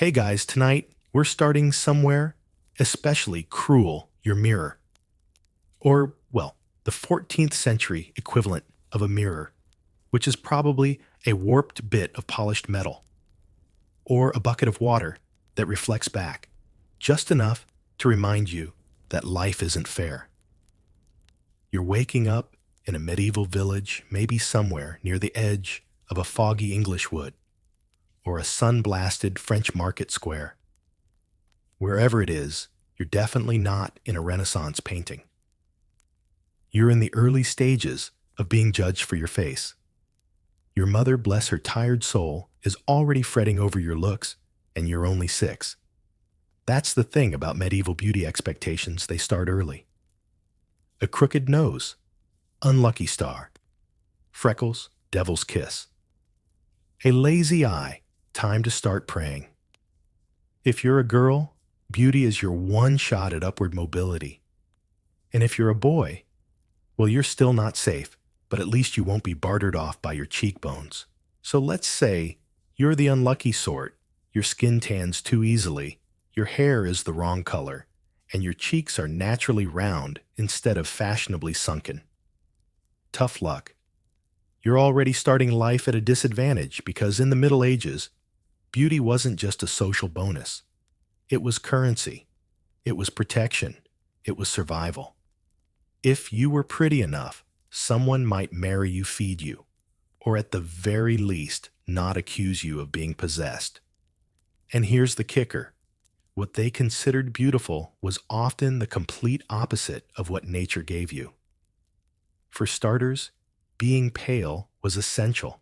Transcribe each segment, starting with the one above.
Hey guys, tonight we're starting somewhere especially cruel, your mirror. Or, well, the 14th century equivalent of a mirror, which is probably a warped bit of polished metal, or a bucket of water that reflects back, just enough to remind you that life isn't fair. You're waking up in a medieval village, maybe somewhere near the edge of a foggy English wood, or a sun-blasted French market square. Wherever it is, you're definitely not in a Renaissance painting. You're in the early stages of being judged for your face. Your mother, bless her tired soul, is already fretting over your looks, and you're only 6. That's the thing about medieval beauty expectations, they start early. A crooked nose, unlucky star. Freckles, devil's kiss. A lazy eye, time to start praying. If you're a girl, beauty is your one shot at upward mobility. And if you're a boy, well, you're still not safe, but at least you won't be bartered off by your cheekbones. So let's say you're the unlucky sort. Your skin tans too easily, your hair is the wrong color, and your cheeks are naturally round instead of fashionably sunken. Tough luck. You're already starting life at a disadvantage because in the Middle Ages, beauty wasn't just a social bonus. It was currency. It was protection. It was survival. If you were pretty enough, someone might marry you, feed you, or at the very least, not accuse you of being possessed. And here's the kicker. What they considered beautiful was often the complete opposite of what nature gave you. For starters, being pale was essential.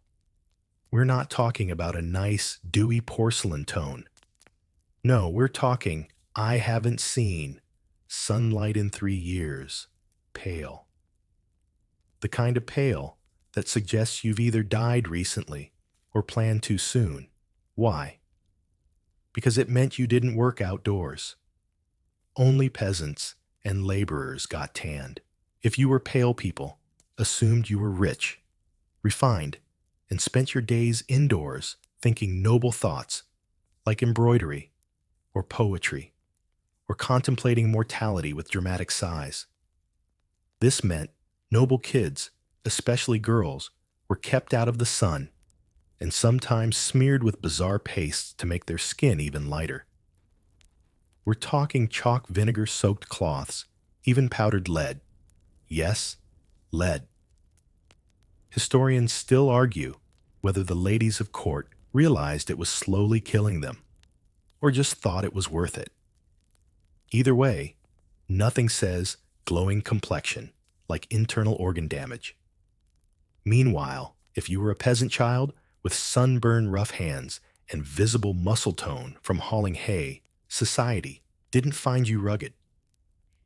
We're not talking about a nice, dewy porcelain tone. No, we're talking, I haven't seen sunlight in 3 years, pale. The kind of pale that suggests you've either died recently or plan too soon. Why? Because it meant you didn't work outdoors. Only peasants and laborers got tanned. If you were pale, people assumed you were rich, refined, and spent your days indoors thinking noble thoughts like embroidery or poetry or contemplating mortality with dramatic sighs. This meant noble kids, especially girls, were kept out of the sun and sometimes smeared with bizarre pastes to make their skin even lighter. We're talking chalk vinegar-soaked cloths, even powdered lead. Yes, lead. Historians still argue whether the ladies of court realized it was slowly killing them or just thought it was worth it. Either way, nothing says glowing complexion like internal organ damage. Meanwhile, if you were a peasant child with sunburned rough hands and visible muscle tone from hauling hay, society didn't find you rugged.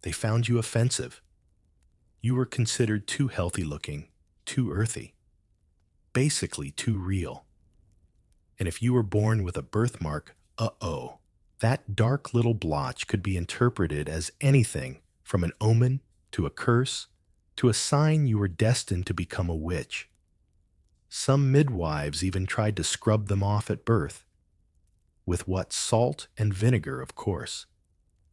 They found you offensive. You were considered too healthy looking, too earthy, basically too real. And if you were born with a birthmark, uh-oh, that dark little blotch could be interpreted as anything from an omen to a curse to a sign you were destined to become a witch. Some midwives even tried to scrub them off at birth. With what? Salt and vinegar, of course.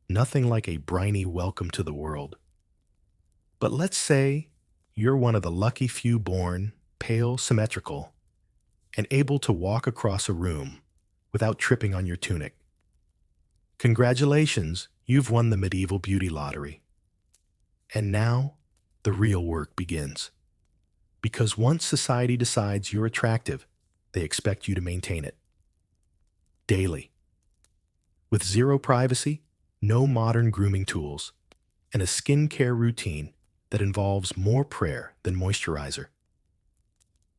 Nothing like a briny welcome to the world. But let's say you're one of the lucky few born, pale, symmetrical, and able to walk across a room without tripping on your tunic. Congratulations, you've won the medieval beauty lottery. And now, the real work begins. Because once society decides you're attractive, they expect you to maintain it. Daily. With zero privacy, no modern grooming tools, and a skincare routine that involves more prayer than moisturizer.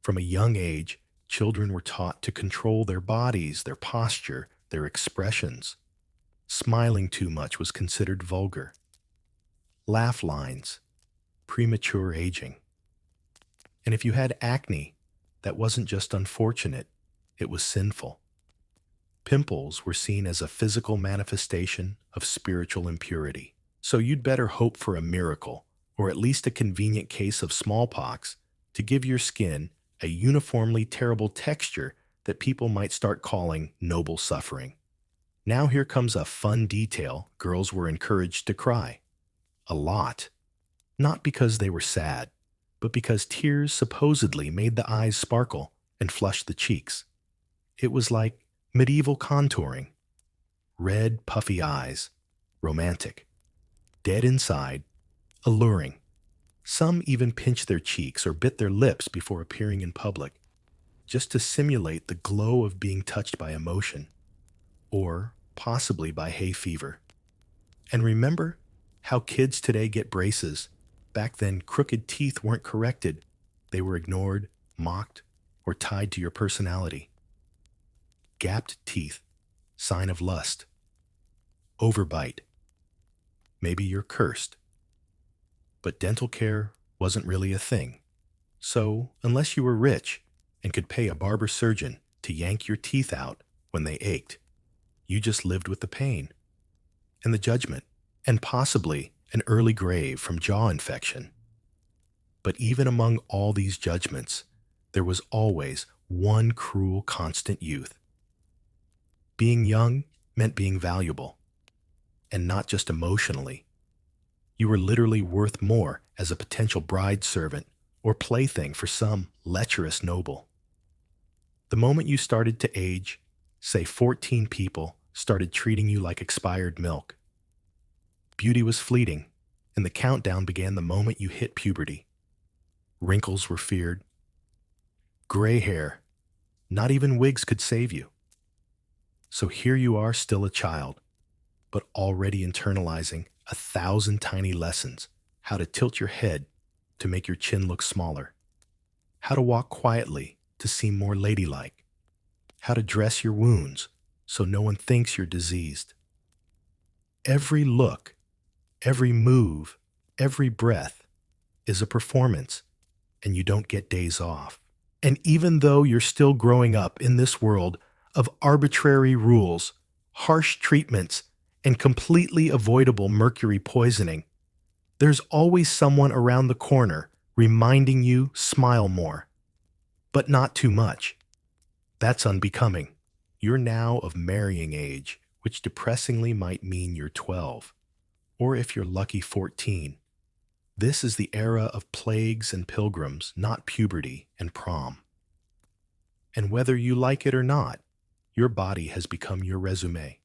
From a young age, children were taught to control their bodies, their posture, their expressions. Smiling too much was considered vulgar. Laugh lines, premature aging. And if you had acne, that wasn't just unfortunate, it was sinful. Pimples were seen as a physical manifestation of spiritual impurity. So you'd better hope for a miracle, or at least a convenient case of smallpox, to give your skin a uniformly terrible texture that people might start calling noble suffering. Now here comes a fun detail girls were encouraged to cry. A lot. Not because they were sad, but because tears supposedly made the eyes sparkle and flush the cheeks. It was like medieval contouring. Red, puffy eyes. Romantic. Dead inside. Alluring. Some even pinched their cheeks or bit their lips before appearing in public, just to simulate the glow of being touched by emotion, or possibly by hay fever. And remember how kids today get braces. Back then, crooked teeth weren't corrected. They were ignored, mocked, or tied to your personality. Gapped teeth, sign of lust. Overbite. Maybe you're cursed. But dental care wasn't really a thing. So, unless you were rich and could pay a barber surgeon to yank your teeth out when they ached, you just lived with the pain and the judgment and possibly an early grave from jaw infection. But even among all these judgments, there was always one cruel constant youth. Being young meant being valuable, and not just emotionally. You were literally worth more as a potential bride servant or plaything for some lecherous noble. The moment you started to age, say 14 people started treating you like expired milk. Beauty was fleeting, and the countdown began the moment you hit puberty. Wrinkles were feared. Gray hair. Not even wigs could save you. So here you are, still a child, but already internalizing 1,000 tiny lessons: how to tilt your head to make your chin look smaller, how to walk quietly to seem more ladylike, how to dress your wounds so no one thinks you're diseased. Every look, every move, every breath is a performance, and you don't get days off. And even though you're still growing up in this world of arbitrary rules, harsh treatments, and completely avoidable mercury poisoning, there's always someone around the corner reminding you smile more. But not too much. That's unbecoming. You're now of marrying age, which depressingly might mean you're 12. Or if you're lucky, 14. This is the era of plagues and pilgrims, not puberty and prom. And whether you like it or not, your body has become your resume.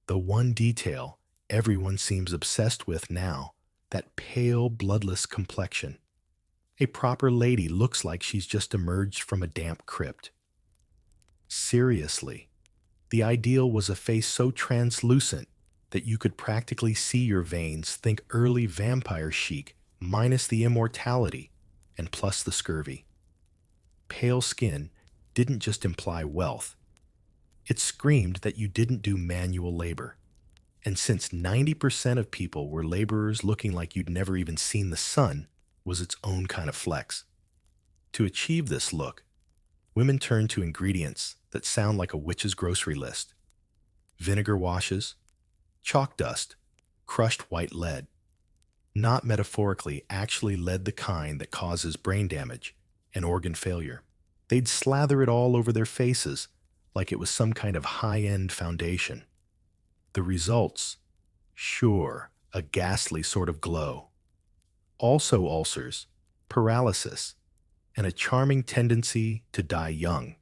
The one detail everyone seems obsessed with now, that pale, bloodless complexion. A proper lady looks like she's just emerged from a damp crypt. Seriously, the ideal was a face so translucent that you could practically see your veins. Think early vampire chic, minus the immortality, and plus the scurvy. Pale skin didn't just imply wealth. It screamed that you didn't do manual labor. And since 90% of people were laborers looking like you'd never even seen the sun, was its own kind of flex. To achieve this look, women turned to ingredients that sound like a witch's grocery list. Vinegar washes, chalk dust, crushed white lead. Not metaphorically, actually lead, the kind that causes brain damage and organ failure. They'd slather it all over their faces like it was some kind of high-end foundation. The results? Sure, a ghastly sort of glow. Also ulcers, paralysis, and a charming tendency to die young.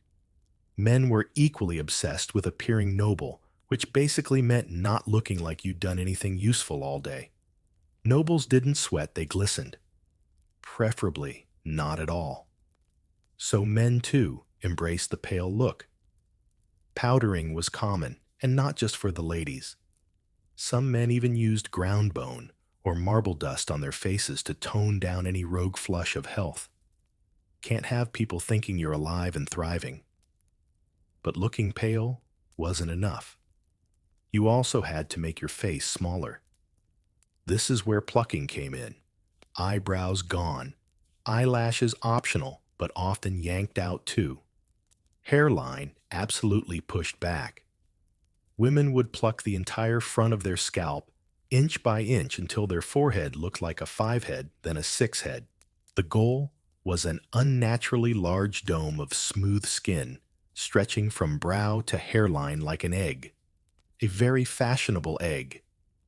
Men were equally obsessed with appearing noble, which basically meant not looking like you'd done anything useful all day. Nobles didn't sweat, they glistened. Preferably not at all. So men, too, embraced the pale look. Powdering was common, and not just for the ladies. Some men even used ground bone or marble dust on their faces to tone down any rogue flush of health. Can't have people thinking you're alive and thriving. But looking pale wasn't enough. You also had to make your face smaller. This is where plucking came in. Eyebrows gone. Eyelashes optional, but often yanked out too. Hairline absolutely pushed back. Women would pluck the entire front of their scalp, inch by inch, until their forehead looked like a 5 head, then a 6 head. The goal was an unnaturally large dome of smooth skin, stretching from brow to hairline like an egg. A very fashionable egg.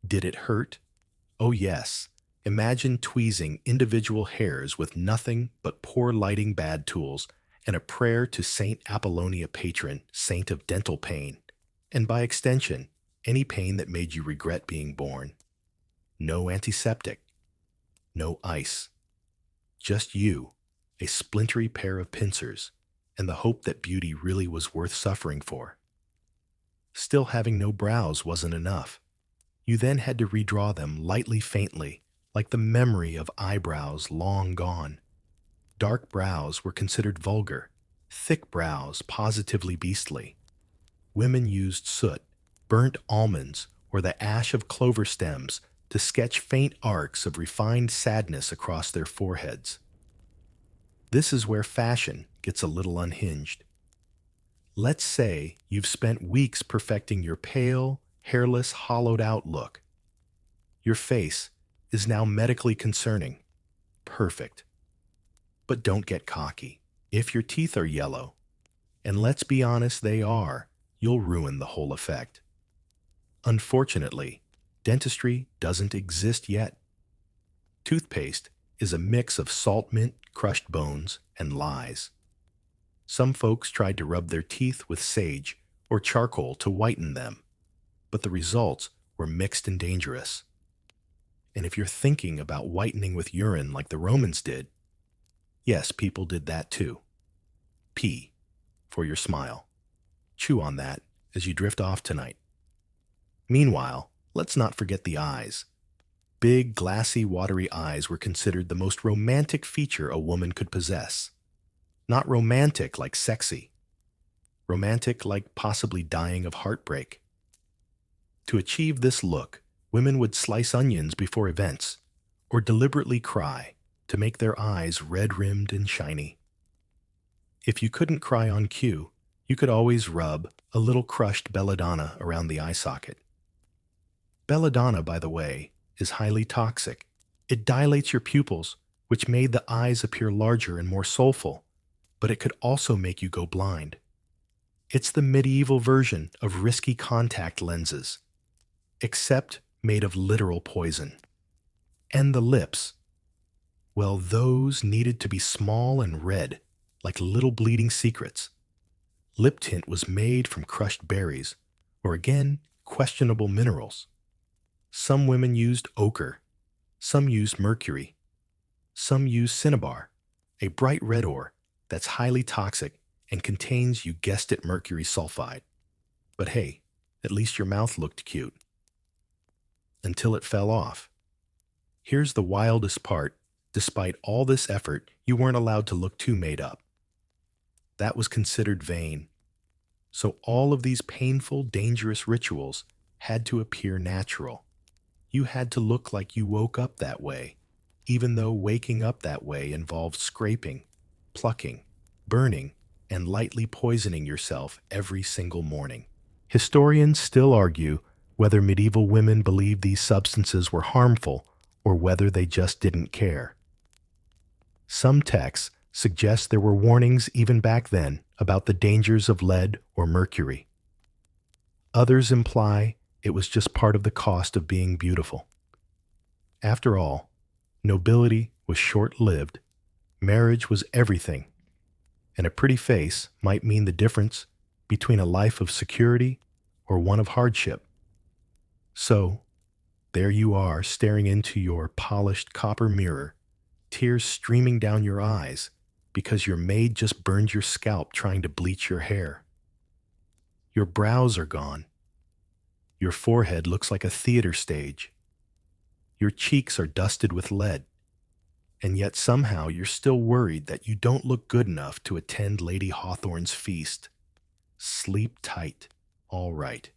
Did it hurt? Oh yes. Imagine tweezing individual hairs with nothing but poor lighting bad tools and a prayer to Saint Apollonia patron, saint of dental pain, and by extension, any pain that made you regret being born. No antiseptic, no ice, just you, a splintery pair of pincers, and the hope that beauty really was worth suffering for. Still, having no brows wasn't enough. You then had to redraw them lightly faintly, like the memory of eyebrows long gone. Dark brows were considered vulgar, thick brows positively beastly. Women used soot, burnt almonds, or the ash of clover stems to sketch faint arcs of refined sadness across their foreheads. This is where fashion gets a little unhinged. Let's say you've spent weeks perfecting your pale, hairless, hollowed-out look. Your face is now medically concerning. Perfect. But don't get cocky. If your teeth are yellow, and let's be honest, they are, you'll ruin the whole effect. Unfortunately, dentistry doesn't exist yet. Toothpaste is a mix of salt mint, crushed bones, and lies. Some folks tried to rub their teeth with sage or charcoal to whiten them, but the results were mixed and dangerous. And if you're thinking about whitening with urine like the Romans did, yes, people did that too. P for your smile. Chew on that as you drift off tonight. Meanwhile, let's not forget the eyes. Big, glassy, watery eyes were considered the most romantic feature a woman could possess. Not romantic like sexy. Romantic like possibly dying of heartbreak. To achieve this look, women would slice onions before events, or deliberately cry to make their eyes red-rimmed and shiny. If you couldn't cry on cue, you could always rub a little crushed belladonna around the eye socket. Belladonna, by the way, is highly toxic. It dilates your pupils, which made the eyes appear larger and more soulful, but it could also make you go blind. It's the medieval version of risky contact lenses, except made of literal poison. And the lips, well, those needed to be small and red, like little bleeding secrets. Lip tint was made from crushed berries, or again, questionable minerals. Some women used ochre, some used mercury, some used cinnabar, a bright red ore that's highly toxic and contains, you guessed it, mercury sulfide. But hey, at least your mouth looked cute. Until it fell off. Here's the wildest part. Despite all this effort, you weren't allowed to look too made up. That was considered vain. So all of these painful, dangerous rituals had to appear natural. You had to look like you woke up that way, even though waking up that way involved scraping, plucking, burning, and lightly poisoning yourself every single morning. Historians still argue whether medieval women believed these substances were harmful or whether they just didn't care. Some texts suggest there were warnings even back then about the dangers of lead or mercury. Others imply it was just part of the cost of being beautiful. After all, nobility was short-lived, marriage was everything, and a pretty face might mean the difference between a life of security or one of hardship. So, there you are staring into your polished copper mirror, tears streaming down your eyes because your maid just burned your scalp trying to bleach your hair. Your brows are gone. Your forehead looks like a theater stage. Your cheeks are dusted with lead. And yet somehow you're still worried that you don't look good enough to attend Lady Hawthorne's feast. Sleep tight. All right.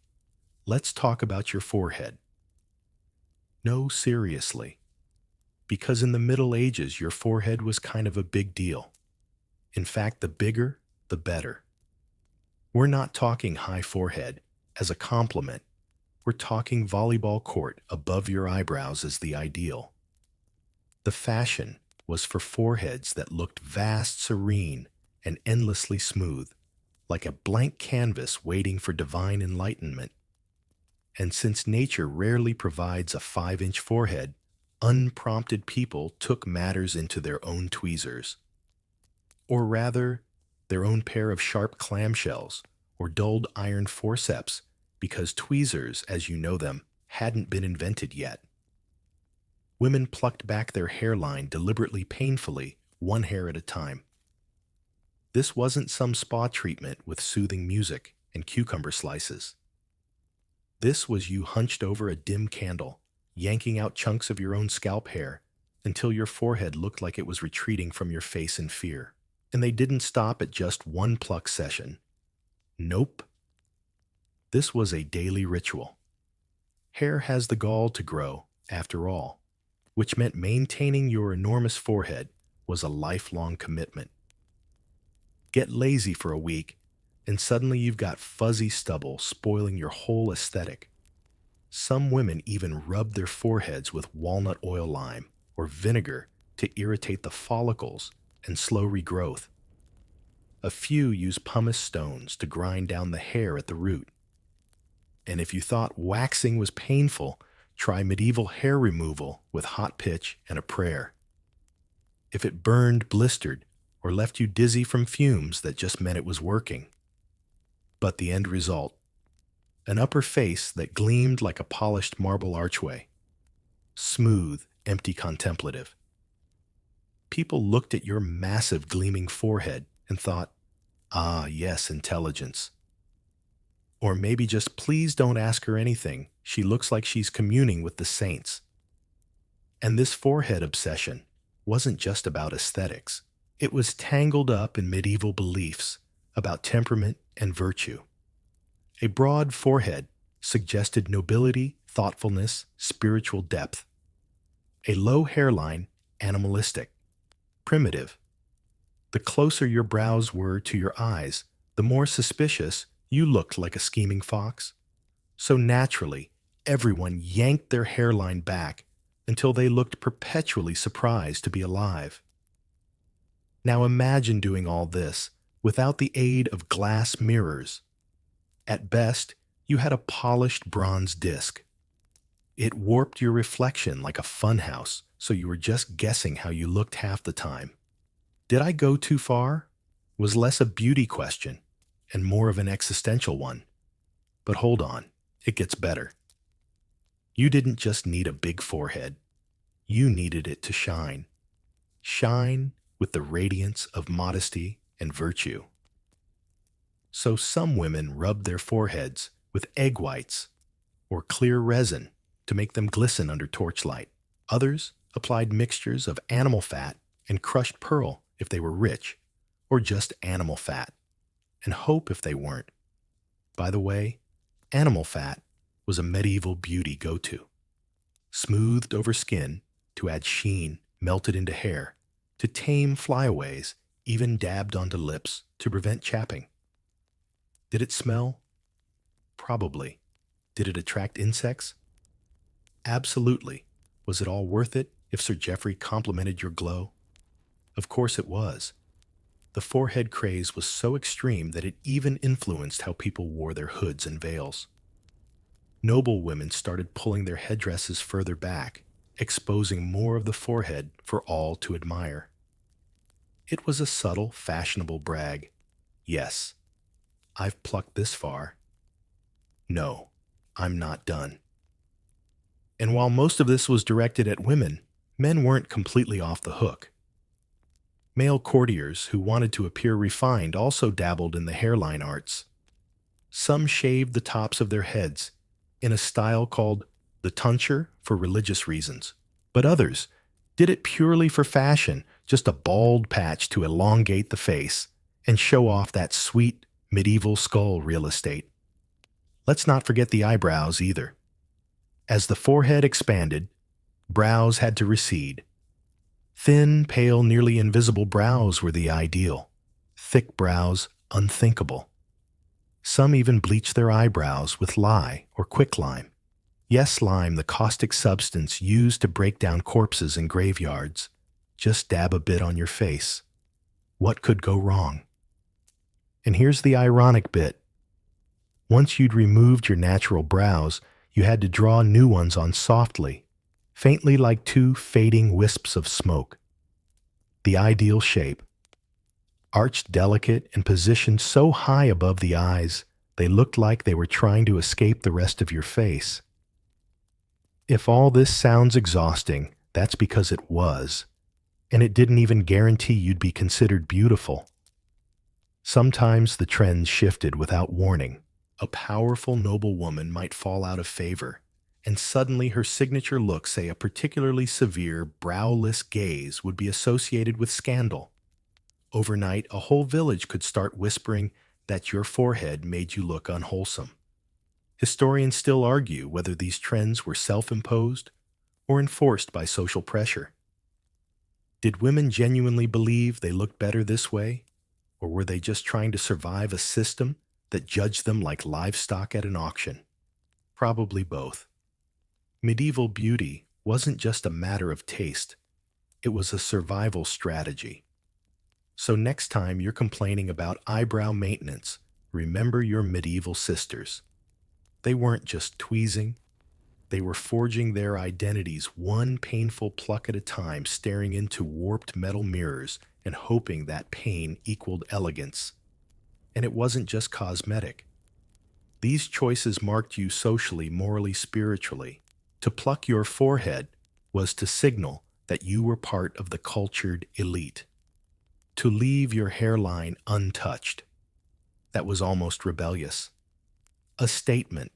Let's talk about your forehead. No, seriously. Because in the Middle Ages, your forehead was kind of a big deal. In fact, the bigger, the better. We're not talking high forehead as a compliment. We're talking volleyball court above your eyebrows as the ideal. The fashion was for foreheads that looked vast, serene, and endlessly smooth, like a blank canvas waiting for divine enlightenment. And since nature rarely provides a 5-inch forehead, unprompted people took matters into their own tweezers. Or rather, their own pair of sharp clamshells or dulled iron forceps, because tweezers, as you know them, hadn't been invented yet. Women plucked back their hairline deliberately painfully, one hair at a time. This wasn't some spa treatment with soothing music and cucumber slices. This was you hunched over a dim candle, yanking out chunks of your own scalp hair until your forehead looked like it was retreating from your face in fear. And they didn't stop at just one pluck session. Nope. This was a daily ritual. Hair has the gall to grow, after all, which meant maintaining your enormous forehead was a lifelong commitment. Get lazy for a week, and suddenly you've got fuzzy stubble spoiling your whole aesthetic. Some women even rub their foreheads with walnut oil lime or vinegar to irritate the follicles and slow regrowth. A few use pumice stones to grind down the hair at the root. And if you thought waxing was painful, try medieval hair removal with hot pitch and a prayer. If it burned, blistered, or left you dizzy from fumes, that just meant it was working. But the end result: an upper face that gleamed like a polished marble archway. Smooth, empty, contemplative. People looked at your massive gleaming forehead and thought, ah, yes, intelligence. Or maybe just, please don't ask her anything. She looks like she's communing with the saints. And this forehead obsession wasn't just about aesthetics. It was tangled up in medieval beliefs about temperament and virtue. A broad forehead suggested nobility, thoughtfulness, spiritual depth. A low hairline, animalistic, primitive. The closer your brows were to your eyes, the more suspicious you looked, like a scheming fox. So naturally, everyone yanked their hairline back until they looked perpetually surprised to be alive. Now imagine doing all this without the aid of glass mirrors. At best, you had a polished bronze disc. It warped your reflection like a funhouse, so you were just guessing how you looked half the time. Did I go too far? Was less a beauty question and more of an existential one. But hold on, it gets better. You didn't just need a big forehead. You needed it to shine. Shine with the radiance of modesty and virtue. So some women rubbed their foreheads with egg whites or clear resin to make them glisten under torchlight. Others applied mixtures of animal fat and crushed pearl if they were rich, or just animal fat, and hope if they weren't. By the way, animal fat was a medieval beauty go-to. Smoothed over skin to add sheen, melted into hair, to tame flyaways, even dabbed onto lips to prevent chapping. Did it smell? Probably. Did it attract insects? Absolutely. Was it all worth it if Sir Geoffrey complimented your glow? Of course it was. The forehead craze was so extreme that it even influenced how people wore their hoods and veils. Noble women started pulling their headdresses further back, exposing more of the forehead for all to admire. It was a subtle, fashionable brag. Yes, I've plucked this far. No, I'm not done. And while most of this was directed at women, men weren't completely off the hook. Male courtiers who wanted to appear refined also dabbled in the hairline arts. Some shaved the tops of their heads in a style called the tonsure for religious reasons, but others did it purely for fashion, just a bald patch to elongate the face and show off that sweet medieval skull real estate. Let's not forget the eyebrows either. As the forehead expanded, brows had to recede. Thin, pale, nearly invisible brows were the ideal. Thick brows, unthinkable. Some even bleached their eyebrows with lye or quicklime. Yes, lime, the caustic substance used to break down corpses in graveyards. Just dab a bit on your face. What could go wrong? And here's the ironic bit. Once you'd removed your natural brows, You had to draw new ones on softly, faintly like two fading wisps of smoke. The ideal shape, arched delicate and positioned so high above the eyes, they looked like they were trying to escape the rest of your face. If all this sounds exhausting, that's because it was, and it didn't even guarantee you'd be considered beautiful. Sometimes the trends shifted without warning. A powerful, noble woman might fall out of favor, and suddenly her signature look, say a particularly severe, browless gaze, would be associated with scandal. Overnight, a whole village could start whispering that your forehead made you look unwholesome. Historians still argue whether these trends were self-imposed or enforced by social pressure. Did women genuinely believe they looked better this way, or were they just trying to survive a system that judged them like livestock at an auction? Probably both. Medieval beauty wasn't just a matter of taste, it was a survival strategy. So next time you're complaining about eyebrow maintenance, remember your medieval sisters. They weren't just tweezing, they were forging their identities one painful pluck at a time, staring into warped metal mirrors and hoping that pain equaled elegance. And it wasn't just cosmetic. These choices marked you socially, morally, spiritually. To pluck your forehead was to signal that you were part of the cultured elite. To leave your hairline untouched, that was almost rebellious. A statement,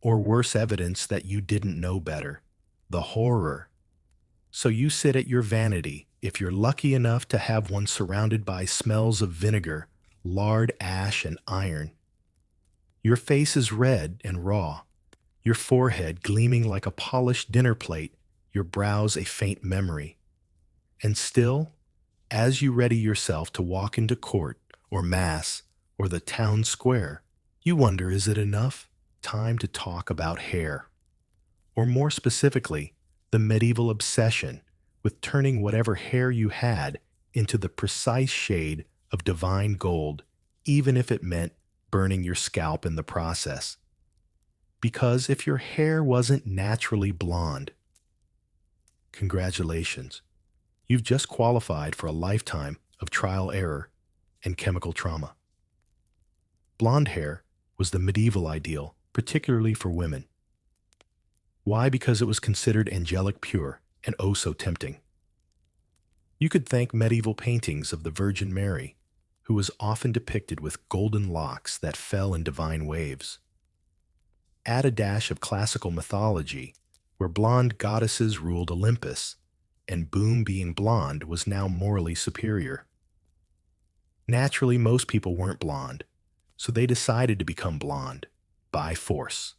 or worse, evidence that you didn't know better. The horror. So you sit at your vanity, if you're lucky enough to have one, surrounded by smells of vinegar, lard, ash, and iron. Your face is red and raw, your forehead gleaming like a polished dinner plate, your brows a faint memory. And still, as you ready yourself to walk into court or mass or the town square, you wonder, is it enough time to talk about hair? Or more specifically, the medieval obsession with turning whatever hair you had into the precise shade of divine gold, even if it meant burning your scalp in the process. Because if your hair wasn't naturally blonde, congratulations, you've just qualified for a lifetime of trial error and chemical trauma. Blonde hair was the medieval ideal, particularly for women. Why? Because it was considered angelic pure and oh so tempting. You could thank medieval paintings of the Virgin Mary, who was often depicted with golden locks that fell in divine waves. Add a dash of classical mythology, where blonde goddesses ruled Olympus, and boom, being blonde was now morally superior. Naturally, most people weren't blonde, so they decided to become blonde, by force.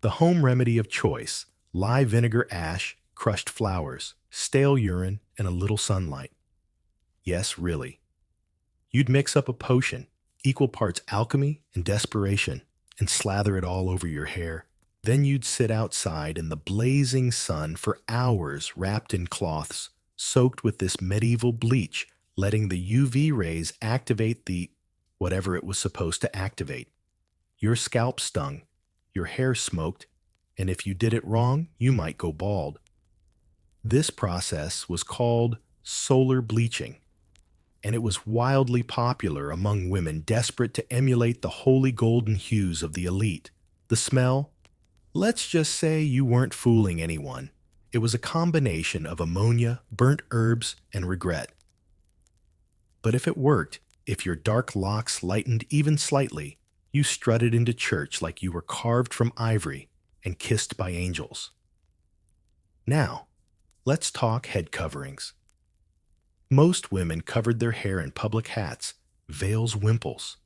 The home remedy of choice: lye vinegar, ash, crushed flowers, stale urine, and a little sunlight. Yes, really. You'd mix up a potion, equal parts alchemy and desperation, and slather it all over your hair. Then you'd sit outside in the blazing sun for hours, wrapped in cloths, soaked with this medieval bleach, letting the UV rays activate the whatever it was supposed to activate. Your scalp stung, your hair smoked, and if you did it wrong, you might go bald. This process was called solar bleaching, and it was wildly popular among women desperate to emulate the holy golden hues of the elite. The smell? Let's just say you weren't fooling anyone. It was a combination of ammonia, burnt herbs, and regret. But if it worked, if your dark locks lightened even slightly, you strutted into church like you were carved from ivory and kissed by angels. Now, let's talk head coverings. Most women covered their hair in public hats, veils, wimples.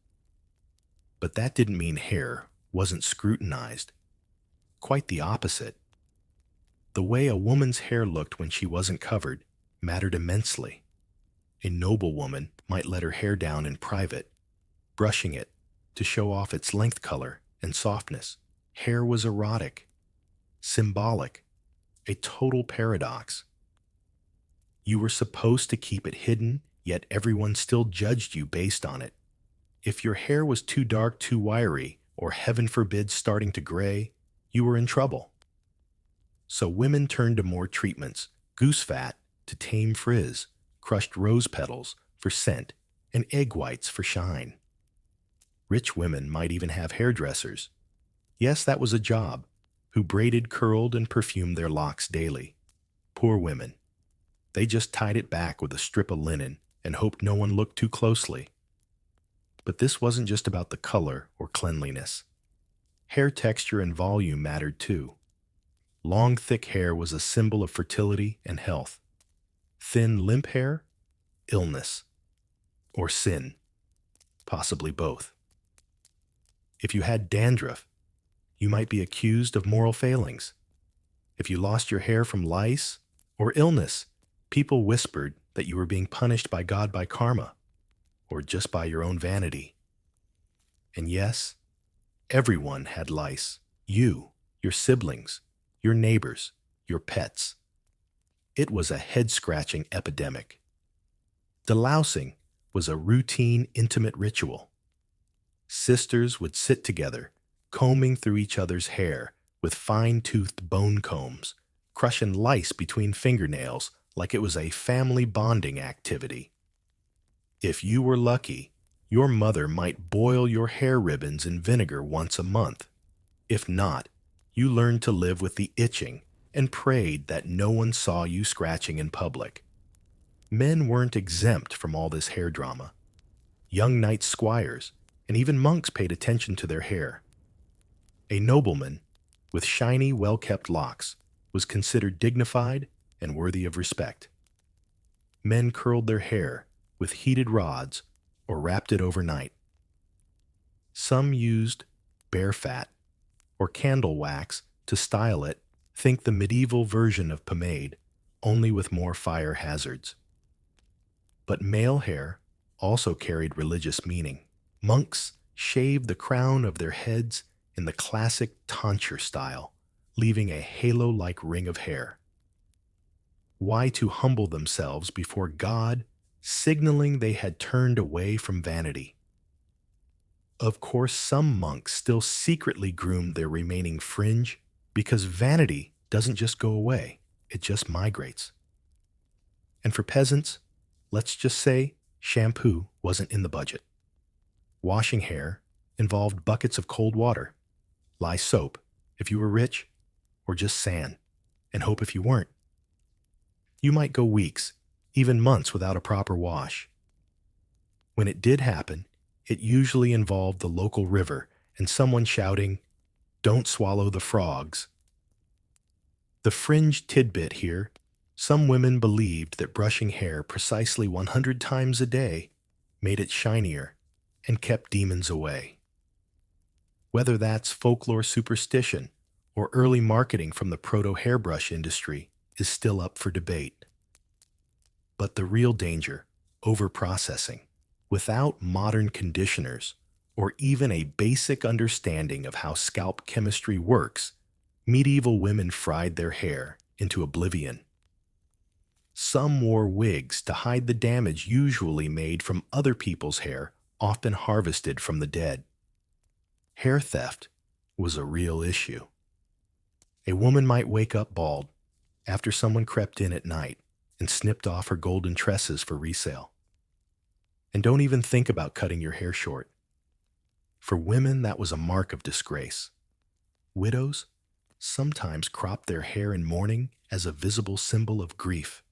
But that didn't mean hair wasn't scrutinized. Quite the opposite. The way a woman's hair looked when she wasn't covered mattered immensely. A noble woman might let her hair down in private, brushing it to show off its length, color, and softness. Hair was erotic, symbolic, a total paradox. You were supposed to keep it hidden, yet everyone still judged you based on it. If your hair was too dark, too wiry, or heaven forbid starting to gray, you were in trouble. So women turned to more treatments: goose fat to tame frizz, crushed rose petals for scent, and egg whites for shine. Rich women might even have hairdressers. Yes, that was a job, who braided, curled, and perfumed their locks daily. Poor women. They just tied it back with a strip of linen and hoped no one looked too closely. But this wasn't just about the color or cleanliness. Hair texture and volume mattered too. Long, thick hair was a symbol of fertility and health. Thin, limp hair? Illness. Or sin. Possibly both. If you had dandruff, you might be accused of moral failings. If you lost your hair from lice or illness, people whispered that you were being punished by God by karma, or just by your own vanity. And yes, everyone had lice. You, your siblings, your neighbors, your pets. It was a head-scratching epidemic. Delousing was a routine, intimate ritual. Sisters would sit together, combing through each other's hair with fine-toothed bone combs, crushing lice between fingernails like it was a family bonding activity. If you were lucky, your mother might boil your hair ribbons in vinegar once a month. If not, you learned to live with the itching and prayed that no one saw you scratching in public. Men weren't exempt from all this hair drama. Young knight squires and even monks paid attention to their hair. A nobleman with shiny, well-kept locks was considered dignified and worthy of respect. Men curled their hair with heated rods or wrapped it overnight. Some used bear fat or candle wax to style it. Think the medieval version of pomade, only with more fire hazards. But male hair also carried religious meaning. Monks shaved the crown of their heads in the classic tonsure style, leaving a halo-like ring of hair. Why? To humble themselves before God, signaling they had turned away from vanity. Of course, some monks still secretly groomed their remaining fringe, because vanity doesn't just go away, it just migrates. And for peasants, let's just say shampoo wasn't in the budget. Washing hair involved buckets of cold water, lye soap if you were rich, or just sand, and hope if you weren't. You might go weeks, even months without a proper wash. When it did happen, it usually involved the local river and someone shouting, "Don't swallow the frogs." The fringe tidbit here: some women believed that brushing hair precisely 100 times a day made it shinier and kept demons away. Whether that's folklore superstition or early marketing from the proto-hairbrush industry is still up for debate. But the real danger: overprocessing. Without modern conditioners or even a basic understanding of how scalp chemistry works, medieval women fried their hair into oblivion. Some wore wigs to hide the damage usually made from other people's hair, often harvested from the dead. Hair theft was a real issue. A woman might wake up bald after someone crept in at night and snipped off her golden tresses for resale. And don't even think about cutting your hair short. For women, that was a mark of disgrace. Widows sometimes cropped their hair in mourning as a visible symbol of grief.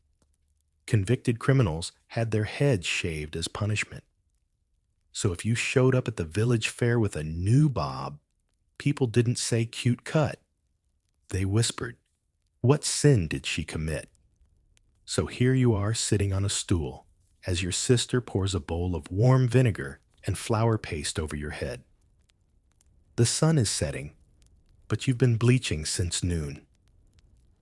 Convicted criminals had their heads shaved as punishment. So if you showed up at the village fair with a new bob, people didn't say "cute cut." They whispered, "What sin did she commit?" So here you are sitting on a stool as your sister pours a bowl of warm vinegar and flour paste over your head. The sun is setting, but you've been bleaching since noon.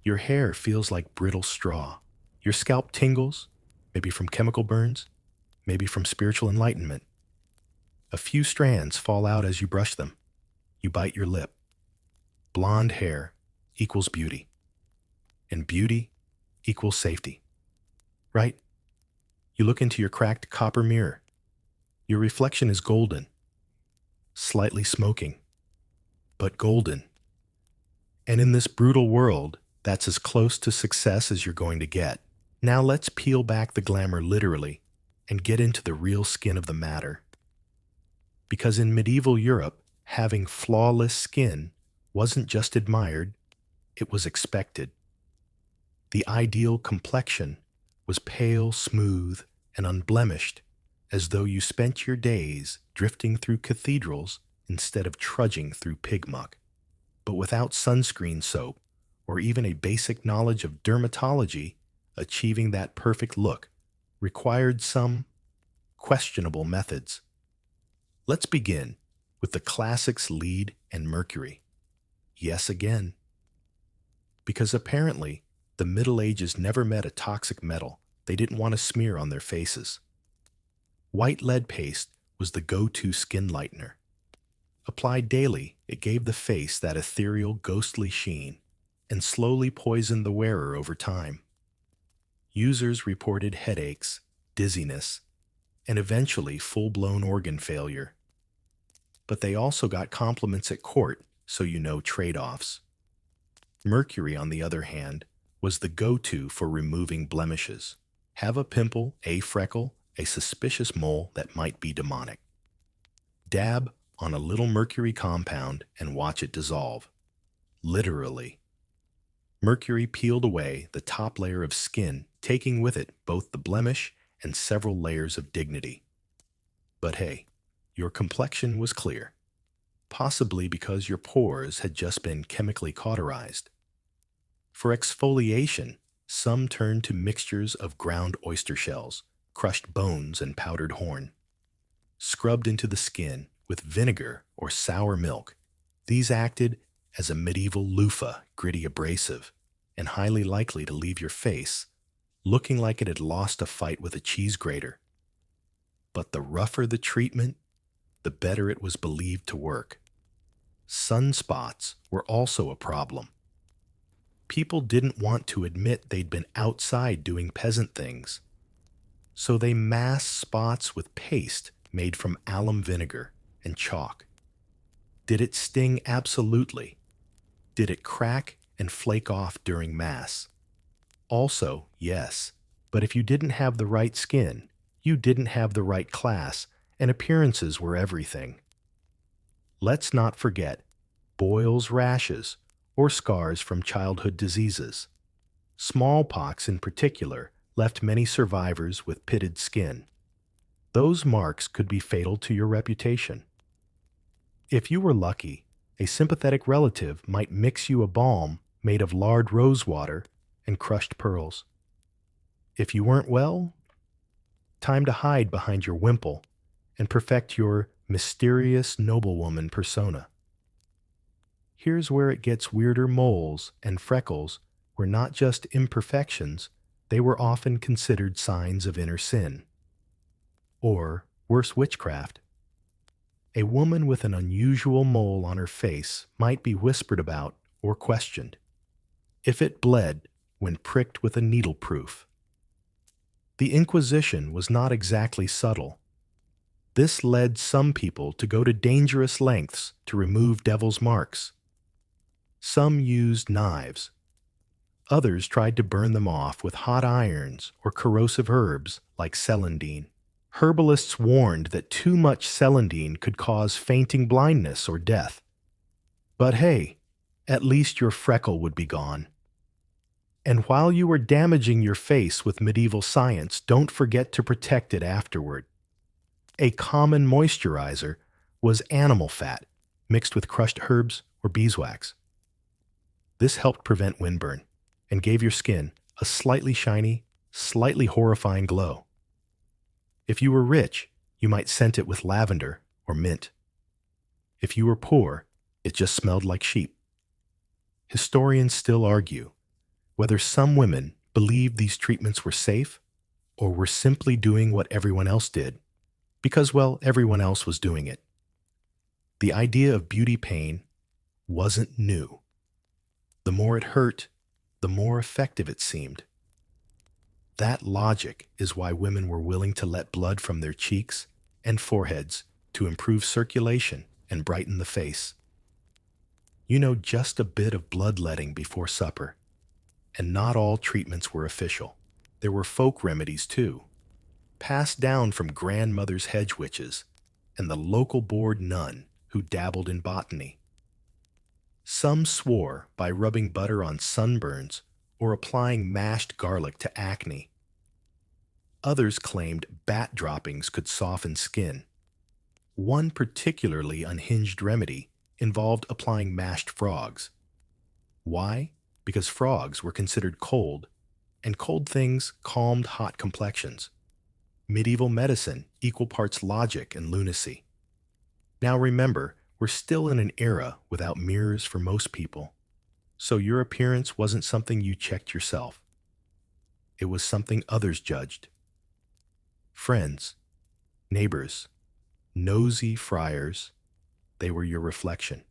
Your hair feels like brittle straw. Your scalp tingles, maybe from chemical burns, maybe from spiritual enlightenment. A few strands fall out as you brush them. You bite your lip. Blonde hair equals beauty, and beauty equals safety. Right? You look into your cracked copper mirror. Your reflection is golden, slightly smoking, but golden. And in this brutal world, that's as close to success as you're going to get. Now let's peel back the glamour literally and get into the real skin of the matter. Because in medieval Europe, having flawless skin wasn't just admired, it was expected. The ideal complexion was pale, smooth, and unblemished, as though you spent your days drifting through cathedrals instead of trudging through pig muck. But without sunscreen soap, or even a basic knowledge of dermatology, achieving that perfect look required some questionable methods. Let's begin with the classics lead and mercury. Yes, again. Because apparently, the Middle Ages never met a toxic metal they didn't want to smear on their faces. White lead paste was the go-to skin lightener. Applied daily, it gave the face that ethereal, ghostly sheen and slowly poisoned the wearer over time. Users reported headaches, dizziness, and eventually full-blown organ failure. But they also got compliments at court, so you know trade-offs. Mercury, on the other hand, was the go-to for removing blemishes. Have a pimple, a freckle, a suspicious mole that might be demonic. Dab on a little mercury compound and watch it dissolve. Literally. Mercury peeled away the top layer of skin, taking with it both the blemish and several layers of dignity. But hey, your complexion was clear, possibly because your pores had just been chemically cauterized. For exfoliation, some turned to mixtures of ground oyster shells, crushed bones, and powdered horn. Scrubbed into the skin with vinegar or sour milk, these acted as a medieval loofah, gritty abrasive, and highly likely to leave your face looking like it had lost a fight with a cheese grater. But the rougher the treatment, the better it was believed to work. Sunspots were also a problem. People didn't want to admit they'd been outside doing peasant things, so they masked spots with paste made from alum vinegar and chalk. Did it sting? Absolutely. Did it crack and flake off during mass? Also, yes. But if you didn't have the right skin, you didn't have the right class, and appearances were everything. Let's not forget boils, rashes, or scars from childhood diseases. Smallpox, in particular, left many survivors with pitted skin. Those marks could be fatal to your reputation. If you were lucky, a sympathetic relative might mix you a balm made of lard rosewater and crushed pearls. If you weren't well, time to hide behind your wimple and perfect your mysterious noblewoman persona. Here's where it gets weirder. Moles and freckles were not just imperfections, they were often considered signs of inner sin. Or, worse, witchcraft. A woman with an unusual mole on her face might be whispered about or questioned. If it bled when pricked with a needle-proof. The Inquisition was not exactly subtle. This led some people to go to dangerous lengths to remove devil's marks. Some used knives. Others tried to burn them off with hot irons or corrosive herbs like celandine. Herbalists warned that too much celandine could cause fainting, blindness, or death. But hey, at least your freckle would be gone. And while you were damaging your face with medieval science, don't forget to protect it afterward. A common moisturizer was animal fat mixed with crushed herbs or beeswax. This helped prevent windburn and gave your skin a slightly shiny, slightly horrifying glow. If you were rich, you might scent it with lavender or mint. If you were poor, it just smelled like sheep. Historians still argue whether some women believed these treatments were safe or were simply doing what everyone else did, because, well, everyone else was doing it. The idea of beauty pain wasn't new. The more it hurt, the more effective it seemed. That logic is why women were willing to let blood from their cheeks and foreheads to improve circulation and brighten the face. You know just a bit of bloodletting before supper, and not all treatments were official. There were folk remedies too, passed down from grandmother's hedge witches and the local bored nun who dabbled in botany. Some swore by rubbing butter on sunburns or applying mashed garlic to acne. Others claimed bat droppings could soften skin. One particularly unhinged remedy involved applying mashed frogs. Why? Because frogs were considered cold, and cold things calmed hot complexions. Medieval medicine, equal parts logic and lunacy. Now remember, we're still in an era without mirrors for most people, so your appearance wasn't something you checked yourself. It was something others judged. Friends, neighbors, nosy friars, they were your reflection.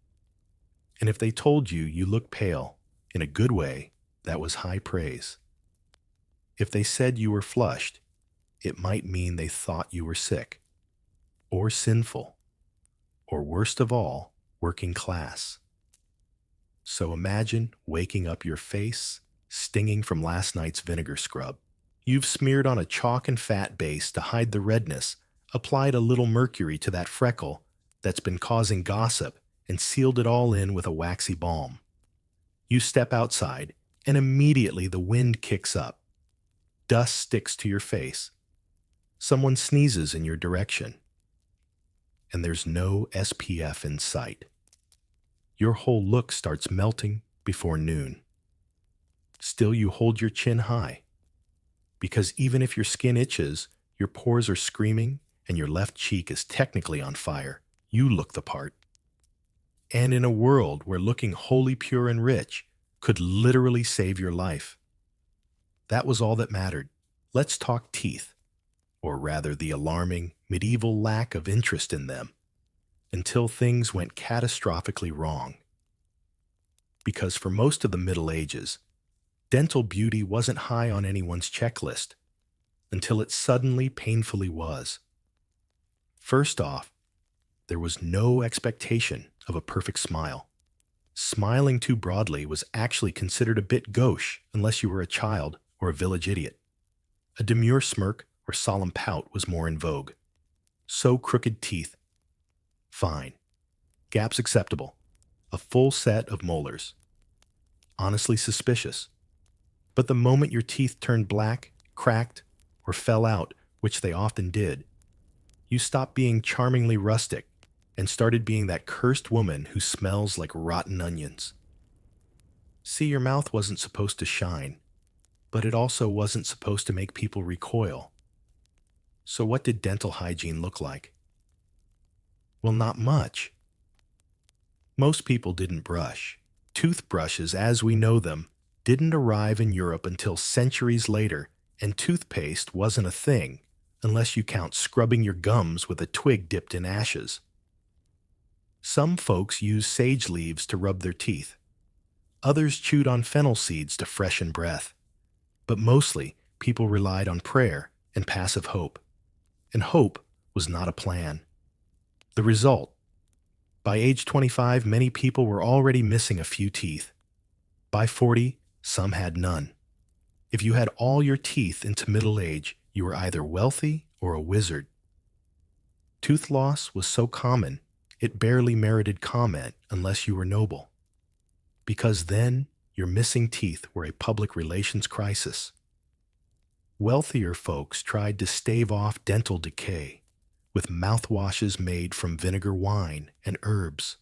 And if they told you you looked pale, in a good way, that was high praise. If they said you were flushed, it might mean they thought you were sick, or sinful, or worst of all, working class. So imagine waking up your face stinging from last night's vinegar scrub. You've smeared on a chalk and fat base to hide the redness, applied a little mercury to that freckle that's been causing gossip, and sealed it all in with a waxy balm. You step outside, and immediately the wind kicks up. Dust sticks to your face. Someone sneezes in your direction. And there's no SPF in sight. Your whole look starts melting before noon. Still, you hold your chin high, because even if your skin itches, your pores are screaming, and your left cheek is technically on fire, you look the part. And in a world where looking wholly pure and rich could literally save your life, that was all that mattered. Let's talk teeth, or rather the alarming medieval lack of interest in them, until things went catastrophically wrong. Because for most of the Middle Ages, dental beauty wasn't high on anyone's checklist, until it suddenly painfully was. First off, there was no expectation of a perfect smile. Smiling too broadly was actually considered a bit gauche unless you were a child or a village idiot. A demure smirk or solemn pout was more in vogue. So crooked teeth. Fine. Gaps acceptable. A full set of molars. Honestly suspicious. But the moment your teeth turned black, cracked, or fell out, which they often did, you stopped being charmingly rustic and started being that cursed woman who smells like rotten onions. See, your mouth wasn't supposed to shine, but it also wasn't supposed to make people recoil. So what did dental hygiene look like? Well, not much. Most people didn't brush. Toothbrushes, as we know them, didn't arrive in Europe until centuries later, and toothpaste wasn't a thing, unless you count scrubbing your gums with a twig dipped in ashes. Some folks used sage leaves to rub their teeth. Others chewed on fennel seeds to freshen breath. But mostly, people relied on prayer and passive hope. And hope was not a plan. The result: by age 25, many people were already missing a few teeth. By 40, some had none. If you had all your teeth into middle age, you were either wealthy or a wizard. Tooth loss was so common, it barely merited comment unless you were noble. Because then, your missing teeth were a public relations crisis. Wealthier folks tried to stave off dental decay with mouthwashes made from vinegar wine and herbs.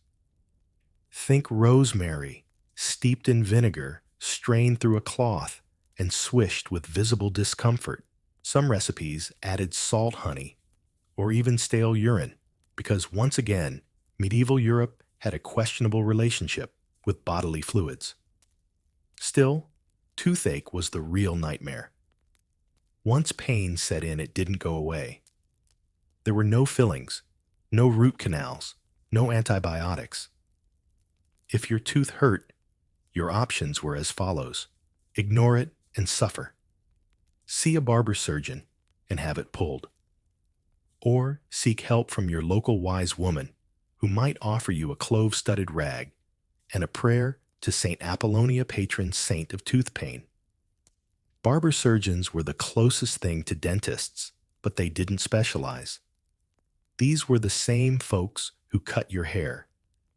Think rosemary, steeped in vinegar, strained through a cloth, and swished with visible discomfort. Some recipes added salt honey, or even stale urine, because once again, medieval Europe had a questionable relationship with bodily fluids. Still, toothache was the real nightmare. Once pain set in, it didn't go away. There were no fillings, no root canals, no antibiotics. If your tooth hurt, your options were as follows: ignore it and suffer. See a barber surgeon and have it pulled. Or seek help from your local wise woman, who might offer you a clove-studded rag and a prayer to St. Apollonia, patron saint of tooth pain. Barber surgeons were the closest thing to dentists, but they didn't specialize. These were the same folks who cut your hair,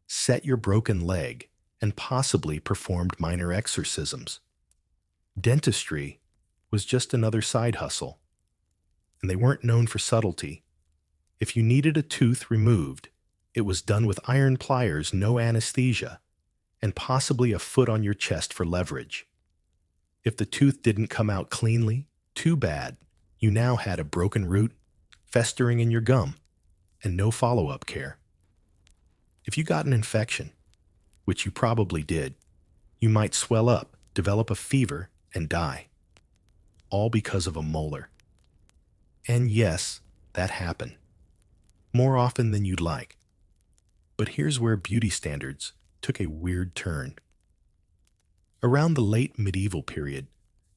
set your broken leg, and possibly performed minor exorcisms. Dentistry was just another side hustle, and they weren't known for subtlety. If you needed a tooth removed, it was done with iron pliers, no anesthesia, and possibly a foot on your chest for leverage. If the tooth didn't come out cleanly, too bad. You now had a broken root, festering in your gum, and no follow-up care. If you got an infection, which you probably did, you might swell up, develop a fever, and die. All because of a molar. And yes, that happened. More often than you'd like. But here's where beauty standards took a weird turn. Around the late medieval period,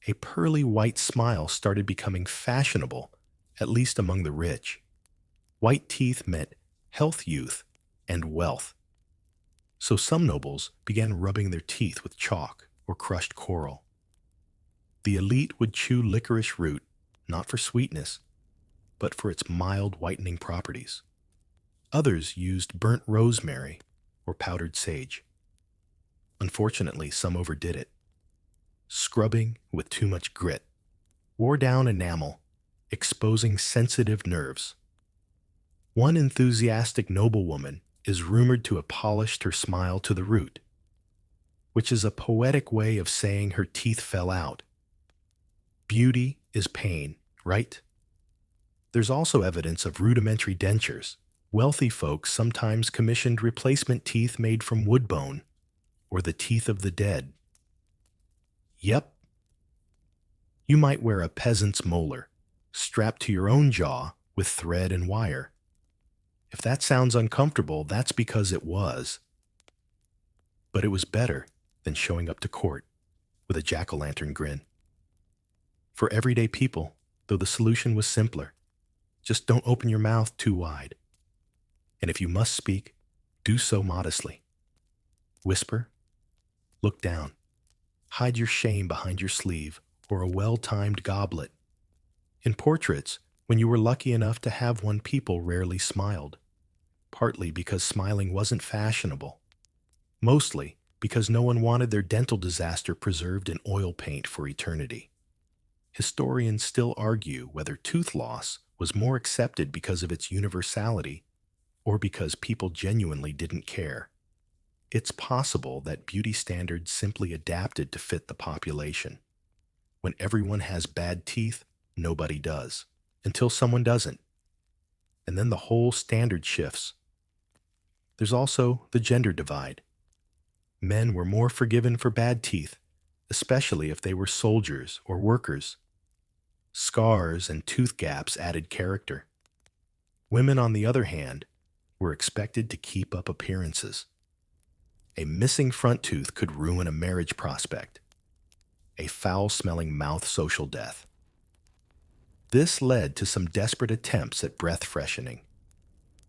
a pearly white smile started becoming fashionable, at least among the rich. White teeth meant health, youth, and wealth. So some nobles began rubbing their teeth with chalk or crushed coral. The elite would chew licorice root, not for sweetness, but for its mild whitening properties. Others used burnt rosemary or powdered sage. Unfortunately, some overdid it. Scrubbing with too much grit wore down enamel, exposing sensitive nerves. One enthusiastic noblewoman is rumored to have polished her smile to the root, which is a poetic way of saying her teeth fell out. Beauty is pain, right? There's also evidence of rudimentary dentures. Wealthy folks sometimes commissioned replacement teeth made from wood bone or the teeth of the dead. Yep. You might wear a peasant's molar, strapped to your own jaw with thread and wire. If that sounds uncomfortable, that's because it was. But it was better than showing up to court with a jack-o'-lantern grin. For everyday people, though, the solution was simpler. Just don't open your mouth too wide. And if you must speak, do so modestly. Whisper, look down, hide your shame behind your sleeve or a well-timed goblet. In portraits, when you were lucky enough to have one, people rarely smiled, partly because smiling wasn't fashionable, mostly because no one wanted their dental disaster preserved in oil paint for eternity. Historians still argue whether tooth loss was more accepted because of its universality or because people genuinely didn't care. It's possible that beauty standards simply adapted to fit the population. When everyone has bad teeth, nobody does, until someone doesn't. And then the whole standard shifts. There's also the gender divide. Men were more forgiven for bad teeth, especially if they were soldiers or workers. Scars and tooth gaps added character. Women, on the other hand, were expected to keep up appearances. A missing front tooth could ruin a marriage prospect. A foul-smelling mouth, social death. This led to some desperate attempts at breath freshening.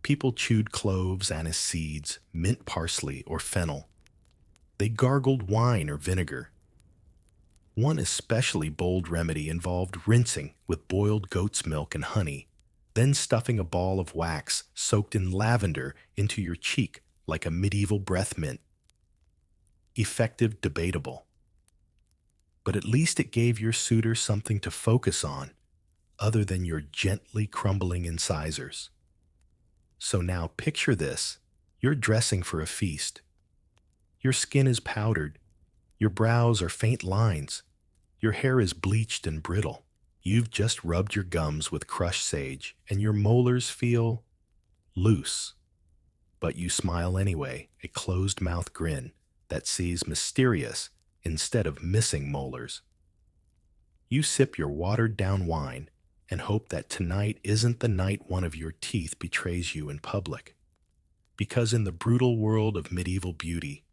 People chewed cloves, anise seeds, mint parsley, or fennel. They gargled wine or vinegar. One especially bold remedy involved rinsing with boiled goat's milk and honey, then stuffing a ball of wax soaked in lavender into your cheek like a medieval breath mint. Effective, debatable. But at least it gave your suitor something to focus on, other than your gently crumbling incisors. So now picture this. You're dressing for a feast. Your skin is powdered. Your brows are faint lines. Your hair is bleached and brittle. You've just rubbed your gums with crushed sage, and your molars feel loose. But you smile anyway, a closed-mouth grin that sees mysterious instead of missing molars. You sip your watered-down wine and hope that tonight isn't the night one of your teeth betrays you in public. Because in the brutal world of medieval beauty,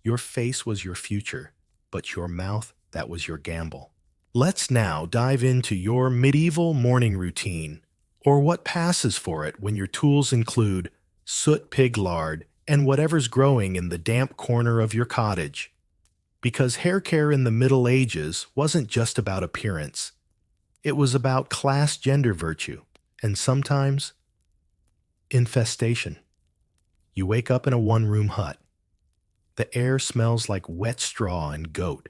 your face was your future, but your mouth, that was your gamble. Let's now dive into your medieval morning routine, or what passes for it when your tools include soot pig lard and whatever's growing in the damp corner of your cottage. Because hair care in the Middle Ages wasn't just about appearance. It was about class, gender, virtue, and sometimes infestation. You wake up in a one-room hut. The air smells like wet straw and goat.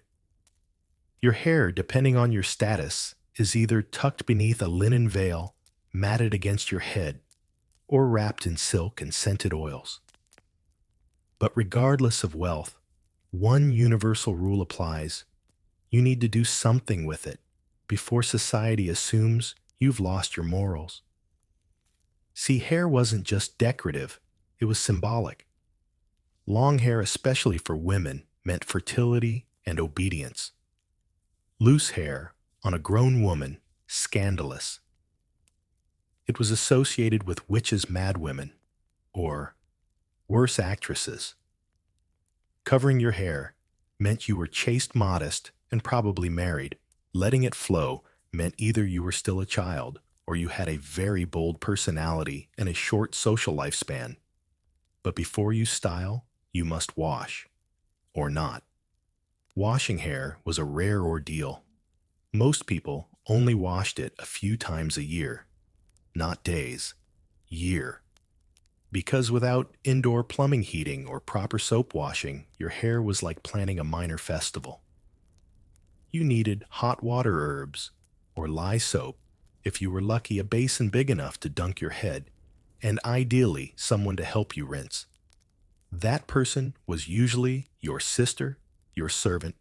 Your hair, depending on your status, is either tucked beneath a linen veil, matted against your head, or wrapped in silk and scented oils. But regardless of wealth, one universal rule applies. You need to do something with it before society assumes you've lost your morals. See, hair wasn't just decorative, it was symbolic. Long hair, especially for women, meant fertility and obedience. Loose hair on a grown woman, scandalous. It was associated with witches, madwomen, or worse, actresses. Covering your hair meant you were chaste, modest, and probably married. Letting it flow meant either you were still a child or you had a very bold personality and a short social lifespan. But before you style, you must wash, or not. Washing hair was a rare ordeal. Most people only washed it a few times a year, not days, year. Because without indoor plumbing heating or proper soap washing, your hair was like planning a minor festival. You needed hot water herbs, or lye soap, if you were lucky, a basin big enough to dunk your head, and ideally someone to help you rinse. That person was usually your sister, your servant,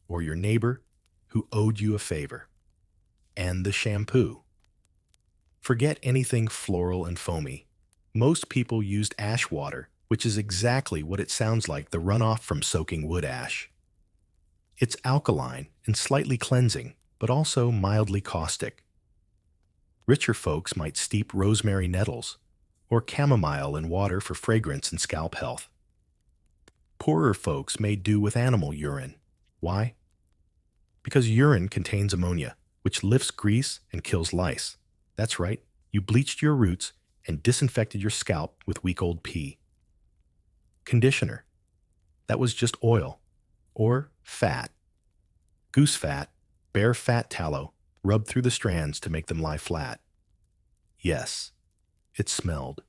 or your neighbor who owed you a favor. And the shampoo. Forget anything floral and foamy. Most people used ash water, which is exactly what it sounds like, the runoff from soaking wood ash. It's alkaline and slightly cleansing, but also mildly caustic. Richer folks might steep rosemary nettles or chamomile in water for fragrance and scalp health. Poorer folks made do with animal urine. Why? Because urine contains ammonia, which lifts grease and kills lice. That's right, you bleached your roots and disinfected your scalp with week old pee. Conditioner. That was just oil. Or fat. Goose fat, bear fat tallow, rubbed through the strands to make them lie flat. Yes, it smelled.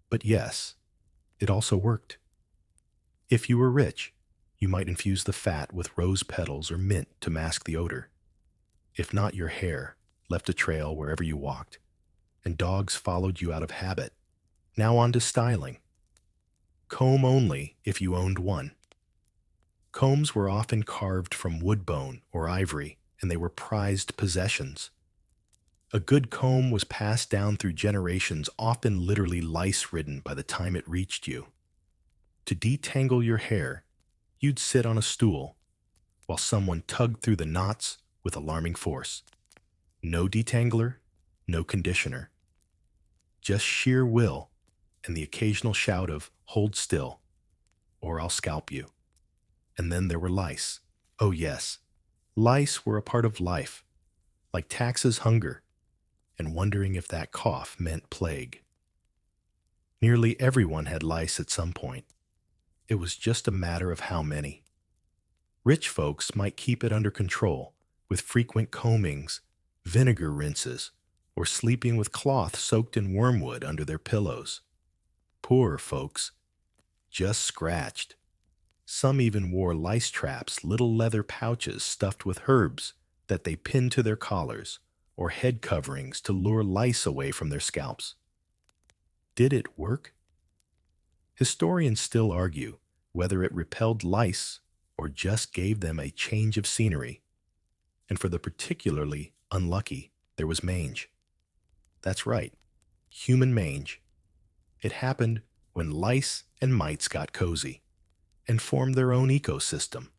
But yes, it also worked. If you were rich, you might infuse the fat with rose petals or mint to mask the odor. If not, your hair left a trail wherever you walked, and dogs followed you out of habit. Now on to styling. Comb only if you owned one. Combs were often carved from wood bone or ivory, and they were prized possessions. A good comb was passed down through generations, often literally lice-ridden by the time it reached you. To detangle your hair, you'd sit on a stool while someone tugged through the knots with alarming force. No detangler, no conditioner. Just sheer will and the occasional shout of, "Hold still, or I'll scalp you." And then there were lice. Oh yes, lice were a part of life, like taxes, hunger, and wondering if that cough meant plague. Nearly everyone had lice at some point. It was just a matter of how many. Rich folks might keep it under control with frequent combings, vinegar rinses, or sleeping with cloth soaked in wormwood under their pillows. Poorer folks just scratched. Some even wore lice traps, little leather pouches stuffed with herbs that they pinned to their collars, or head coverings to lure lice away from their scalps. Did it work? Historians still argue whether it repelled lice or just gave them a change of scenery. And for the particularly unlucky, there was mange. That's right, human mange. It happened when lice and mites got cozy and formed their own ecosystem.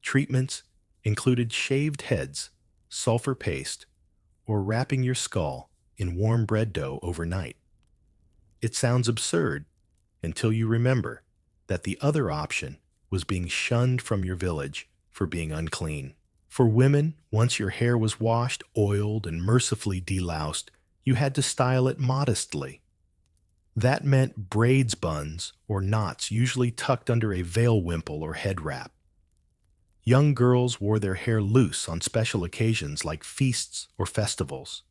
Treatments included shaved heads, sulfur paste, or wrapping your skull in warm bread dough overnight. It sounds absurd until you remember that the other option was being shunned from your village for being unclean. For women, once your hair was washed, oiled, and mercifully deloused, you had to style it modestly. That meant braids buns or knots usually tucked under a veil wimple or head wrap. Young girls wore their hair loose on special occasions like feasts or festivals.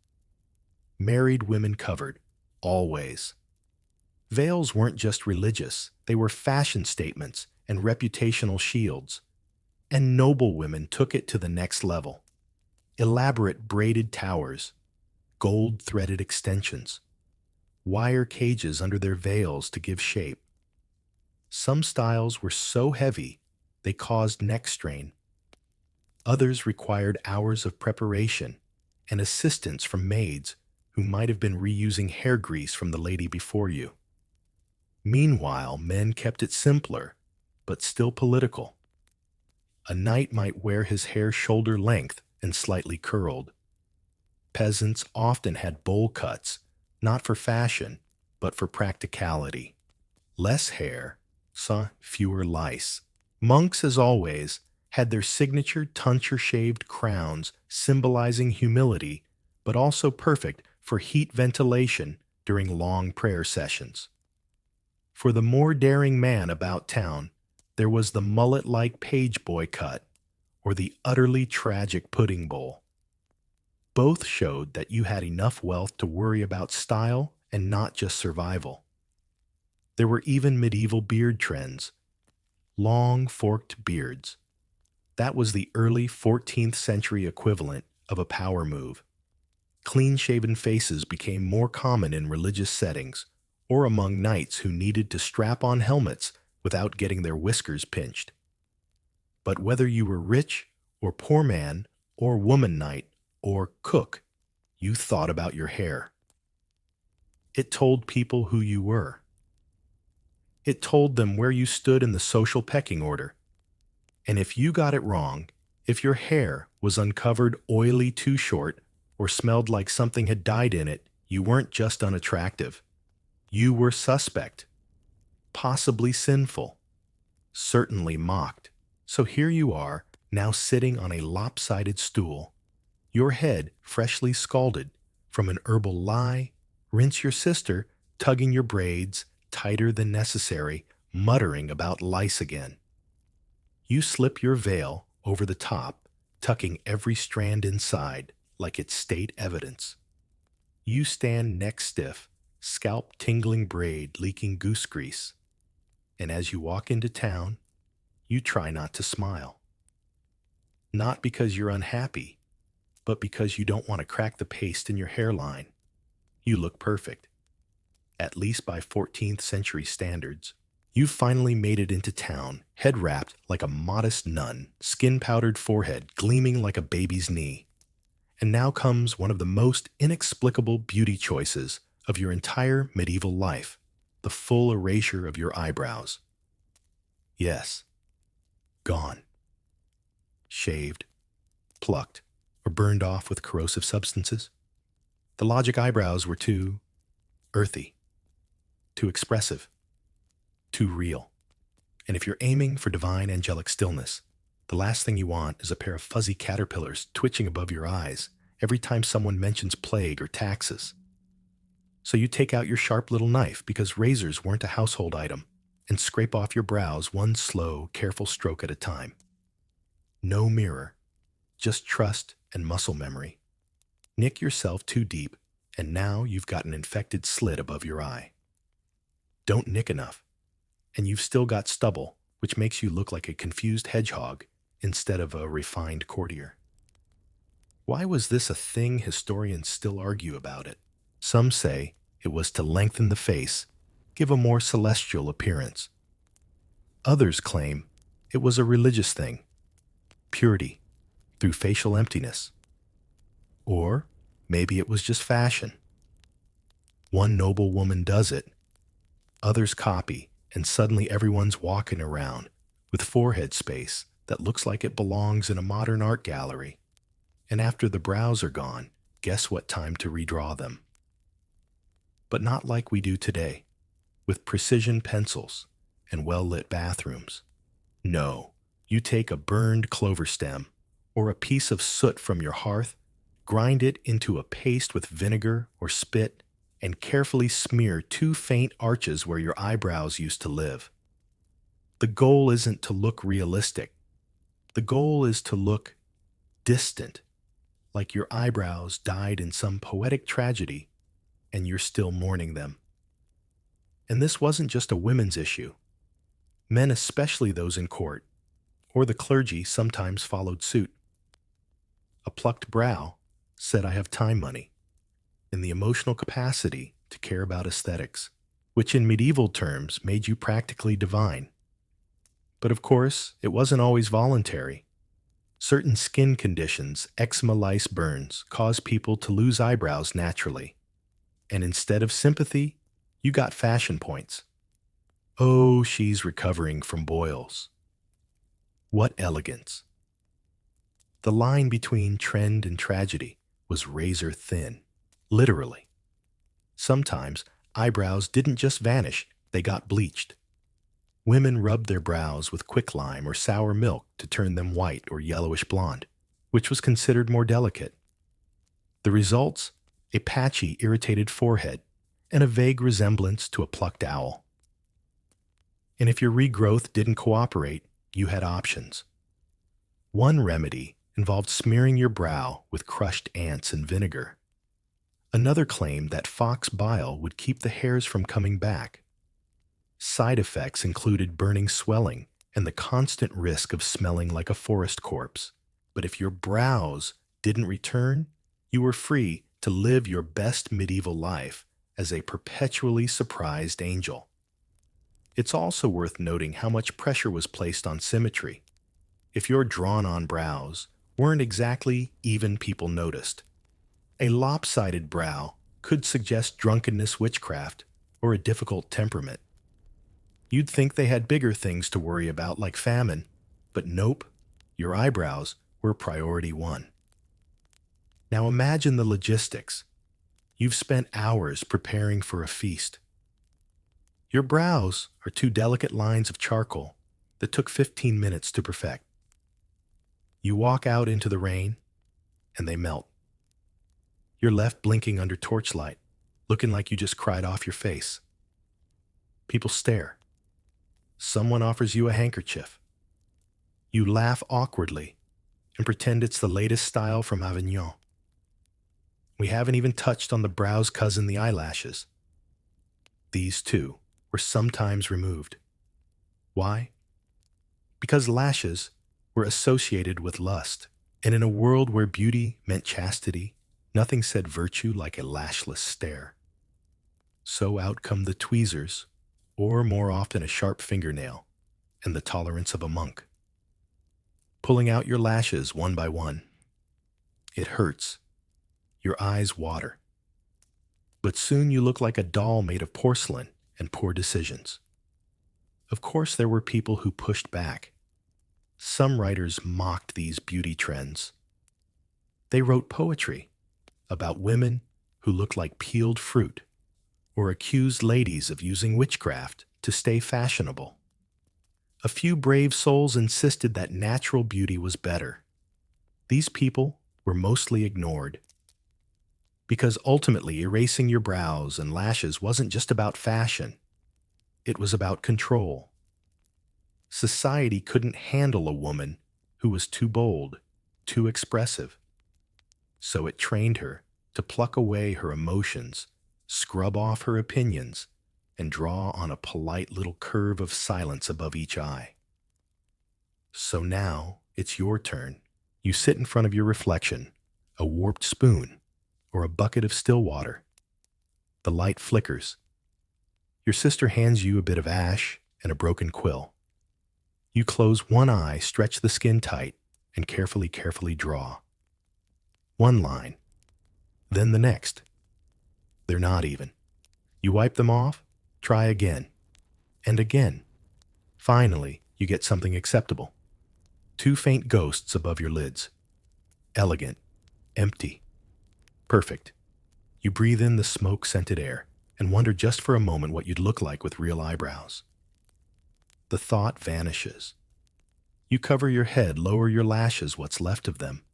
Married women covered, always. Veils weren't just religious, they were fashion statements and reputational shields. And noble women took it to the next level. Elaborate braided towers, gold-threaded extensions, wire cages under their veils to give shape. Some styles were so heavy they caused neck strain. Others required hours of preparation and assistance from maids who might have been reusing hair grease from the lady before you. Meanwhile, men kept it simpler, but still political. A knight might wear his hair shoulder length and slightly curled. Peasants often had bowl cuts, not for fashion, but for practicality. Less hair saw fewer lice. Monks, as always, had their signature tonsure-shaved crowns symbolizing humility, but also perfect for heat ventilation during long prayer sessions. For the more daring man about town, there was the mullet-like page boy cut, or the utterly tragic pudding bowl. Both showed that you had enough wealth to worry about style and not just survival. There were even medieval beard trends, long forked beards. That was the early 14th century equivalent of a power move. Clean-shaven faces became more common in religious settings, or among knights who needed to strap on helmets without getting their whiskers pinched. But whether you were rich or poor man or woman knight or cook, you thought about your hair. It told people who you were. It told them where you stood in the social pecking order. And if you got it wrong, if your hair was uncovered oily too short or smelled like something had died in it, you weren't just unattractive. You were suspect, possibly sinful, certainly mocked. So here you are, now sitting on a lopsided stool, your head freshly scalded from an herbal lie, rinse your sister, tugging your braids tighter than necessary, muttering about lice again. You slip your veil over the top, tucking every strand inside like it's state evidence. You stand neck stiff, scalp tingling braid leaking goose grease. And as you walk into town, you try not to smile. Not because you're unhappy, but because you don't want to crack the paste in your hairline. You look perfect, at least by 14th century standards. You finally made it into town, head wrapped like a modest nun, skin-powdered forehead gleaming like a baby's knee. And now comes one of the most inexplicable beauty choices of your entire medieval life, the full erasure of your eyebrows. Yes, gone. Shaved, plucked, or burned off with corrosive substances. The logic eyebrows were too earthy, too expressive, too real. And if you're aiming for divine angelic stillness, the last thing you want is a pair of fuzzy caterpillars twitching above your eyes every time someone mentions plague or taxes. So you take out your sharp little knife because razors weren't a household item and scrape off your brows one slow, careful stroke at a time. No mirror, just trust and muscle memory. Nick yourself too deep, and now you've got an infected slit above your eye. Don't nick enough, and you've still got stubble, which makes you look like a confused hedgehog instead of a refined courtier. Why was this a thing? Historians still argue about it. Some say it was to lengthen the face, give a more celestial appearance. Others claim it was a religious thing, purity through facial emptiness. Or maybe it was just fashion. One noble woman does it, others copy, and suddenly everyone's walking around with forehead space that looks like it belongs in a modern art gallery. And after the brows are gone, guess what time to redraw them? But not like we do today, with precision pencils and well-lit bathrooms. No, you take a burned clover stem or a piece of soot from your hearth, grind it into a paste with vinegar or spit, and carefully smear two faint arches where your eyebrows used to live. The goal isn't to look realistic. The goal is to look distant, like your eyebrows died in some poetic tragedy and you're still mourning them. And this wasn't just a women's issue. Men, especially those in court, or the clergy, sometimes followed suit. A plucked brow said, "I have time money," and the emotional capacity to care about aesthetics, which in medieval terms made you practically divine. But of course, it wasn't always voluntary. Certain skin conditions, eczema, lice, burns, cause people to lose eyebrows naturally. And instead of sympathy, you got fashion points. Oh, she's recovering from boils. What elegance. The line between trend and tragedy was razor thin, literally. Sometimes eyebrows didn't just vanish, they got bleached. Women rubbed their brows with quicklime or sour milk to turn them white or yellowish blonde, which was considered more delicate. The results? A patchy, irritated forehead and a vague resemblance to a plucked owl. And if your regrowth didn't cooperate, you had options. One remedy involved smearing your brow with crushed ants and vinegar. Another claimed that fox bile would keep the hairs from coming back. Side effects included burning swelling and the constant risk of smelling like a forest corpse. But if your brows didn't return, you were free to live your best medieval life as a perpetually surprised angel. It's also worth noting how much pressure was placed on symmetry. If your drawn-on brows weren't exactly even, people noticed. A lopsided brow could suggest drunkenness, witchcraft, or a difficult temperament. You'd think they had bigger things to worry about, like famine, but nope, your eyebrows were priority one. Now imagine the logistics. You've spent hours preparing for a feast. Your brows are two delicate lines of charcoal that took 15 minutes to perfect. You walk out into the rain, and they melt. You're left blinking under torchlight, looking like you just cried off your face. People stare. Someone offers you a handkerchief. You laugh awkwardly and pretend it's the latest style from Avignon. We haven't even touched on the brow's cousin, the eyelashes. These, too, were sometimes removed. Why? Because lashes were associated with lust, and in a world where beauty meant chastity, nothing said virtue like a lashless stare. So out come the tweezers, or more often a sharp fingernail, and the tolerance of a monk. Pulling out your lashes one by one. It hurts. Your eyes water. But soon you look like a doll made of porcelain and poor decisions. Of course, there were people who pushed back. Some writers mocked these beauty trends. They wrote poetry about women who looked like peeled fruit, or accused ladies of using witchcraft to stay fashionable. A few brave souls insisted that natural beauty was better. These people were mostly ignored. Because ultimately, erasing your brows and lashes wasn't just about fashion. It was about control. Society couldn't handle a woman who was too bold, too expressive. So it trained her to pluck away her emotions, scrub off her opinions, and draw on a polite little curve of silence above each eye. So now it's your turn. You sit in front of your reflection, a warped spoon, or a bucket of still water. The light flickers. Your sister hands you a bit of ash and a broken quill. You close one eye, stretch the skin tight, and carefully draw. One line, then the next. They're not even. You wipe them off, try again, and again. Finally, you get something acceptable. Two faint ghosts above your lids. Elegant, empty. Perfect. You breathe in the smoke-scented air and wonder just for a moment what you'd look like with real eyebrows. The thought vanishes. You cover your head, lower your lashes, what's left of them,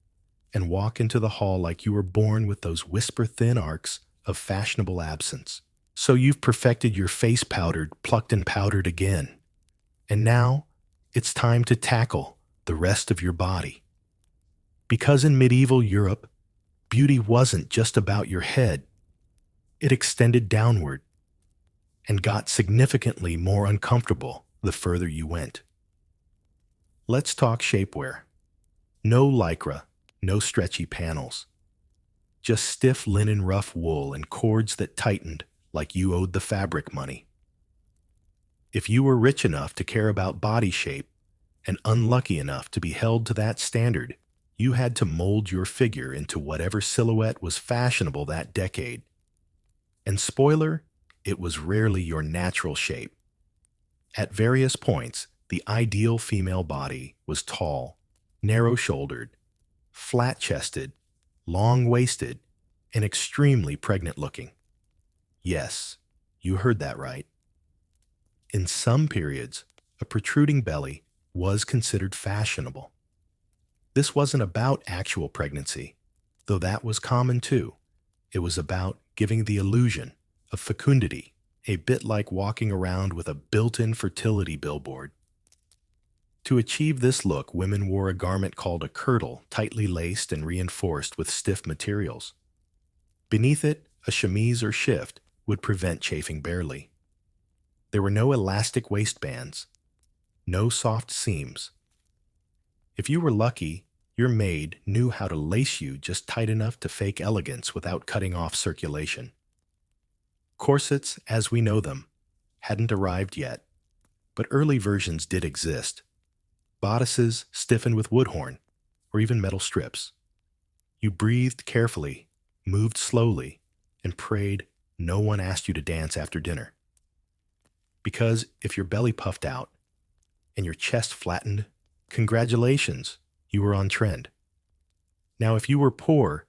and walk into the hall like you were born with those whisper-thin arcs of fashionable absence. So you've perfected your face powdered, plucked and powdered again. And now it's time to tackle the rest of your body. Because in medieval Europe, beauty wasn't just about your head. It extended downward and got significantly more uncomfortable the further you went. Let's talk shapewear. No lycra, no stretchy panels. Just stiff linen rough wool and cords that tightened like you owed the fabric money. If you were rich enough to care about body shape and unlucky enough to be held to that standard, you had to mold your figure into whatever silhouette was fashionable that decade. And spoiler, it was rarely your natural shape. At various points, the ideal female body was tall, narrow-shouldered, flat-chested, long-waisted, and extremely pregnant-looking. Yes, you heard that right. In some periods, a protruding belly was considered fashionable. This wasn't about actual pregnancy, though that was common too. It was about giving the illusion of fecundity, a bit like walking around with a built-in fertility billboard. To achieve this look, women wore a garment called a kirtle, tightly laced and reinforced with stiff materials. Beneath it, a chemise or shift would prevent chafing barely. There were no elastic waistbands, no soft seams. If you were lucky, your maid knew how to lace you just tight enough to fake elegance without cutting off circulation. Corsets, as we know them, hadn't arrived yet, but early versions did exist. Bodices stiffened with woodhorn, or even metal strips. You breathed carefully, moved slowly, and prayed no one asked you to dance after dinner. Because if your belly puffed out and your chest flattened, congratulations, you were on trend. Now, if you were poor,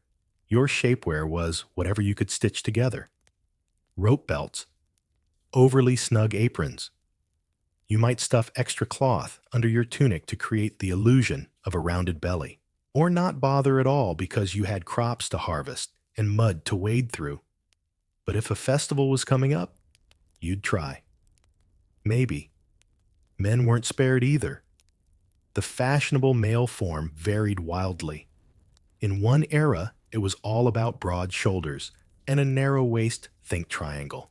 your shapewear was whatever you could stitch together. Rope belts, overly snug aprons. You might stuff extra cloth under your tunic to create the illusion of a rounded belly, or not bother at all because you had crops to harvest and mud to wade through. But if a festival was coming up, you'd try. Maybe. Men weren't spared either. The fashionable male form varied wildly. In one era, it was all about broad shoulders and a narrow waist, think triangle.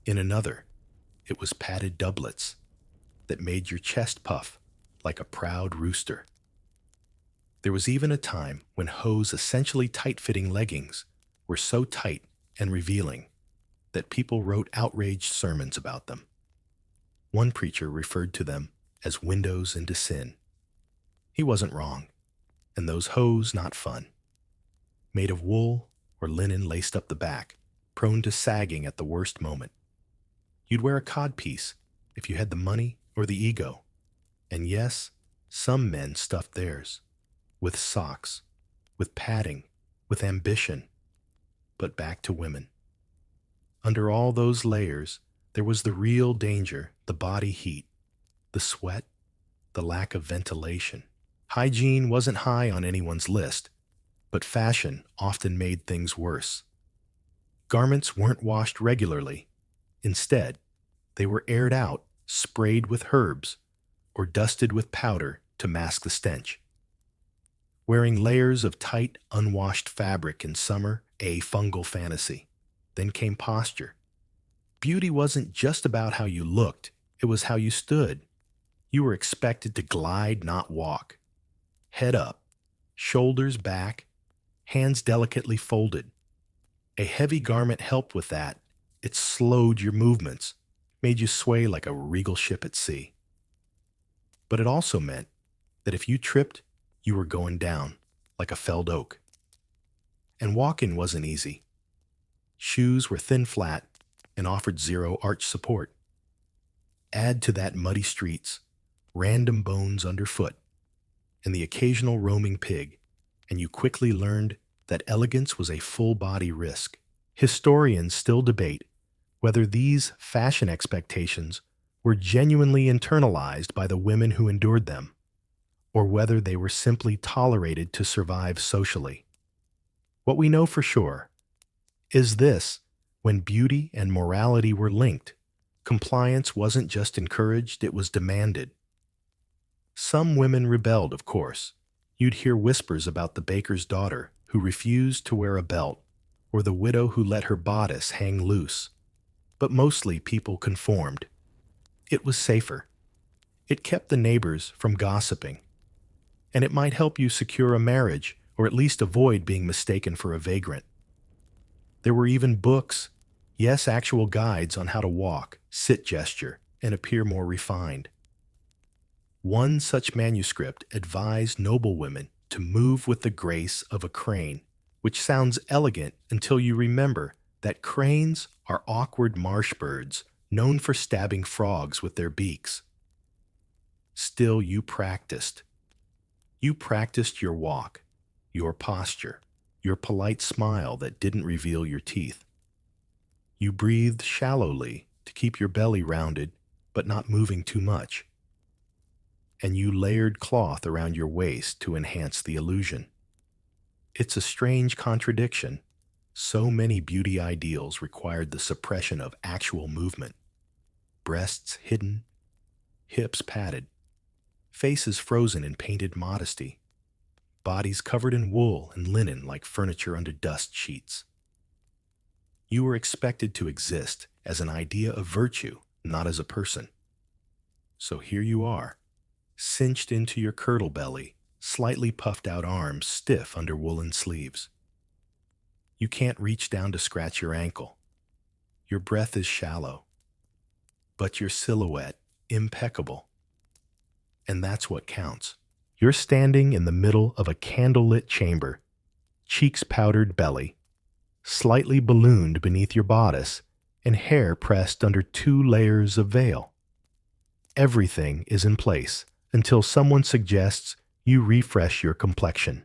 In another, it was padded doublets that made your chest puff like a proud rooster. There was even a time when Ho's essentially tight-fitting leggings were so tight and revealing that people wrote outraged sermons about them. One preacher referred to them as windows into sin. He wasn't wrong, and those hose not fun. Made of wool or linen laced up the back, prone to sagging at the worst moment. You'd wear a codpiece if you had the money or the ego. And yes, some men stuffed theirs. With socks, with padding, with ambition. But back to women. Under all those layers, there was the real danger, the body heat, the sweat, the lack of ventilation. Hygiene wasn't high on anyone's list, but fashion often made things worse. Garments weren't washed regularly. Instead, they were aired out, sprayed with herbs, or dusted with powder to mask the stench. Wearing layers of tight, unwashed fabric in summer, a fungal fantasy. Then came posture. Beauty wasn't just about how you looked, it was how you stood. You were expected to glide, not walk. Head up, shoulders back, hands delicately folded. A heavy garment helped with that. It slowed your movements, made you sway like a regal ship at sea. But it also meant that if you tripped, you were going down like a felled oak. And walking wasn't easy. Shoes were thin flat and offered zero arch support. Add to that muddy streets, random bones underfoot, and the occasional roaming pig, and you quickly learned that elegance was a full-body risk. Historians still debate whether these fashion expectations were genuinely internalized by the women who endured them, or whether they were simply tolerated to survive socially. What we know for sure is this: when beauty and morality were linked, compliance wasn't just encouraged, it was demanded. Some women rebelled, of course. You'd hear whispers about the baker's daughter who refused to wear a belt, or the widow who let her bodice hang loose. But mostly people conformed. It was safer. It kept the neighbors from gossiping. And it might help you secure a marriage, or at least avoid being mistaken for a vagrant. There were even books, yes, actual guides on how to walk, sit gesture, and appear more refined. One such manuscript advised noblewomen to move with the grace of a crane, which sounds elegant until you remember that cranes are awkward marsh birds known for stabbing frogs with their beaks. Still, you practiced. You practiced your walk, your posture, your polite smile that didn't reveal your teeth. You breathed shallowly to keep your belly rounded but not moving too much. And you layered cloth around your waist to enhance the illusion. It's a strange contradiction. So many beauty ideals required the suppression of actual movement. Breasts hidden, hips padded, faces frozen in painted modesty, bodies covered in wool and linen like furniture under dust sheets. You were expected to exist as an idea of virtue, not as a person. So here you are, cinched into your curdle belly, slightly puffed out arms stiff under woolen sleeves. You can't reach down to scratch your ankle. Your breath is shallow, but your silhouette impeccable. And that's what counts. You're standing in the middle of a candlelit chamber, cheeks powdered belly, slightly ballooned beneath your bodice, and hair pressed under 2 layers of veil. Everything is in place until someone suggests you refresh your complexion.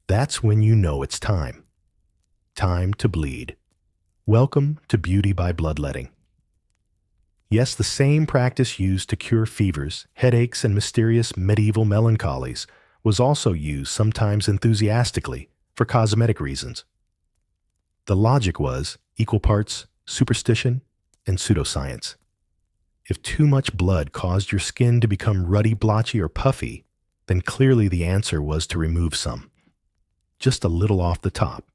That's when you know it's time. Time to bleed. Welcome to Beauty by Bloodletting. Yes, the same practice used to cure fevers, headaches, and mysterious medieval melancholies was also used, sometimes enthusiastically, for cosmetic reasons. The logic was equal parts superstition and pseudoscience. If too much blood caused your skin to become ruddy, blotchy, or puffy, then clearly the answer was to remove some. Just a little off the top,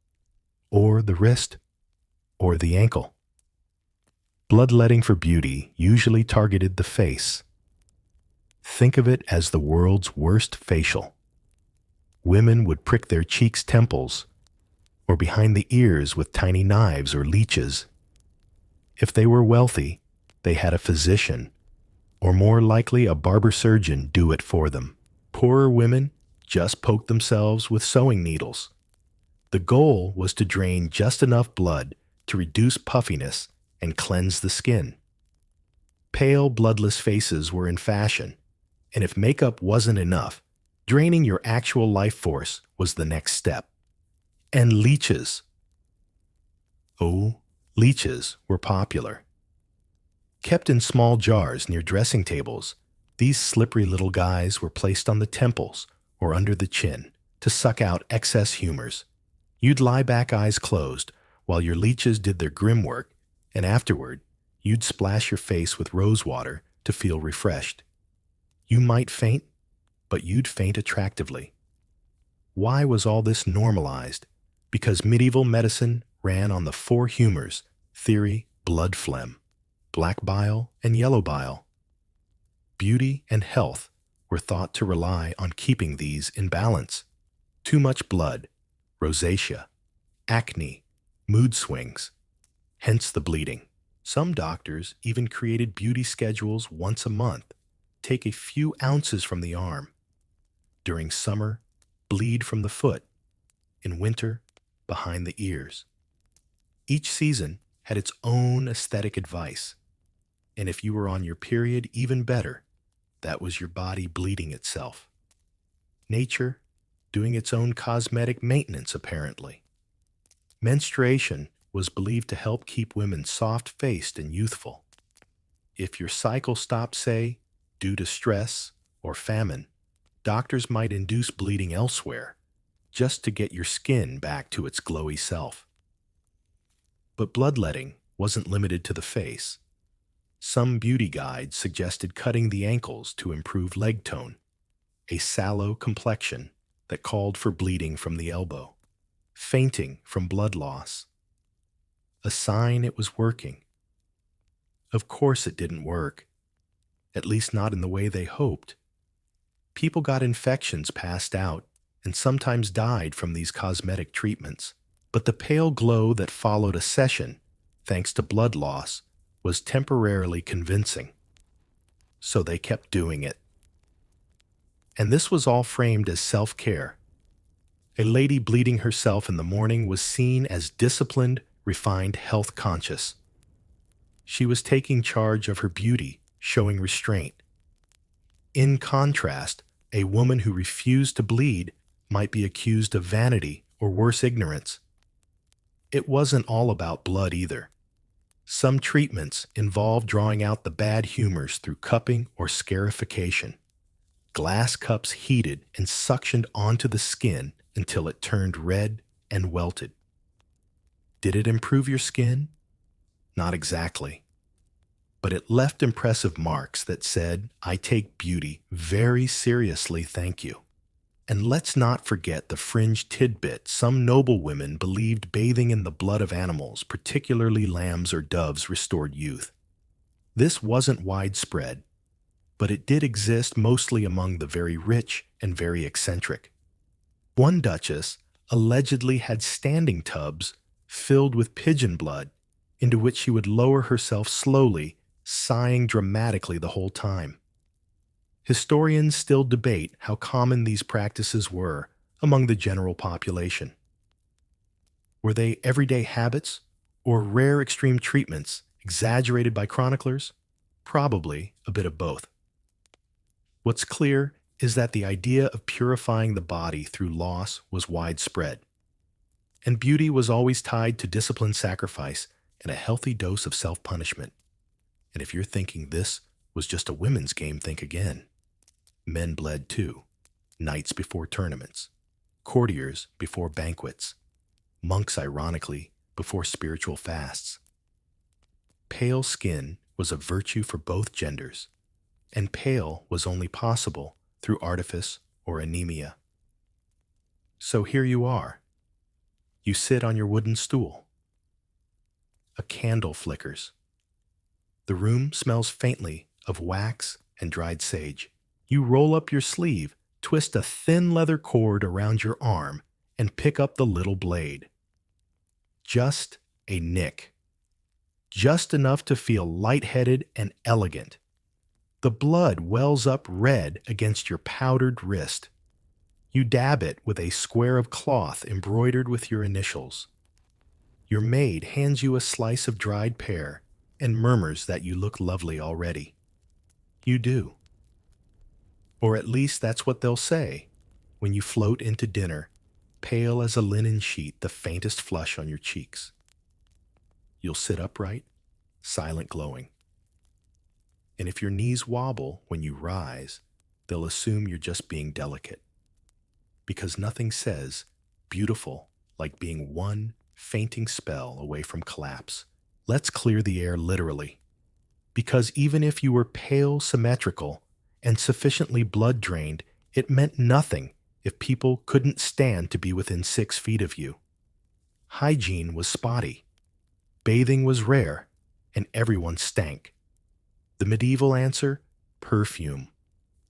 or the wrist, or the ankle. Bloodletting for beauty usually targeted the face. Think of it as the world's worst facial. Women would prick their cheeks' temples, or behind the ears with tiny knives or leeches. If they were wealthy, they had a physician, or more likely a barber surgeon, do it for them. Poorer women just poked themselves with sewing needles. The goal was to drain just enough blood to reduce puffiness and cleanse the skin. Pale, bloodless faces were in fashion, and if makeup wasn't enough, draining your actual life force was the next step. And leeches. Oh, leeches were popular. Kept in small jars near dressing tables, these slippery little guys were placed on the temples or under the chin to suck out excess humors. You'd lie back, eyes closed, while your leeches did their grim work, and afterward, you'd splash your face with rose water to feel refreshed. You might faint, but you'd faint attractively. Why was all this normalized? Because medieval medicine ran on the 4 humors: theory, blood phlegm, black bile, and yellow bile. Beauty and health were thought to rely on keeping these in balance. Too much blood, rosacea, acne, mood swings, hence the bleeding. Some doctors even created beauty schedules once a month. Take a few ounces from the arm. During summer, bleed from the foot. In winter, behind the ears. Each season had its own aesthetic advice. And if you were on your period, even better, that was your body bleeding itself. Nature doing its own cosmetic maintenance, apparently. Menstruation was believed to help keep women soft-faced and youthful. If your cycle stopped, say, due to stress or famine, doctors might induce bleeding elsewhere, just to get your skin back to its glowy self. But bloodletting wasn't limited to the face. Some beauty guides suggested cutting the ankles to improve leg tone, a sallow complexion that called for bleeding from the elbow, fainting from blood loss, a sign it was working. Of course it didn't work, at least not in the way they hoped. People got infections passed out and sometimes died from these cosmetic treatments. But the pale glow that followed a session, thanks to blood loss, was temporarily convincing. So they kept doing it. And this was all framed as self-care. A lady bleeding herself in the morning was seen as disciplined, refined, health-conscious. She was taking charge of her beauty, showing restraint. In contrast, a woman who refused to bleed might be accused of vanity or worse, ignorance. It wasn't all about blood either. Some treatments involved drawing out the bad humors through cupping or scarification. Glass cups heated and suctioned onto the skin until it turned red and welted. Did it improve your skin? Not exactly. But it left impressive marks that said, "I take beauty very seriously, thank you." And let's not forget the fringe tidbit some noble women believed bathing in the blood of animals, particularly lambs or doves, restored youth. This wasn't widespread, but it did exist mostly among the very rich and very eccentric. One duchess allegedly had standing tubs filled with pigeon blood into which she would lower herself slowly, sighing dramatically the whole time. Historians still debate how common these practices were among the general population. Were they everyday habits or rare extreme treatments exaggerated by chroniclers? Probably a bit of both. What's clear is that the idea of purifying the body through loss was widespread, and beauty was always tied to disciplined sacrifice and a healthy dose of self-punishment. And if you're thinking this was just a women's game, think again. Men bled too, knights before tournaments, courtiers before banquets, monks, ironically, before spiritual fasts. Pale skin was a virtue for both genders, and pale was only possible through artifice or anemia. So here you are. You sit on your wooden stool. A candle flickers. The room smells faintly of wax and dried sage. You roll up your sleeve, twist a thin leather cord around your arm, and pick up the little blade. Just a nick. Just enough to feel lightheaded and elegant. The blood wells up red against your powdered wrist. You dab it with a square of cloth embroidered with your initials. Your maid hands you a slice of dried pear and murmurs that you look lovely already. You do. Or at least that's what they'll say when you float into dinner, pale as a linen sheet, the faintest flush on your cheeks. You'll sit upright, silent glowing. And if your knees wobble when you rise, they'll assume you're just being delicate. Because nothing says beautiful like being one fainting spell away from collapse. Let's clear the air literally. Because even if you were pale, symmetrical, and sufficiently blood-drained, it meant nothing if people couldn't stand to be within 6 feet of you. Hygiene was spotty. Bathing was rare, and everyone stank. The medieval answer? Perfume.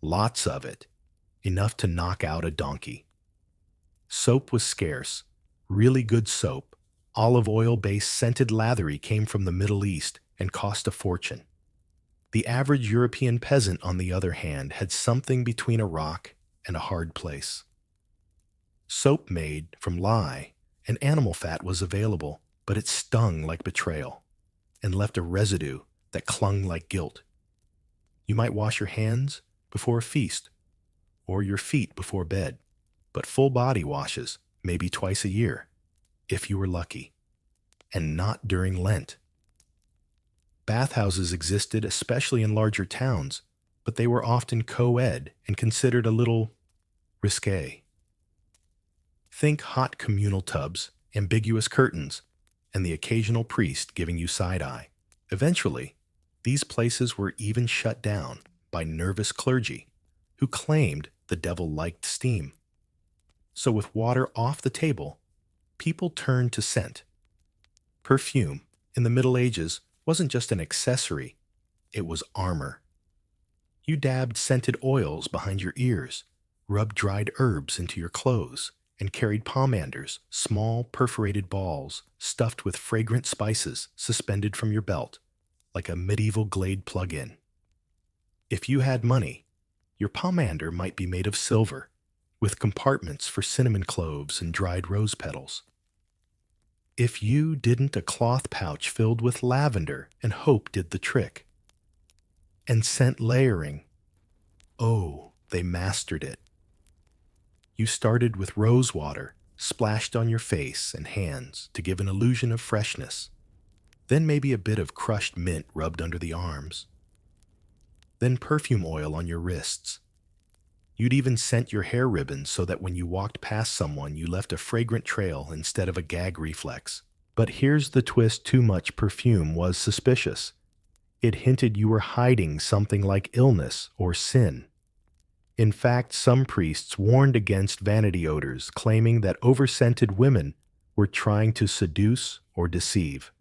Lots of it. Enough to knock out a donkey. Soap was scarce. Really good soap, olive oil-based scented lathery came from the Middle East and cost a fortune. The average European peasant, on the other hand, had something between a rock and a hard place. Soap made from lye and animal fat was available, but it stung like betrayal and left a residue that clung like guilt. You might wash your hands before a feast or your feet before bed, but full body washes maybe twice a year, if you were lucky, and not during Lent. Bathhouses existed especially in larger towns, but they were often co-ed and considered a little risque. Think hot communal tubs, ambiguous curtains, and the occasional priest giving you side-eye. Eventually, these places were even shut down by nervous clergy who claimed the devil liked steam. So with water off the table, people turned to scent. Perfume, in the Middle Ages, wasn't just an accessory, it was armor. You dabbed scented oils behind your ears, rubbed dried herbs into your clothes, and carried pomanders, small perforated balls stuffed with fragrant spices suspended from your belt, like a medieval Glade plug-in. If you had money, your pomander might be made of silver, with compartments for cinnamon cloves and dried rose petals. If you didn't, a cloth pouch filled with lavender and hope did the trick. And scent layering. Oh, they mastered it. You started with rose water, splashed on your face and hands to give an illusion of freshness. Then maybe a bit of crushed mint rubbed under the arms. Then perfume oil on your wrists. You'd even scent your hair ribbons so that when you walked past someone, you left a fragrant trail instead of a gag reflex. But here's the twist: too much perfume was suspicious. It hinted you were hiding something like illness or sin. In fact, some priests warned against vanity odors, claiming that over-scented women were trying to seduce or deceive.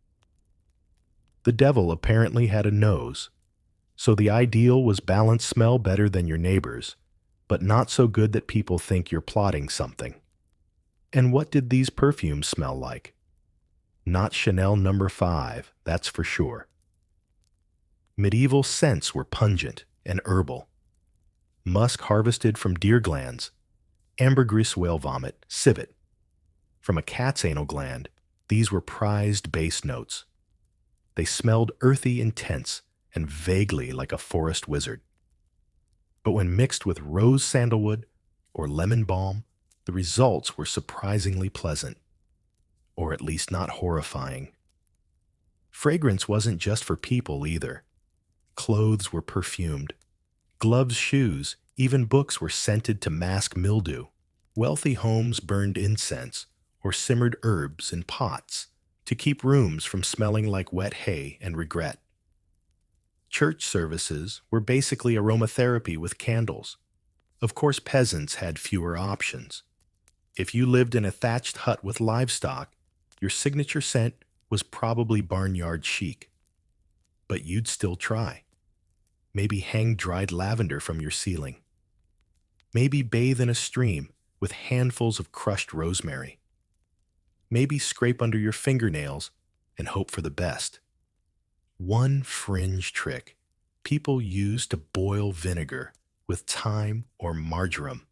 The devil apparently had a nose, so the ideal was balanced smell better than your neighbor's, but not so good that people think you're plotting something. And what did these perfumes smell like? Not Chanel No. 5, that's for sure. Medieval scents were pungent and herbal. Musk harvested from deer glands, ambergris whale vomit, civet. From a cat's anal gland, these were prized base notes. They smelled earthy, intense, and vaguely like a forest wizard. But when mixed with rose sandalwood or lemon balm, the results were surprisingly pleasant, or at least not horrifying. Fragrance wasn't just for people either. Clothes were perfumed. Gloves, shoes, even books were scented to mask mildew. Wealthy homes burned incense or simmered herbs in pots to keep rooms from smelling like wet hay and regret. Church services were basically aromatherapy with candles. Of course, peasants had fewer options. If you lived in a thatched hut with livestock, your signature scent was probably barnyard chic. But you'd still try. Maybe hang dried lavender from your ceiling. Maybe bathe in a stream with handfuls of crushed rosemary. Maybe scrape under your fingernails and hope for the best. One fringe trick people use to boil vinegar with thyme or marjoram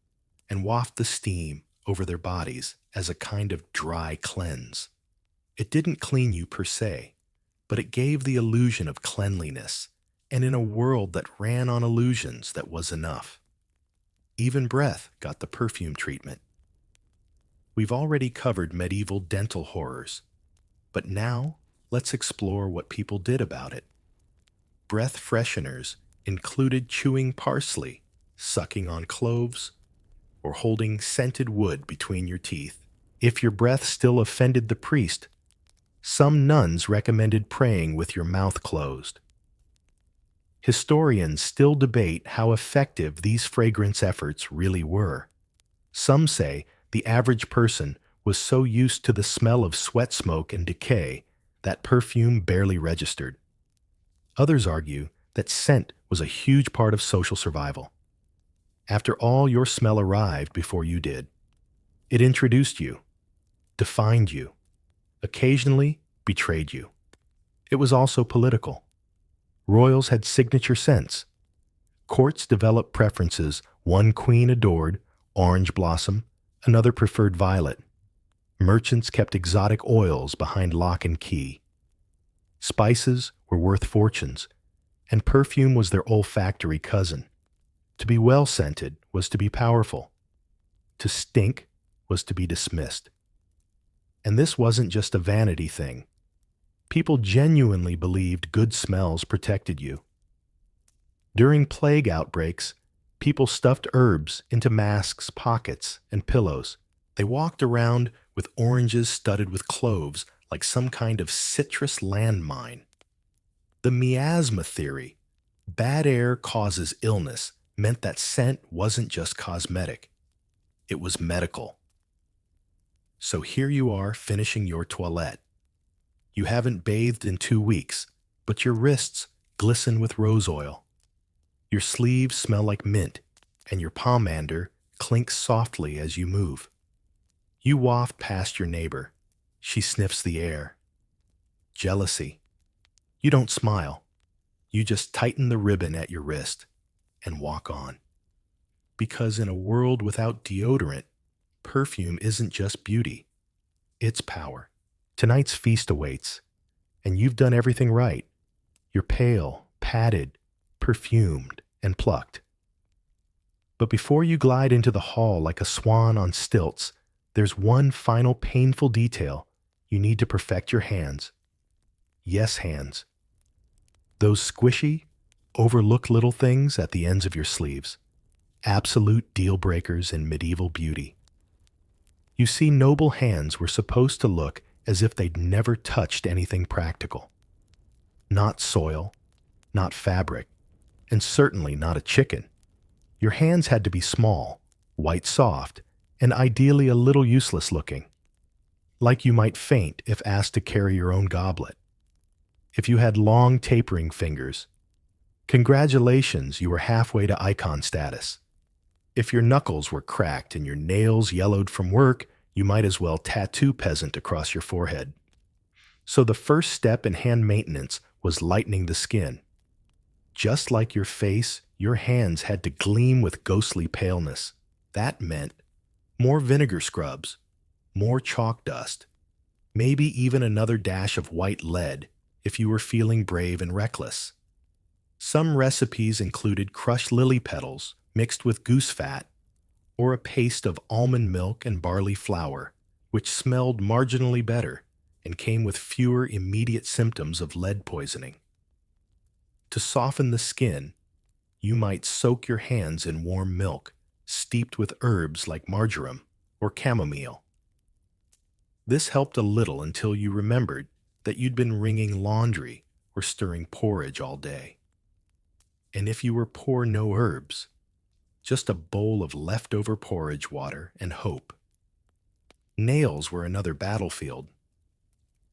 and waft the steam over their bodies as a kind of dry cleanse. It didn't clean you per se, but it gave the illusion of cleanliness, and in a world that ran on illusions, that was enough. Even breath got the perfume treatment. We've already covered medieval dental horrors, but now let's explore what people did about it. Breath fresheners included chewing parsley, sucking on cloves, or holding scented wood between your teeth. If your breath still offended the priest, some nuns recommended praying with your mouth closed. Historians still debate how effective these fragrance efforts really were. Some say the average person was so used to the smell of sweat smoke and decay that perfume barely registered. Others argue that scent was a huge part of social survival. After all, your smell arrived before you did. It introduced you, defined you, occasionally betrayed you. It was also political. Royals had signature scents. Courts developed preferences. One queen adored orange blossom, another preferred violet. Merchants kept exotic oils behind lock and key. Spices were worth fortunes, and perfume was their olfactory cousin. To be well-scented was to be powerful. To stink was to be dismissed. And this wasn't just a vanity thing. People genuinely believed good smells protected you. During plague outbreaks, people stuffed herbs into masks, pockets, and pillows. They walked around with oranges studded with cloves like some kind of citrus landmine. The miasma theory, bad air causes illness, meant that scent wasn't just cosmetic, it was medical. So here you are finishing your toilette. You haven't bathed in 2 weeks, but your wrists glisten with rose oil. Your sleeves smell like mint, and your pomander clinks softly as you move. You waft past your neighbor. She sniffs the air. Jealousy. You don't smile. You just tighten the ribbon at your wrist and walk on. Because in a world without deodorant, perfume isn't just beauty, it's power. Tonight's feast awaits, and you've done everything right. You're pale, padded, perfumed, and plucked. But before you glide into the hall like a swan on stilts, there's one final painful detail you need to perfect your hands. Yes, hands. Those squishy, overlooked little things at the ends of your sleeves. Absolute deal breakers in medieval beauty. You see, noble hands were supposed to look as if they'd never touched anything practical. Not soil, not fabric, and certainly not a chicken. Your hands had to be small, white soft, and ideally a little useless looking. Like you might faint if asked to carry your own goblet. If you had long tapering fingers, congratulations, you were halfway to icon status. If your knuckles were cracked and your nails yellowed from work, you might as well tattoo peasant across your forehead. So the first step in hand maintenance was lightening the skin. Just like your face, your hands had to gleam with ghostly paleness. That meant more vinegar scrubs, more chalk dust, maybe even another dash of white lead if you were feeling brave and reckless. Some recipes included crushed lily petals mixed with goose fat, or a paste of almond milk and barley flour, which smelled marginally better and came with fewer immediate symptoms of lead poisoning. To soften the skin, you might soak your hands in warm milk, steeped with herbs like marjoram or chamomile. This helped a little until you remembered that you'd been wringing laundry or stirring porridge all day. And if you were poor no herbs, just a bowl of leftover porridge water and hope. Nails were another battlefield.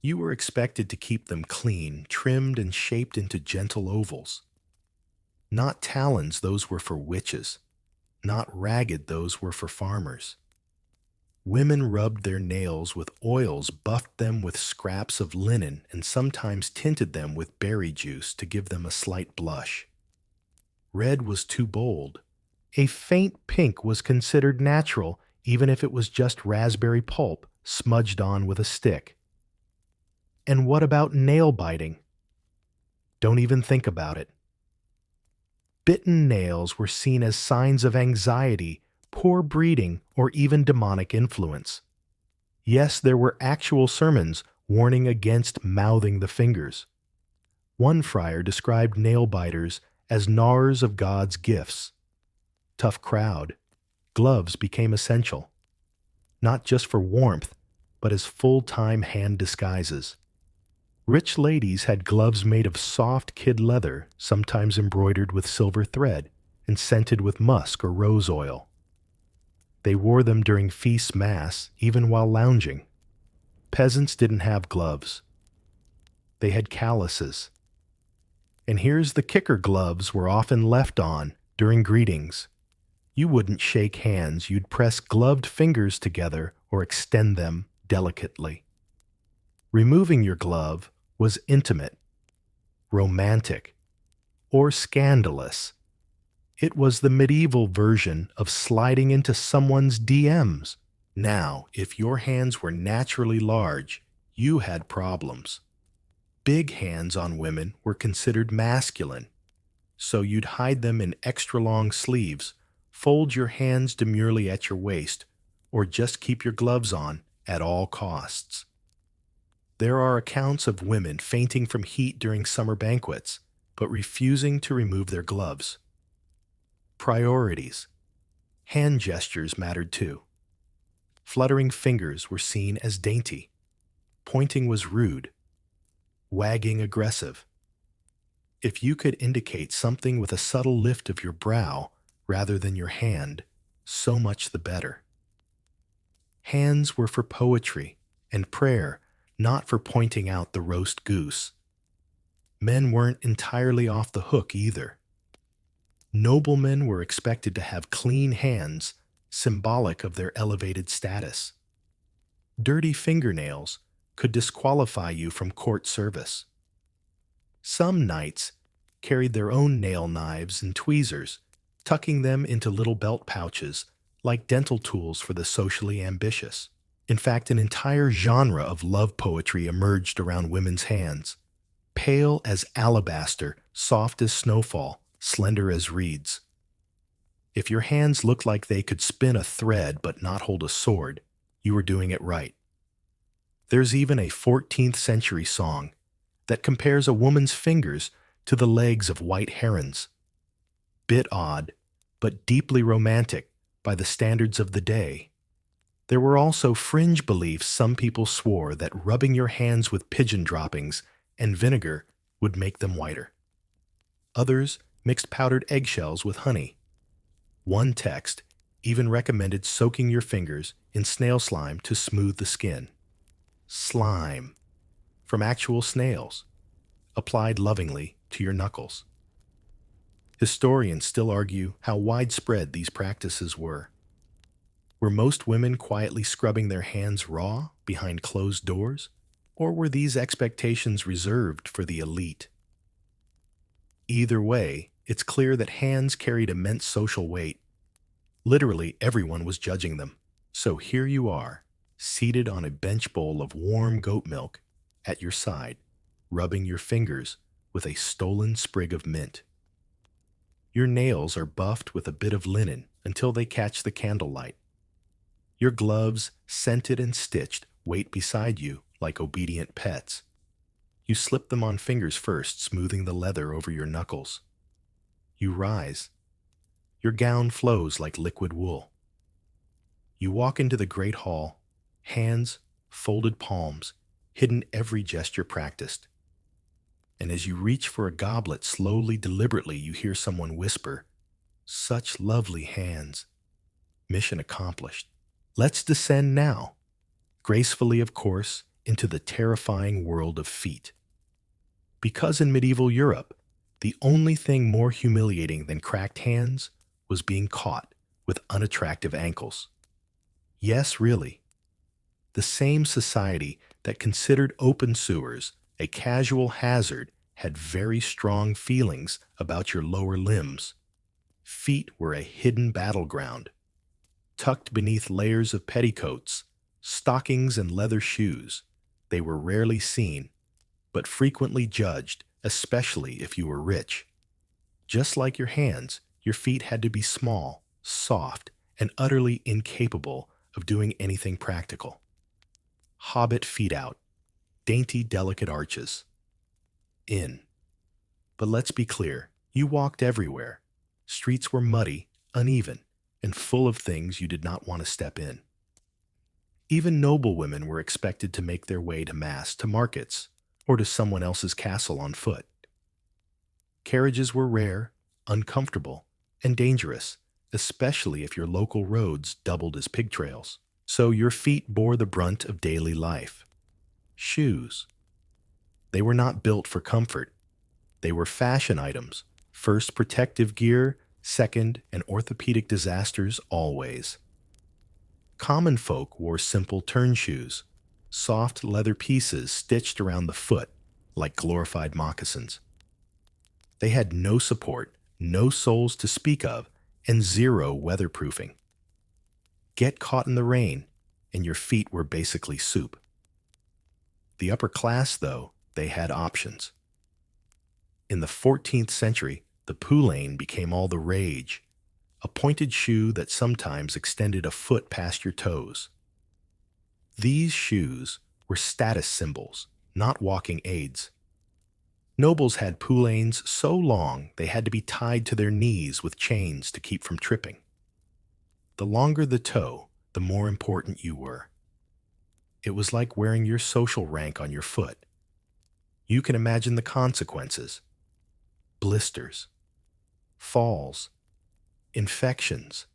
You were expected to keep them clean, trimmed, and shaped into gentle ovals. Not talons, those were for witches. Not ragged, those were for farmers. Women rubbed their nails with oils, buffed them with scraps of linen, and sometimes tinted them with berry juice to give them a slight blush. Red was too bold. A faint pink was considered natural, even if it was just raspberry pulp smudged on with a stick. And what about nail biting? Don't even think about it. Bitten nails were seen as signs of anxiety, poor breeding, or even demonic influence. Yes, there were actual sermons warning against mouthing the fingers. One friar described nail biters as gnawers of God's gifts. Tough crowd. Gloves became essential, not just for warmth, but as full-time hand disguises. Rich ladies had gloves made of soft kid leather, sometimes embroidered with silver thread and scented with musk or rose oil. They wore them during feast mass, even while lounging. Peasants didn't have gloves. They had calluses. And here's the kicker: gloves were often left on during greetings. You wouldn't shake hands, you'd press gloved fingers together or extend them delicately. Removing your glove was intimate, romantic, or scandalous. It was the medieval version of sliding into someone's DMs. Now, if your hands were naturally large, you had problems. Big hands on women were considered masculine, so you'd hide them in extra-long sleeves, fold your hands demurely at your waist, or just keep your gloves on at all costs. There are accounts of women fainting from heat during summer banquets, but refusing to remove their gloves. Priorities. Hand gestures mattered too. Fluttering fingers were seen as dainty. pointing was rude, wagging aggressive. If you could indicate something with a subtle lift of your brow rather than your hand, so much the better. Hands were for poetry and prayer, not for pointing out the roast goose. Men weren't entirely off the hook either. Noblemen were expected to have clean hands, symbolic of their elevated status. Dirty fingernails could disqualify you from court service. Some knights carried their own nail knives and tweezers, tucking them into little belt pouches like dental tools for the socially ambitious. In fact, an entire genre of love poetry emerged around women's hands. Pale as alabaster, soft as snowfall, slender as reeds. If your hands looked like they could spin a thread but not hold a sword, you were doing it right. There's even a 14th century song that compares a woman's fingers to the legs of white herons. Bit odd, but deeply romantic by the standards of the day. There were also fringe beliefs. Some people swore that rubbing your hands with pigeon droppings and vinegar would make them whiter. Others mixed powdered eggshells with honey. One text even recommended soaking your fingers in snail slime to smooth the skin. Slime, from actual snails, applied lovingly to your knuckles. Historians still argue how widespread these practices were. Were most women quietly scrubbing their hands raw behind closed doors, or were these expectations reserved for the elite? Either way, it's clear that hands carried immense social weight. Literally everyone was judging them. So here you are, seated on a bench bowl of warm goat milk at your side, rubbing your fingers with a stolen sprig of mint. Your nails are buffed with a bit of linen until they catch the candlelight. Your gloves, scented and stitched, wait beside you like obedient pets. You slip them on fingers first, smoothing the leather over your knuckles. You rise. Your gown flows like liquid wool. You walk into the great hall, hands, folded palms, hidden every gesture practiced. And as you reach for a goblet slowly, deliberately, you hear someone whisper, "Such lovely hands." Mission accomplished. Let's descend now, gracefully of course, into the terrifying world of feet. Because in medieval Europe, the only thing more humiliating than cracked hands was being caught with unattractive ankles. Yes, really. The same society that considered open sewers a casual hazard had very strong feelings about your lower limbs. Feet were a hidden battleground. Tucked beneath layers of petticoats, stockings, and leather shoes, they were rarely seen, but frequently judged, especially if you were rich. Just like your hands, your feet had to be small, soft, and utterly incapable of doing anything practical. Hobbit feet out, dainty, delicate arches. In. But let's be clear, you walked everywhere. Streets were muddy, uneven, and full of things you did not want to step in. Even noblewomen were expected to make their way to mass, to markets, or to someone else's castle on foot. Carriages were rare, uncomfortable, and dangerous, especially if your local roads doubled as pig trails. So your feet bore the brunt of daily life. Shoes. They were not built for comfort. They were fashion items. First, protective gear. Second, an orthopedic disasters always. Common folk wore simple turn shoes, soft leather pieces stitched around the foot like glorified moccasins. They had no support, no soles to speak of, and zero weatherproofing. Get caught in the rain, and your feet were basically soup. The upper class, though, they had options. In the 14th century, the poulain became all the rage, a pointed shoe that sometimes extended a foot past your toes. These shoes were status symbols, not walking aids. Nobles had poulains so long they had to be tied to their knees with chains to keep from tripping. The longer the toe, the more important you were. It was like wearing your social rank on your foot. You can imagine the consequences: blisters, falls, infections.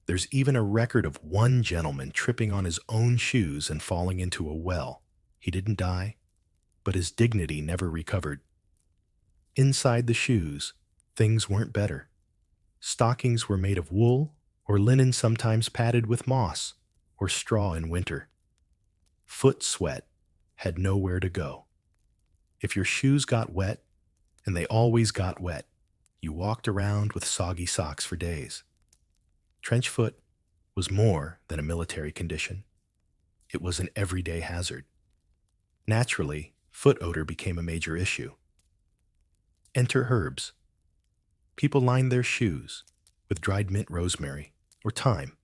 There's even a record of one gentleman tripping on his own shoes and falling into a well. He didn't die, but his dignity never recovered. Inside the shoes, things weren't better. Stockings were made of wool or linen, sometimes padded with moss or straw in winter. Foot sweat had nowhere to go. If your shoes got wet, and they always got wet, you walked around with soggy socks for days. Trench foot was more than a military condition. It was an everyday hazard. Naturally, foot odor became a major issue. Enter herbs. People lined their shoes with dried mint, rosemary, or thyme.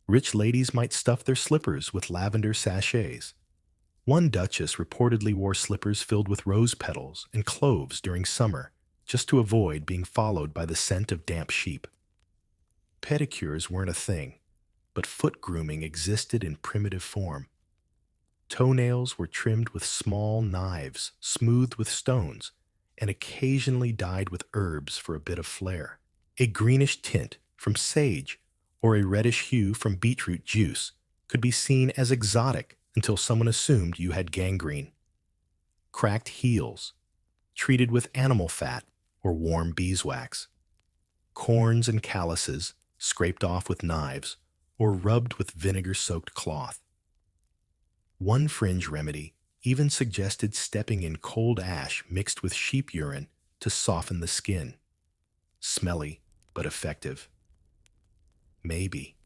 Rich ladies might stuff their slippers with lavender sachets. One duchess reportedly wore slippers filled with rose petals and cloves during summer, just to avoid being followed by the scent of damp sheep. Pedicures weren't a thing, but foot grooming existed in primitive form. Toenails were trimmed with small knives, smoothed with stones, and occasionally dyed with herbs for a bit of flair. A greenish tint from sage or a reddish hue from beetroot juice could be seen as exotic until someone assumed you had gangrene. Cracked heels, treated with animal fat or warm beeswax. Corns and calluses, scraped off with knives or rubbed with vinegar-soaked cloth. One fringe remedy even suggested stepping in cold ash mixed with sheep urine to soften the skin. Smelly, but effective. Maybe.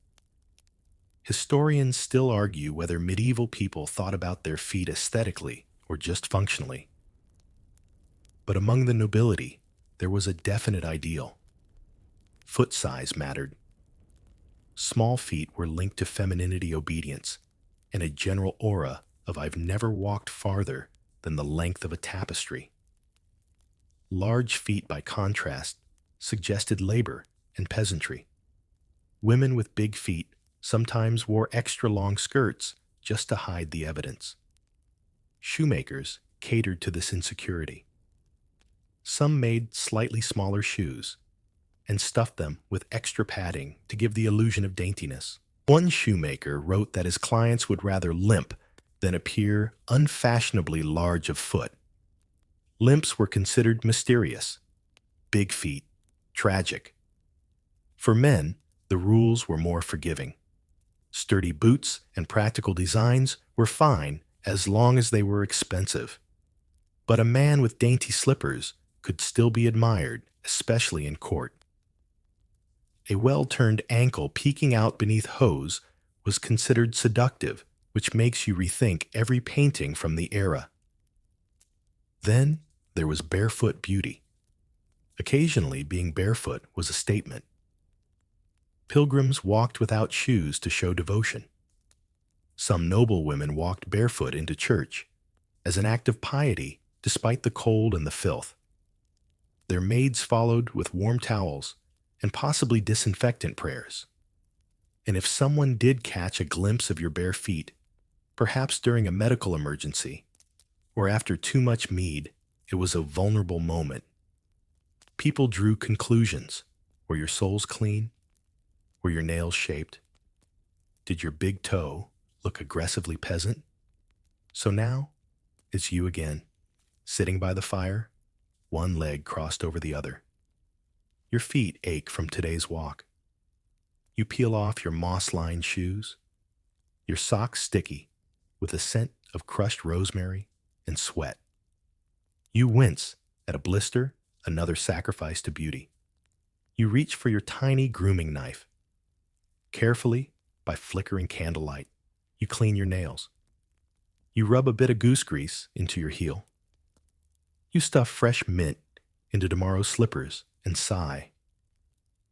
Historians still argue whether medieval people thought about their feet aesthetically or just functionally. But among the nobility, there was a definite ideal. Foot size mattered. Small feet were linked to femininity, obedience, and a general aura of "I've never walked farther than the length of a tapestry." Large feet, by contrast, suggested labor and peasantry. Women with big feet sometimes wore extra long skirts just to hide the evidence. Shoemakers catered to this insecurity. Some made slightly smaller shoes and stuffed them with extra padding to give the illusion of daintiness. One shoemaker wrote that his clients would rather limp than appear unfashionably large of foot. Limps were considered mysterious, big feet, tragic. For men, the rules were more forgiving. Sturdy boots and practical designs were fine as long as they were expensive. But a man with dainty slippers could still be admired, especially in court. A well-turned ankle peeking out beneath hose was considered seductive, which makes you rethink every painting from the era. Then there was barefoot beauty. Occasionally, being barefoot was a statement. Pilgrims walked without shoes to show devotion. Some noble women walked barefoot into church as an act of piety despite the cold and the filth. Their maids followed with warm towels and possibly disinfectant prayers. And if someone did catch a glimpse of your bare feet, perhaps during a medical emergency or after too much mead, it was a vulnerable moment. People drew conclusions. Were your soles clean? Were your nails shaped? Did your big toe look aggressively peasant? So now, it's you again, sitting by the fire, one leg crossed over the other. Your feet ache from today's walk. You peel off your moss-lined shoes, your socks sticky with a scent of crushed rosemary and sweat. You wince at a blister, another sacrifice to beauty. You reach for your tiny grooming knife. Carefully, by flickering candlelight, you clean your nails. You rub a bit of goose grease into your heel. You stuff fresh mint into tomorrow's slippers and sigh.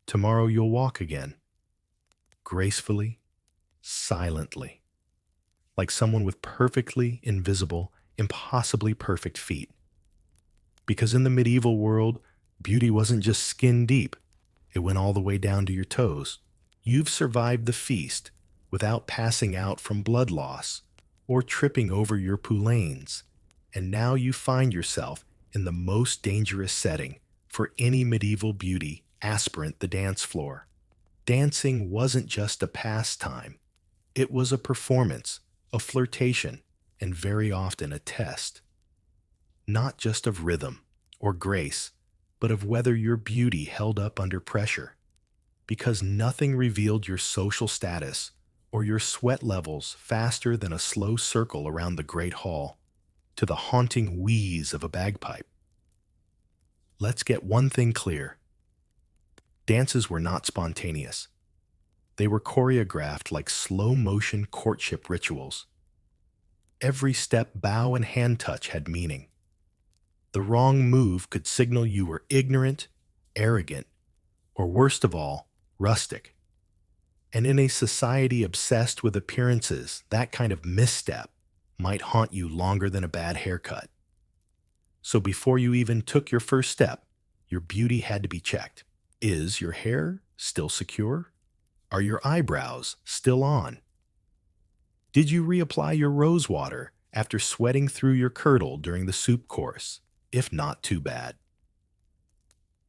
Tomorrow you'll walk again, gracefully, silently, like someone with perfectly invisible, impossibly perfect feet. Because in the medieval world, beauty wasn't just skin deep, it went all the way down to your toes. You've survived the feast without passing out from blood loss or tripping over your poulaines, and now you find yourself in the most dangerous setting for any medieval beauty aspirant the dance floor. Dancing wasn't just a pastime, it was a performance, a flirtation, and very often a test. Not just of rhythm or grace, but of whether your beauty held up under pressure, because nothing revealed your social status or your sweat levels faster than a slow circle around the great hall to the haunting wheeze of a bagpipe. Let's get one thing clear. Dances were not spontaneous. They were choreographed like slow-motion courtship rituals. Every step, bow, and hand touch had meaning. The wrong move could signal you were ignorant, arrogant, or worst of all, rustic. And in a society obsessed with appearances, that kind of misstep might haunt you longer than a bad haircut. So before you even took your first step, your beauty had to be checked. Is your hair still secure? Are your eyebrows still on? Did you reapply your rose water after sweating through your kirtle during the soup course? If not, too bad.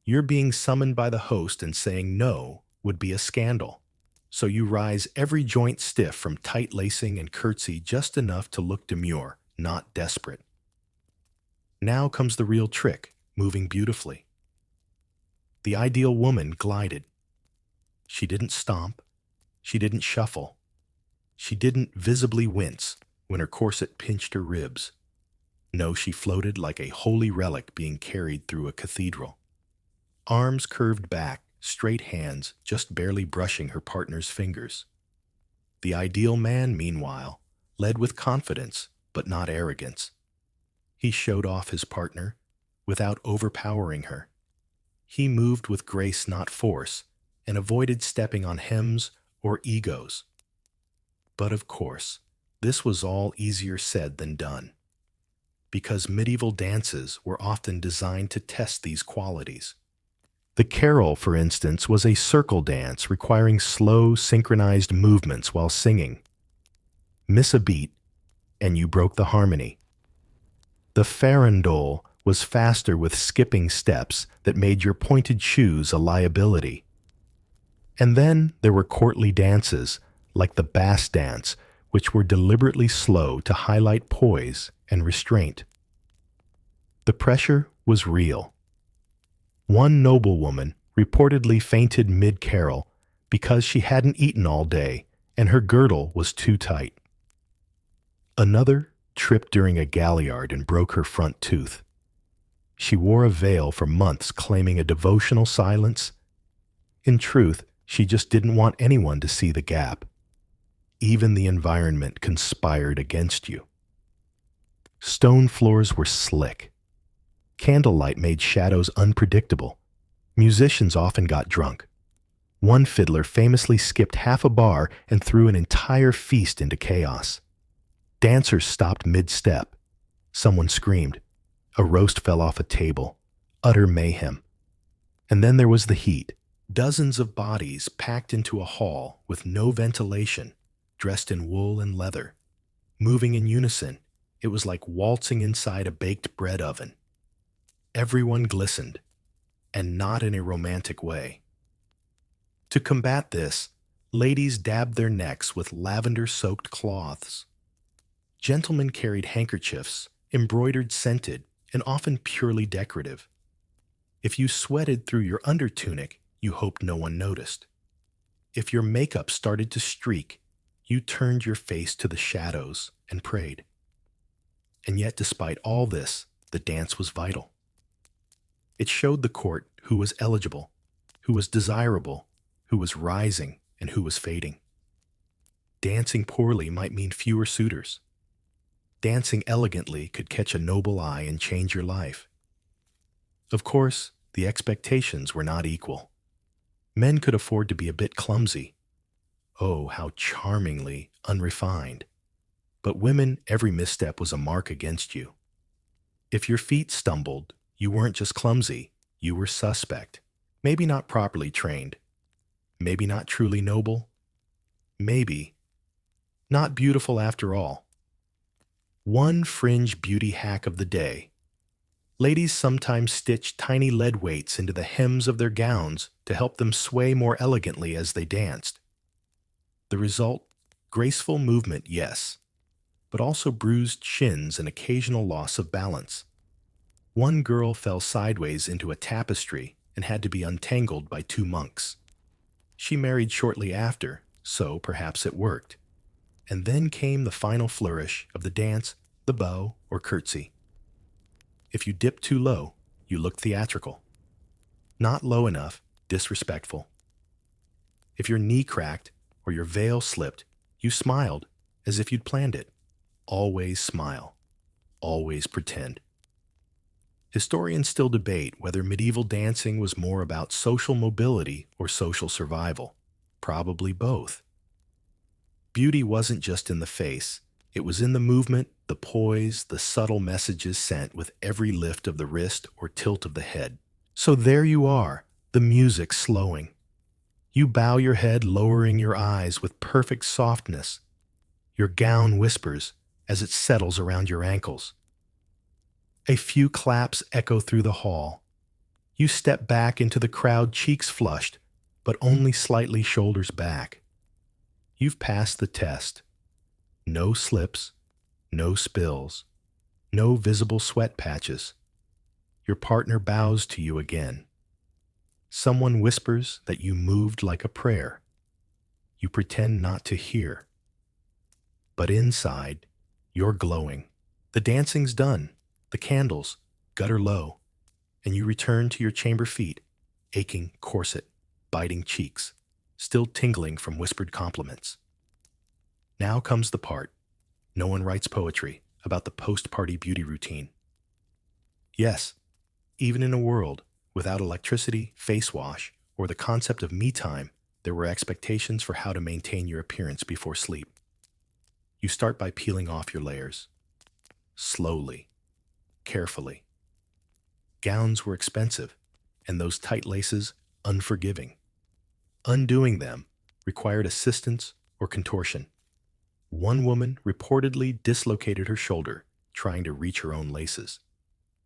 You're being summoned by the host, and saying no would be a scandal. So you rise every joint stiff from tight lacing and curtsy just enough to look demure, not desperate. Now comes the real trick, moving beautifully. The ideal woman glided. She didn't stomp. She didn't shuffle. She didn't visibly wince when her corset pinched her ribs. No, she floated like a holy relic being carried through a cathedral. Arms curved back, straight hands just barely brushing her partner's fingers. The ideal man, meanwhile, led with confidence, but not arrogance. He showed off his partner without overpowering her. He moved with grace, not force, and avoided stepping on hems or egos. But of course, this was all easier said than done, because medieval dances were often designed to test these qualities. The carol, for instance, was a circle dance requiring slow, synchronized movements while singing. Miss a beat, and you broke the harmony. The farandole was faster with skipping steps that made your pointed shoes a liability. And then there were courtly dances, like the bass dance, which were deliberately slow to highlight poise and restraint. The pressure was real. One noblewoman reportedly fainted mid-carol because she hadn't eaten all day and her girdle was too tight. Another tripped during a galliard and broke her front tooth. She wore a veil for months, claiming a devotional silence. In truth, she just didn't want anyone to see the gap. Even the environment conspired against you. Stone floors were slick. Candlelight made shadows unpredictable. Musicians often got drunk. One fiddler famously skipped half a bar and threw an entire feast into chaos. Dancers stopped mid-step. Someone screamed. A roast fell off a table. Utter mayhem. And then there was the heat. Dozens of bodies packed into a hall with no ventilation, dressed in wool and leather. Moving in unison, it was like waltzing inside a baked bread oven. Everyone glistened, and not in a romantic way. To combat this, ladies dabbed their necks with lavender-soaked cloths. Gentlemen carried handkerchiefs, embroidered, scented, and often purely decorative. If you sweated through your undertunic, you hoped no one noticed. If your makeup started to streak, you turned your face to the shadows and prayed. And yet, despite all this, the dance was vital. It showed the court who was eligible, who was desirable, who was rising, and who was fading. Dancing poorly might mean fewer suitors. Dancing elegantly could catch a noble eye and change your life. Of course, the expectations were not equal. Men could afford to be a bit clumsy. Oh, how charmingly unrefined. But women, every misstep was a mark against you. If your feet stumbled, you weren't just clumsy, you were suspect. Maybe not properly trained. Maybe not truly noble. Maybe not beautiful after all. One fringe beauty hack of the day. Ladies sometimes stitch tiny lead weights into the hems of their gowns to help them sway more elegantly as they danced. The result? Graceful movement, yes, but also bruised shins and occasional loss of balance. One girl fell sideways into a tapestry and had to be untangled by two monks. She married shortly after, so perhaps it worked. And then came the final flourish of the dance, the bow, or curtsy. If you dip too low, you look theatrical. Not low enough, disrespectful. If your knee cracked or your veil slipped, you smiled as if you'd planned it. Always smile. Always pretend. Historians still debate whether medieval dancing was more about social mobility or social survival. Probably both. Beauty wasn't just in the face. It was in the movement, the poise, the subtle messages sent with every lift of the wrist or tilt of the head. So there you are, the music slowing. You bow your head, lowering your eyes with perfect softness. Your gown whispers as it settles around your ankles. A few claps echo through the hall. You step back into the crowd, cheeks flushed, but only slightly shoulders back. You've passed the test. No slips, no spills, no visible sweat patches. Your partner bows to you again. Someone whispers that you moved like a prayer. You pretend not to hear. But inside, you're glowing. The dancing's done, the candles, gutter low, and you return to your chamber feet, aching corset, biting cheeks, still tingling from whispered compliments. Now comes the part. No one writes poetry about the post-party beauty routine. Yes, even in a world without electricity, face wash, or the concept of me time, there were expectations for how to maintain your appearance before sleep. You start by peeling off your layers. Slowly. Carefully. Gowns were expensive, and those tight laces unforgiving. Undoing them required assistance or contortion. One woman reportedly dislocated her shoulder trying to reach her own laces.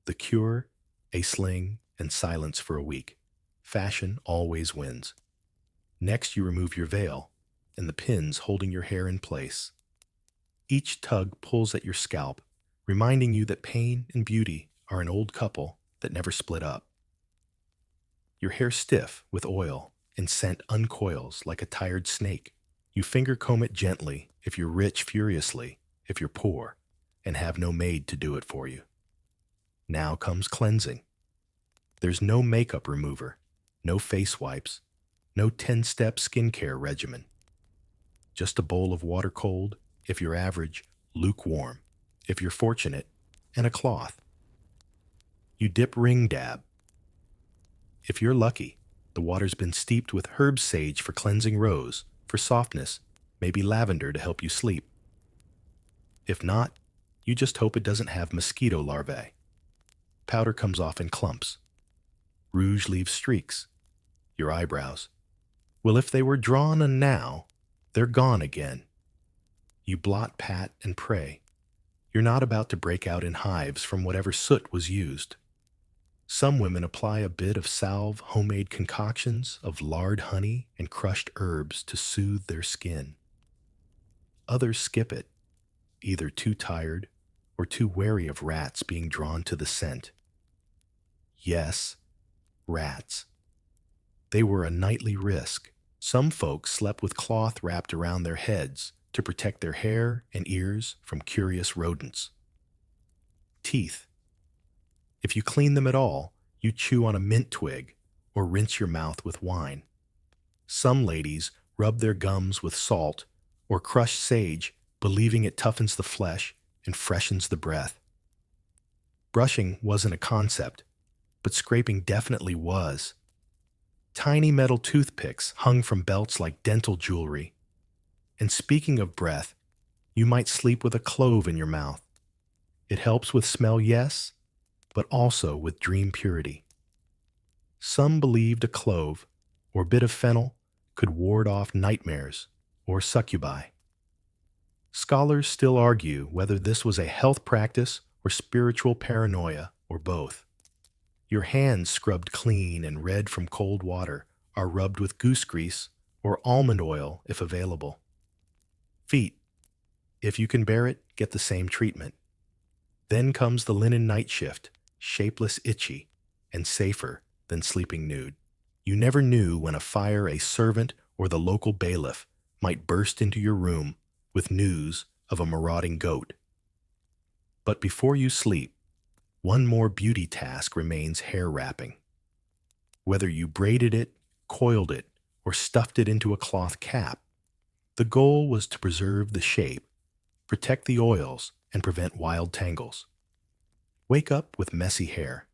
The cure? A sling and silence for a week. Fashion always wins. Next, you remove your veil and the pins holding your hair in place. Each tug pulls at your scalp, reminding you that pain and beauty are an old couple that never split up. Your hair stiff with oil and scent uncoils like a tired snake. You finger comb it gently if you're rich, furiously if you're poor, and have no maid to do it for you. Now comes cleansing. There's no makeup remover, no face wipes, no 10-step skincare regimen. Just a bowl of water cold, if you're average, lukewarm, if you're fortunate, and a cloth. You dip ring dab. If you're lucky, the water's been steeped with herb sage for cleansing rose, for softness, maybe lavender to help you sleep. If not, you just hope it doesn't have mosquito larvae. Powder comes off in clumps. Rouge leaves streaks. Your eyebrows. Well, if they were drawn and now, they're gone again. You blot, pat, and pray. You're not about to break out in hives from whatever soot was used. Some women apply a bit of salve, homemade concoctions of lard honey and crushed herbs to soothe their skin. Others skip it, either too tired or too wary of rats being drawn to the scent. Yes, rats. They were a nightly risk. Some folks slept with cloth wrapped around their heads to protect their hair and ears from curious rodents. Teeth. If you clean them at all, you chew on a mint twig or rinse your mouth with wine. Some ladies rub their gums with salt or crushed sage, believing it toughens the flesh and freshens the breath. Brushing wasn't a concept, but scraping definitely was. Tiny metal toothpicks hung from belts like dental jewelry. And speaking of breath, you might sleep with a clove in your mouth. It helps with smell, yes, but also with dream purity. Some believed a clove or bit of fennel could ward off nightmares or succubi. Scholars still argue whether this was a health practice or spiritual paranoia or both. Your hands scrubbed clean and red from cold water are rubbed with goose grease or almond oil if available. Feet, if you can bear it, get the same treatment. Then comes the linen night shift, shapeless, itchy, and safer than sleeping nude. You never knew when a fire, a servant, or the local bailiff might burst into your room with news of a marauding goat. But before you sleep, one more beauty task remains: hair wrapping. Whether you braided it, coiled it, or stuffed it into a cloth cap, the goal was to preserve the shape, protect the oils, and prevent wild tangles. Wake up with messy hair,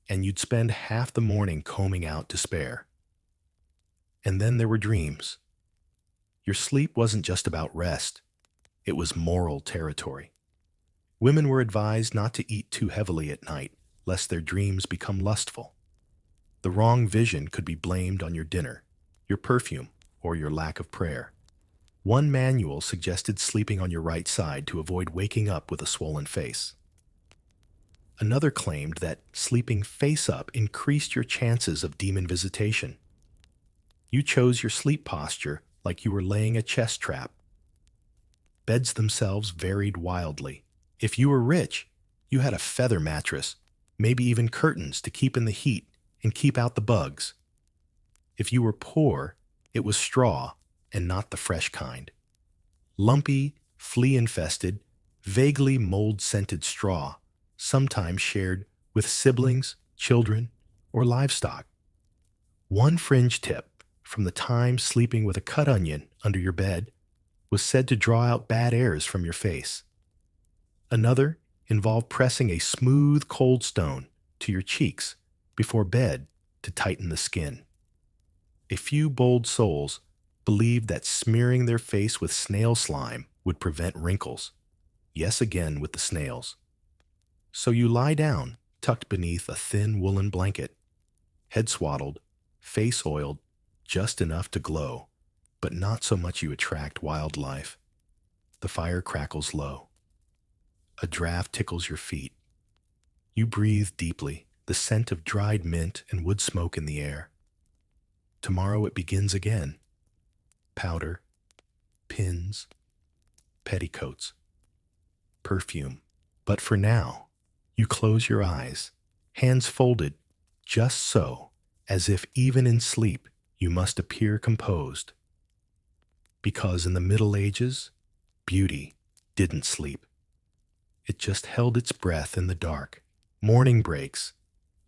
and you'd spend half the morning combing out to spare. And then there were dreams. Your sleep wasn't just about rest, it was moral territory. Women were advised not to eat too heavily at night, lest their dreams become lustful. The wrong vision could be blamed on your dinner, your perfume, or your lack of prayer. One manual suggested sleeping on your right side to avoid waking up with a swollen face. Another claimed that sleeping face up increased your chances of demon visitation. You chose your sleep posture like you were laying a chest trap. Beds themselves varied wildly. If you were rich, you had a feather mattress, maybe even curtains to keep in the heat and keep out the bugs. If you were poor, it was straw and not the fresh kind. Lumpy, flea-infested, vaguely mold-scented straw, sometimes shared with siblings, children, or livestock. One fringe tip from the time sleeping with a cut onion under your bed was said to draw out bad airs from your face. Another involved pressing a smooth cold stone to your cheeks before bed to tighten the skin. A few bold souls believed that smearing their face with snail slime would prevent wrinkles. Yes, again with the snails. So you lie down, tucked beneath a thin woolen blanket, head swaddled, face oiled, just enough to glow, but not so much you attract wildlife. The fire crackles low. A draft tickles your feet. You breathe deeply, the scent of dried mint and wood smoke in the air. Tomorrow it begins again. Powder, pins, petticoats, perfume. But for now, you close your eyes, hands folded, just so, as if even in sleep you must appear composed. Because in the Middle Ages, beauty didn't sleep. It just held its breath in the dark. Morning breaks,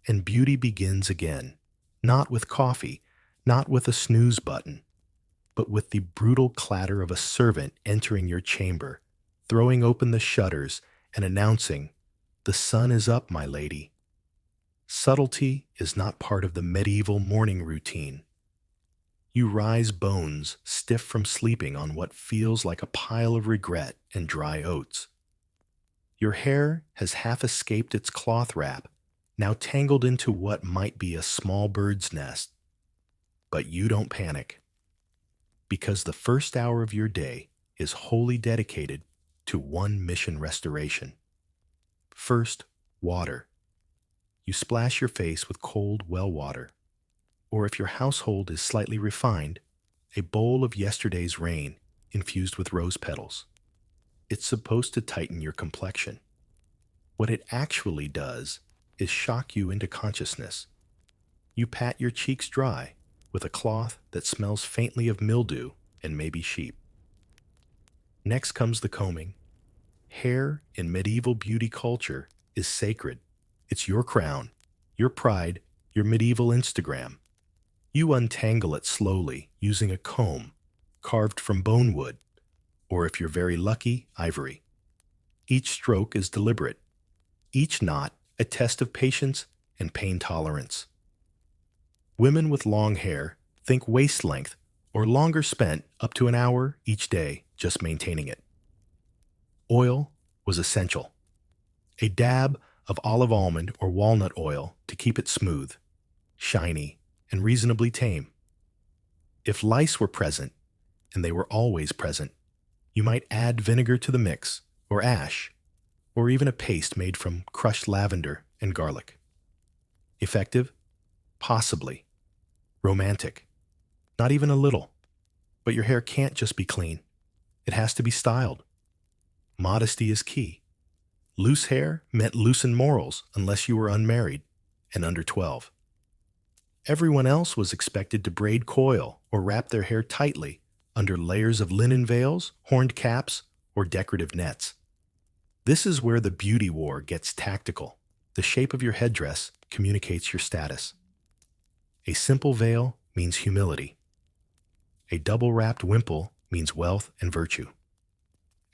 and beauty begins again, not with coffee, not with a snooze button, but with the brutal clatter of a servant entering your chamber, throwing open the shutters and announcing, "The sun is up, my lady." Subtlety is not part of the medieval morning routine. You rise bones, stiff from sleeping on what feels like a pile of regret and dry oats. Your hair has half escaped its cloth wrap, now tangled into what might be a small bird's nest. But you don't panic, because the first hour of your day is wholly dedicated to one mission: restoration. First, water. You splash your face with cold well water, or if your household is slightly refined, a bowl of yesterday's rain infused with rose petals. It's supposed to tighten your complexion. What it actually does is shock you into consciousness. You pat your cheeks dry with a cloth that smells faintly of mildew and maybe sheep. Next comes the combing. Hair in medieval beauty culture is sacred. It's your crown, your pride, your medieval Instagram. You untangle it slowly using a comb carved from bone wood, or if you're very lucky, ivory. Each stroke is deliberate, each knot a test of patience and pain tolerance. Women with long hair think waist length or longer, spent up to an hour each day just maintaining it. Oil was essential. A dab of olive almond or walnut oil to keep it smooth, shiny, and reasonably tame. If lice were present, and they were always present, You might add vinegar to the mix, or ash, or even a paste made from crushed lavender and garlic. Effective? Possibly. Romantic? Not even a little. But your hair can't just be clean. It has to be styled. Modesty is key. Loose hair meant loosened morals unless you were unmarried and under 12. Everyone else was expected to braid coil or wrap their hair tightly under layers of linen veils, horned caps, or decorative nets. This is where the beauty war gets tactical. The shape of your headdress communicates your status. A simple veil means humility. A double-wrapped wimple means wealth and virtue.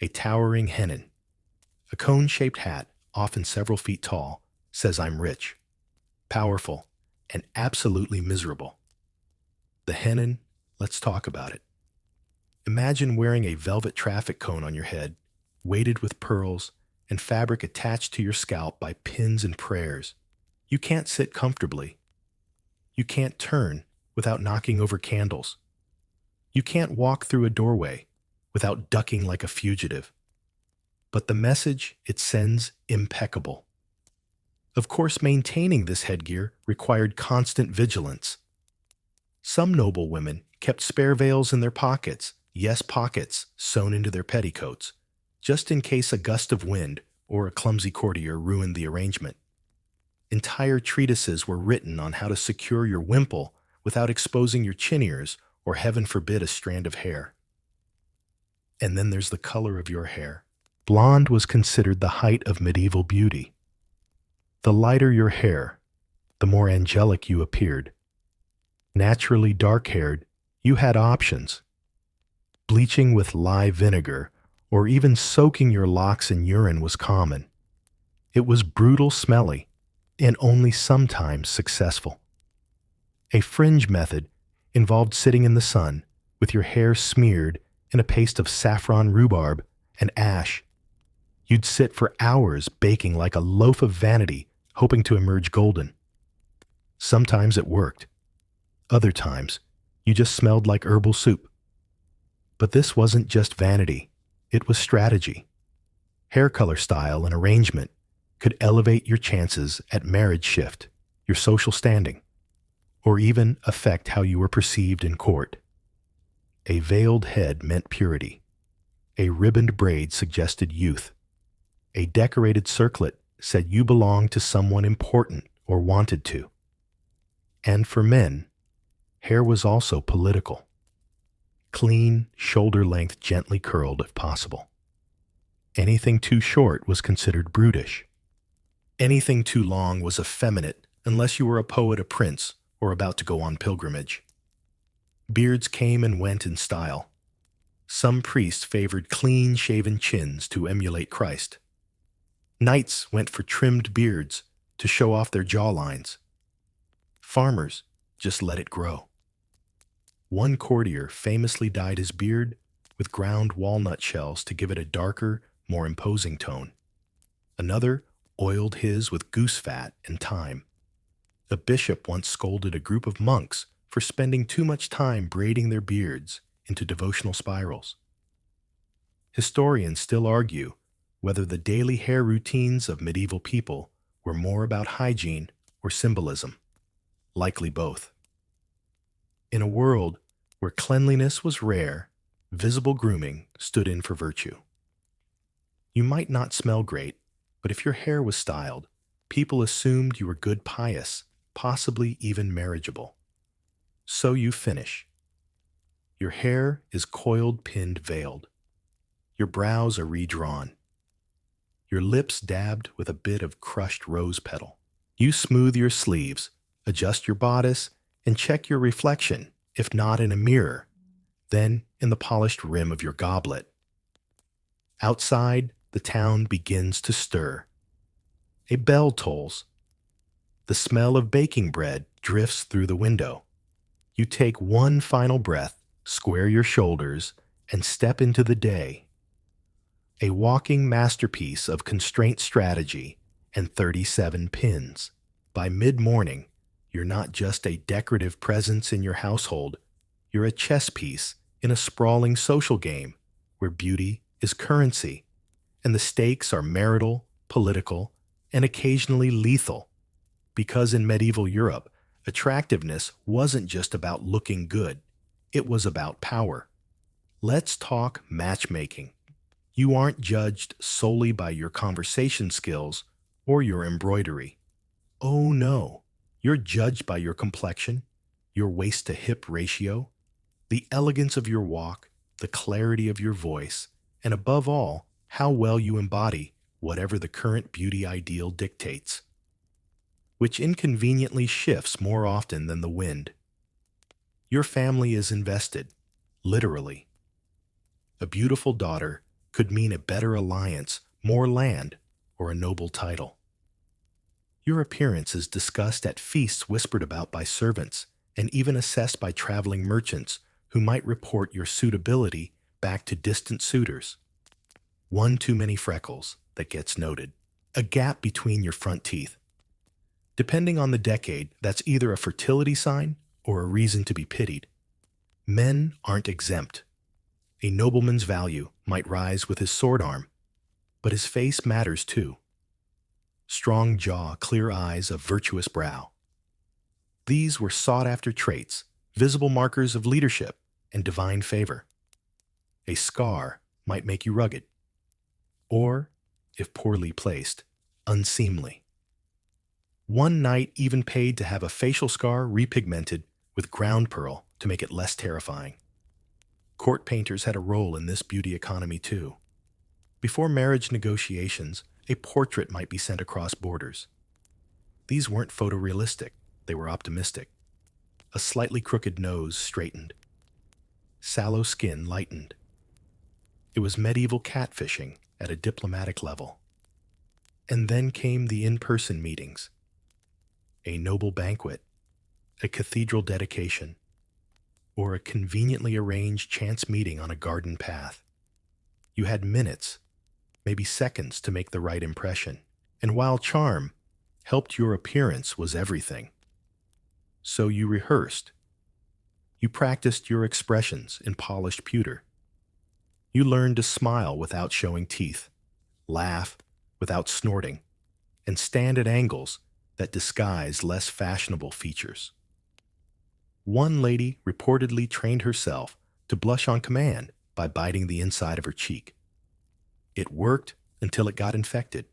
A towering hennin, a cone-shaped hat, often several feet tall, says I'm rich, powerful, and absolutely miserable. The hennin, let's talk about it. Imagine wearing a velvet traffic cone on your head, weighted with pearls, and fabric attached to your scalp by pins and prayers. You can't sit comfortably. You can't turn without knocking over candles. You can't walk through a doorway without ducking like a fugitive. But the message it sends, impeccable. Of course, maintaining this headgear required constant vigilance. Some noble women kept spare veils in their pockets, yes, pockets, sewn into their petticoats, just in case a gust of wind or a clumsy courtier ruined the arrangement. Entire treatises were written on how to secure your wimple without exposing your chin ears or, heaven forbid, a strand of hair. And then there's the color of your hair. Blonde was considered the height of medieval beauty. The lighter your hair, the more angelic you appeared. Naturally dark-haired, you had options. Bleaching with lye vinegar or even soaking your locks in urine was common. It was brutal, smelly, and only sometimes successful. A fringe method involved sitting in the sun with your hair smeared in a paste of saffron rhubarb and ash. You'd sit for hours baking like a loaf of vanity, hoping to emerge golden. Sometimes it worked. Other times, you just smelled like herbal soup. But this wasn't just vanity. It was strategy. Hair color style and arrangement could elevate your chances at marriage shift, your social standing, or even affect how you were perceived in court. A veiled head meant purity. A ribboned braid suggested youth. A decorated circlet said you belonged to someone important or wanted to. And for men, hair was also political. Clean, shoulder-length, gently curled if possible. Anything too short was considered brutish. Anything too long was effeminate unless you were a poet, a prince, or about to go on pilgrimage. Beards came and went in style. Some priests favored clean-shaven chins to emulate Christ. Knights went for trimmed beards to show off their jawlines. Farmers just let it grow. One courtier famously dyed his beard with ground walnut shells to give it a darker, more imposing tone. Another oiled his with goose fat and thyme. A bishop once scolded a group of monks for spending too much time braiding their beards into devotional spirals. Historians still argue whether the daily hair routines of medieval people were more about hygiene or symbolism. Likely both. In a world where cleanliness was rare, visible grooming stood in for virtue. You might not smell great, but if your hair was styled, people assumed you were good, pious, possibly even marriageable. So you finish. Your hair is coiled, pinned, veiled. Your brows are redrawn. Your lips dabbed with a bit of crushed rose petal. You smooth your sleeves, adjust your bodice, and check your reflection, if not in a mirror, then in the polished rim of your goblet. Outside, the town begins to stir. A bell tolls. The smell of baking bread drifts through the window. You take one final breath, square your shoulders, and step into the day. A walking masterpiece of constraint strategy and 37 pins. By mid-morning, you're not just a decorative presence in your household, you're a chess piece in a sprawling social game where beauty is currency, and the stakes are marital, political, and occasionally lethal. Because in medieval Europe, attractiveness wasn't just about looking good, it was about power. Let's talk matchmaking. You aren't judged solely by your conversation skills or your embroidery. Oh no, you're judged by your complexion, your waist to hip ratio, the elegance of your walk, the clarity of your voice, and above all, how well you embody whatever the current beauty ideal dictates, which inconveniently shifts more often than the wind. Your family is invested, literally. A beautiful daughter could mean a better alliance, more land, or a noble title. Your appearance is discussed at feasts, whispered about by servants, and even assessed by traveling merchants who might report your suitability back to distant suitors. One too many freckles that gets noted. A gap between your front teeth. Depending on the decade, that's either a fertility sign or a reason to be pitied. Men aren't exempt. A nobleman's value might rise with his sword arm, but his face matters too. Strong jaw, clear eyes, a virtuous brow. These were sought-after traits, visible markers of leadership and divine favor. A scar might make you rugged, or, if poorly placed, unseemly. One knight even paid to have a facial scar repigmented with ground pearl to make it less terrifying. Court painters had a role in this beauty economy too. Before marriage negotiations, a portrait might be sent across borders. These weren't photorealistic, they were optimistic. A slightly crooked nose straightened. Sallow skin lightened. It was medieval catfishing at a diplomatic level. And then came the in-person meetings. A noble banquet, a cathedral dedication, or a conveniently arranged chance meeting on a garden path. You had minutes, maybe seconds, to make the right impression. And while charm helped, your appearance was everything. So you rehearsed. You practiced your expressions in polished pewter. You learned to smile without showing teeth, laugh without snorting, and stand at angles that disguise less fashionable features. One lady reportedly trained herself to blush on command by biting the inside of her cheek. It worked until it got infected.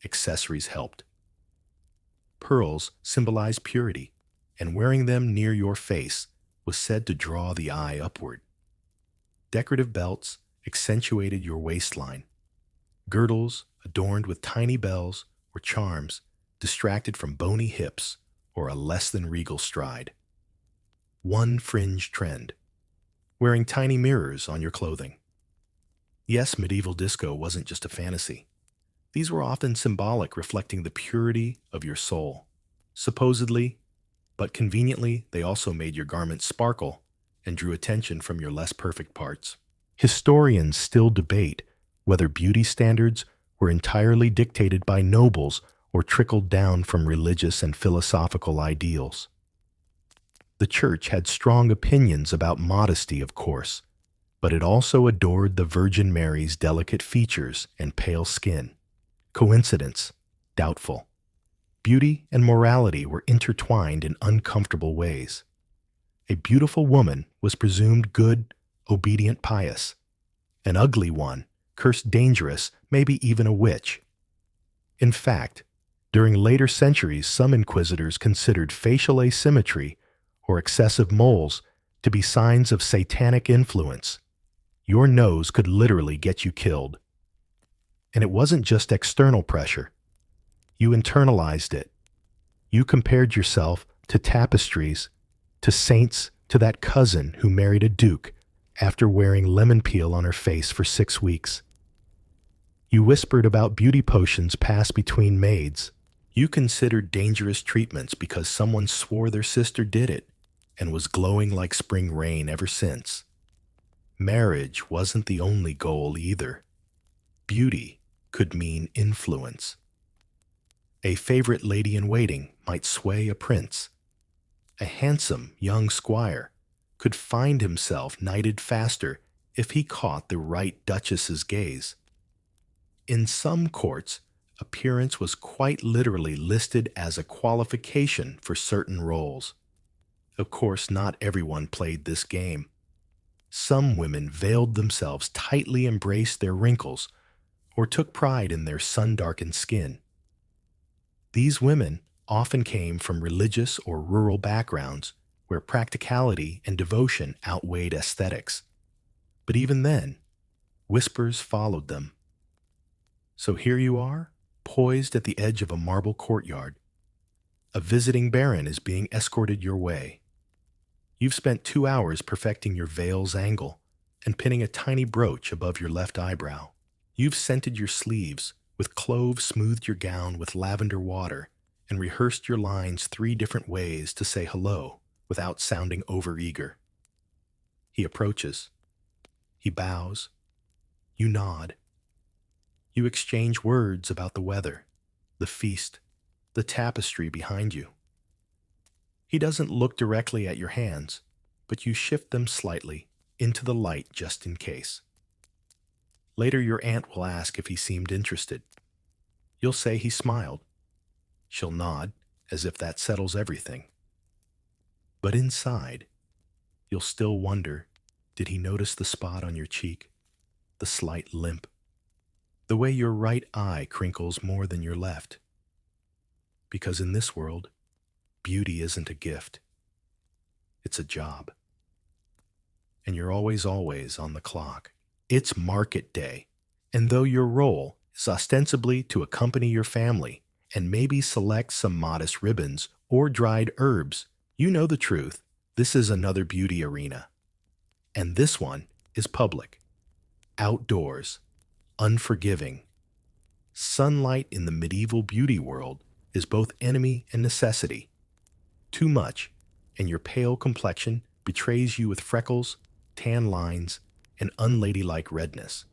Accessories helped. Pearls symbolize purity, and wearing them near your face was said to draw the eye upward. Decorative belts accentuated your waistline. Girdles adorned with tiny bells or charms distracted from bony hips or a less than regal stride. One fringe trend: wearing tiny mirrors on your clothing. Yes, medieval disco wasn't just a fantasy. These were often symbolic, reflecting the purity of your soul. Supposedly, but conveniently, they also made your garments sparkle and drew attention from your less perfect parts. Historians still debate whether beauty standards were entirely dictated by nobles or trickled down from religious and philosophical ideals. The church had strong opinions about modesty, of course, but it also adored the Virgin Mary's delicate features and pale skin. Coincidence? Doubtful. Beauty and morality were intertwined in uncomfortable ways. A beautiful woman was presumed good, obedient, pious. An ugly one, cursed, dangerous, maybe even a witch. In fact, during later centuries, some inquisitors considered facial asymmetry or excessive moles to be signs of satanic influence. Your nose could literally get you killed. And it wasn't just external pressure. You internalized it. You compared yourself to tapestries, to saints, to that cousin who married a duke after wearing lemon peel on her face for 6 weeks. You whispered about beauty potions passed between maids. You considered dangerous treatments because someone swore their sister did it and was glowing like spring rain ever since. Marriage wasn't the only goal either. Beauty could mean influence. A favorite lady-in-waiting might sway a prince. A handsome young squire could find himself knighted faster if he caught the right duchess's gaze. In some courts, appearance was quite literally listed as a qualification for certain roles. Of course, not everyone played this game. Some women veiled themselves, tightly embraced their wrinkles, or took pride in their sun-darkened skin. These women often came from religious or rural backgrounds where practicality and devotion outweighed aesthetics. But even then, whispers followed them. So here you are, poised at the edge of a marble courtyard. A visiting baron is being escorted your way. You've spent 2 hours perfecting your veil's angle and pinning a tiny brooch above your left eyebrow. You've scented your sleeves, with cloves smoothed your gown with lavender water, and rehearsed your lines 3 different ways to say hello without sounding overeager. He approaches. He bows. You nod. You exchange words about the weather, the feast, the tapestry behind you. He doesn't look directly at your hands, but you shift them slightly into the light just in case. Later, your aunt will ask if he seemed interested. You'll say he smiled. She'll nod, as if that settles everything. But inside, you'll still wonder, did he notice the spot on your cheek, the slight limp, the way your right eye crinkles more than your left? Because in this world, beauty isn't a gift. It's a job. And you're always on the clock. It's market day, and though your role is ostensibly to accompany your family and maybe select some modest ribbons or dried herbs, you know the truth. This is another beauty arena. And this one is public. Outdoors. Unforgiving. Sunlight in the medieval beauty world is both enemy and necessity. Too much, and your pale complexion betrays you with freckles, tan lines, and unladylike redness.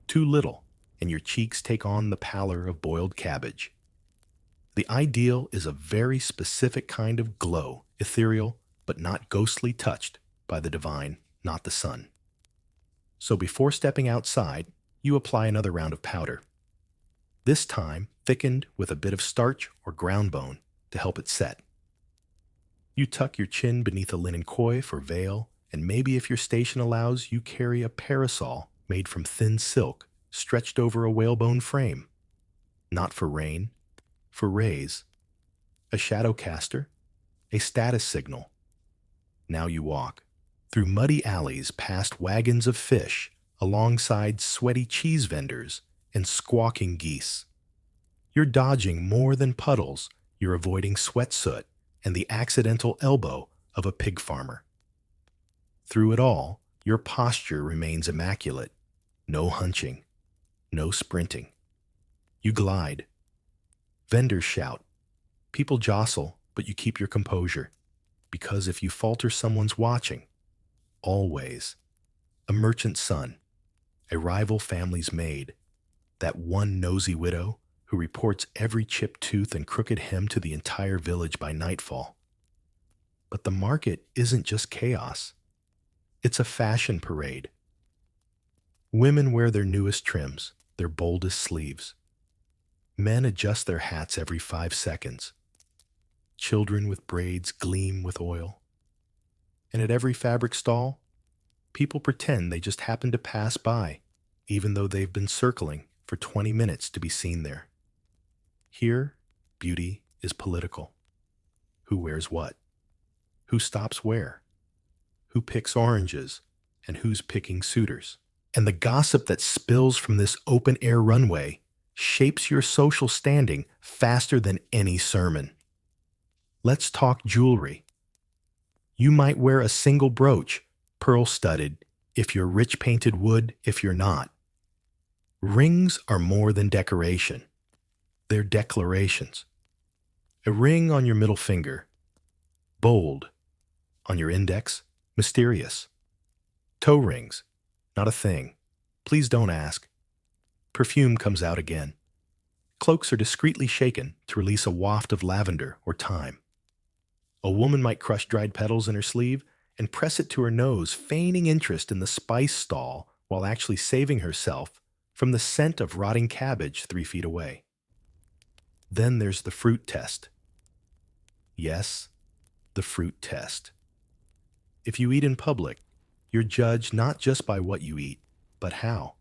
Too little, and your cheeks take on the pallor of boiled cabbage. The ideal is a very specific kind of glow, ethereal, but not ghostly, touched by the divine, not the sun. So before stepping outside, you apply another round of powder. This time thickened with a bit of starch or ground bone to help it set. You tuck your chin beneath a linen coif or veil, and maybe if your station allows, you carry a parasol made from thin silk stretched over a whalebone frame. Not for rain, for rays. A shadow caster, a status signal. Now you walk through muddy alleys past wagons of fish, alongside sweaty cheese vendors and squawking geese. You're dodging more than puddles, you're avoiding sweat soot and the accidental elbow of a pig farmer. Through it all, your posture remains immaculate. No hunching, no sprinting. You glide. Vendors shout. People jostle, but you keep your composure. Because if you falter, someone's watching. Always. A merchant's son, a rival family's maid, that one nosy widow who reports every chipped tooth and crooked hem to the entire village by nightfall. But the market isn't just chaos. It's a fashion parade. Women wear their newest trims, their boldest sleeves. Men adjust their hats every 5 seconds. Children with braids gleam with oil. And at every fabric stall, people pretend they just happened to pass by, even though they've been circling for 20 minutes to be seen there. Here, beauty is political. Who wears what? Who stops where? Who picks oranges? And who's picking suitors? And the gossip that spills from this open-air runway shapes your social standing faster than any sermon. Let's talk jewelry. You might wear a single brooch, pearl-studded, if you're rich painted wood, if you're not. Rings are more than decoration. They're declarations. A ring on your middle finger, bold. On your index, mysterious. Toe rings, not a thing. Please don't ask. Perfume comes out again. Cloaks are discreetly shaken to release a waft of lavender or thyme. A woman might crush dried petals in her sleeve, and press it to her nose, feigning interest in the spice stall while actually saving herself from the scent of rotting cabbage 3 feet away. Then there's the fruit test. Yes, the fruit test. If you eat in public, you're judged not just by what you eat, but how.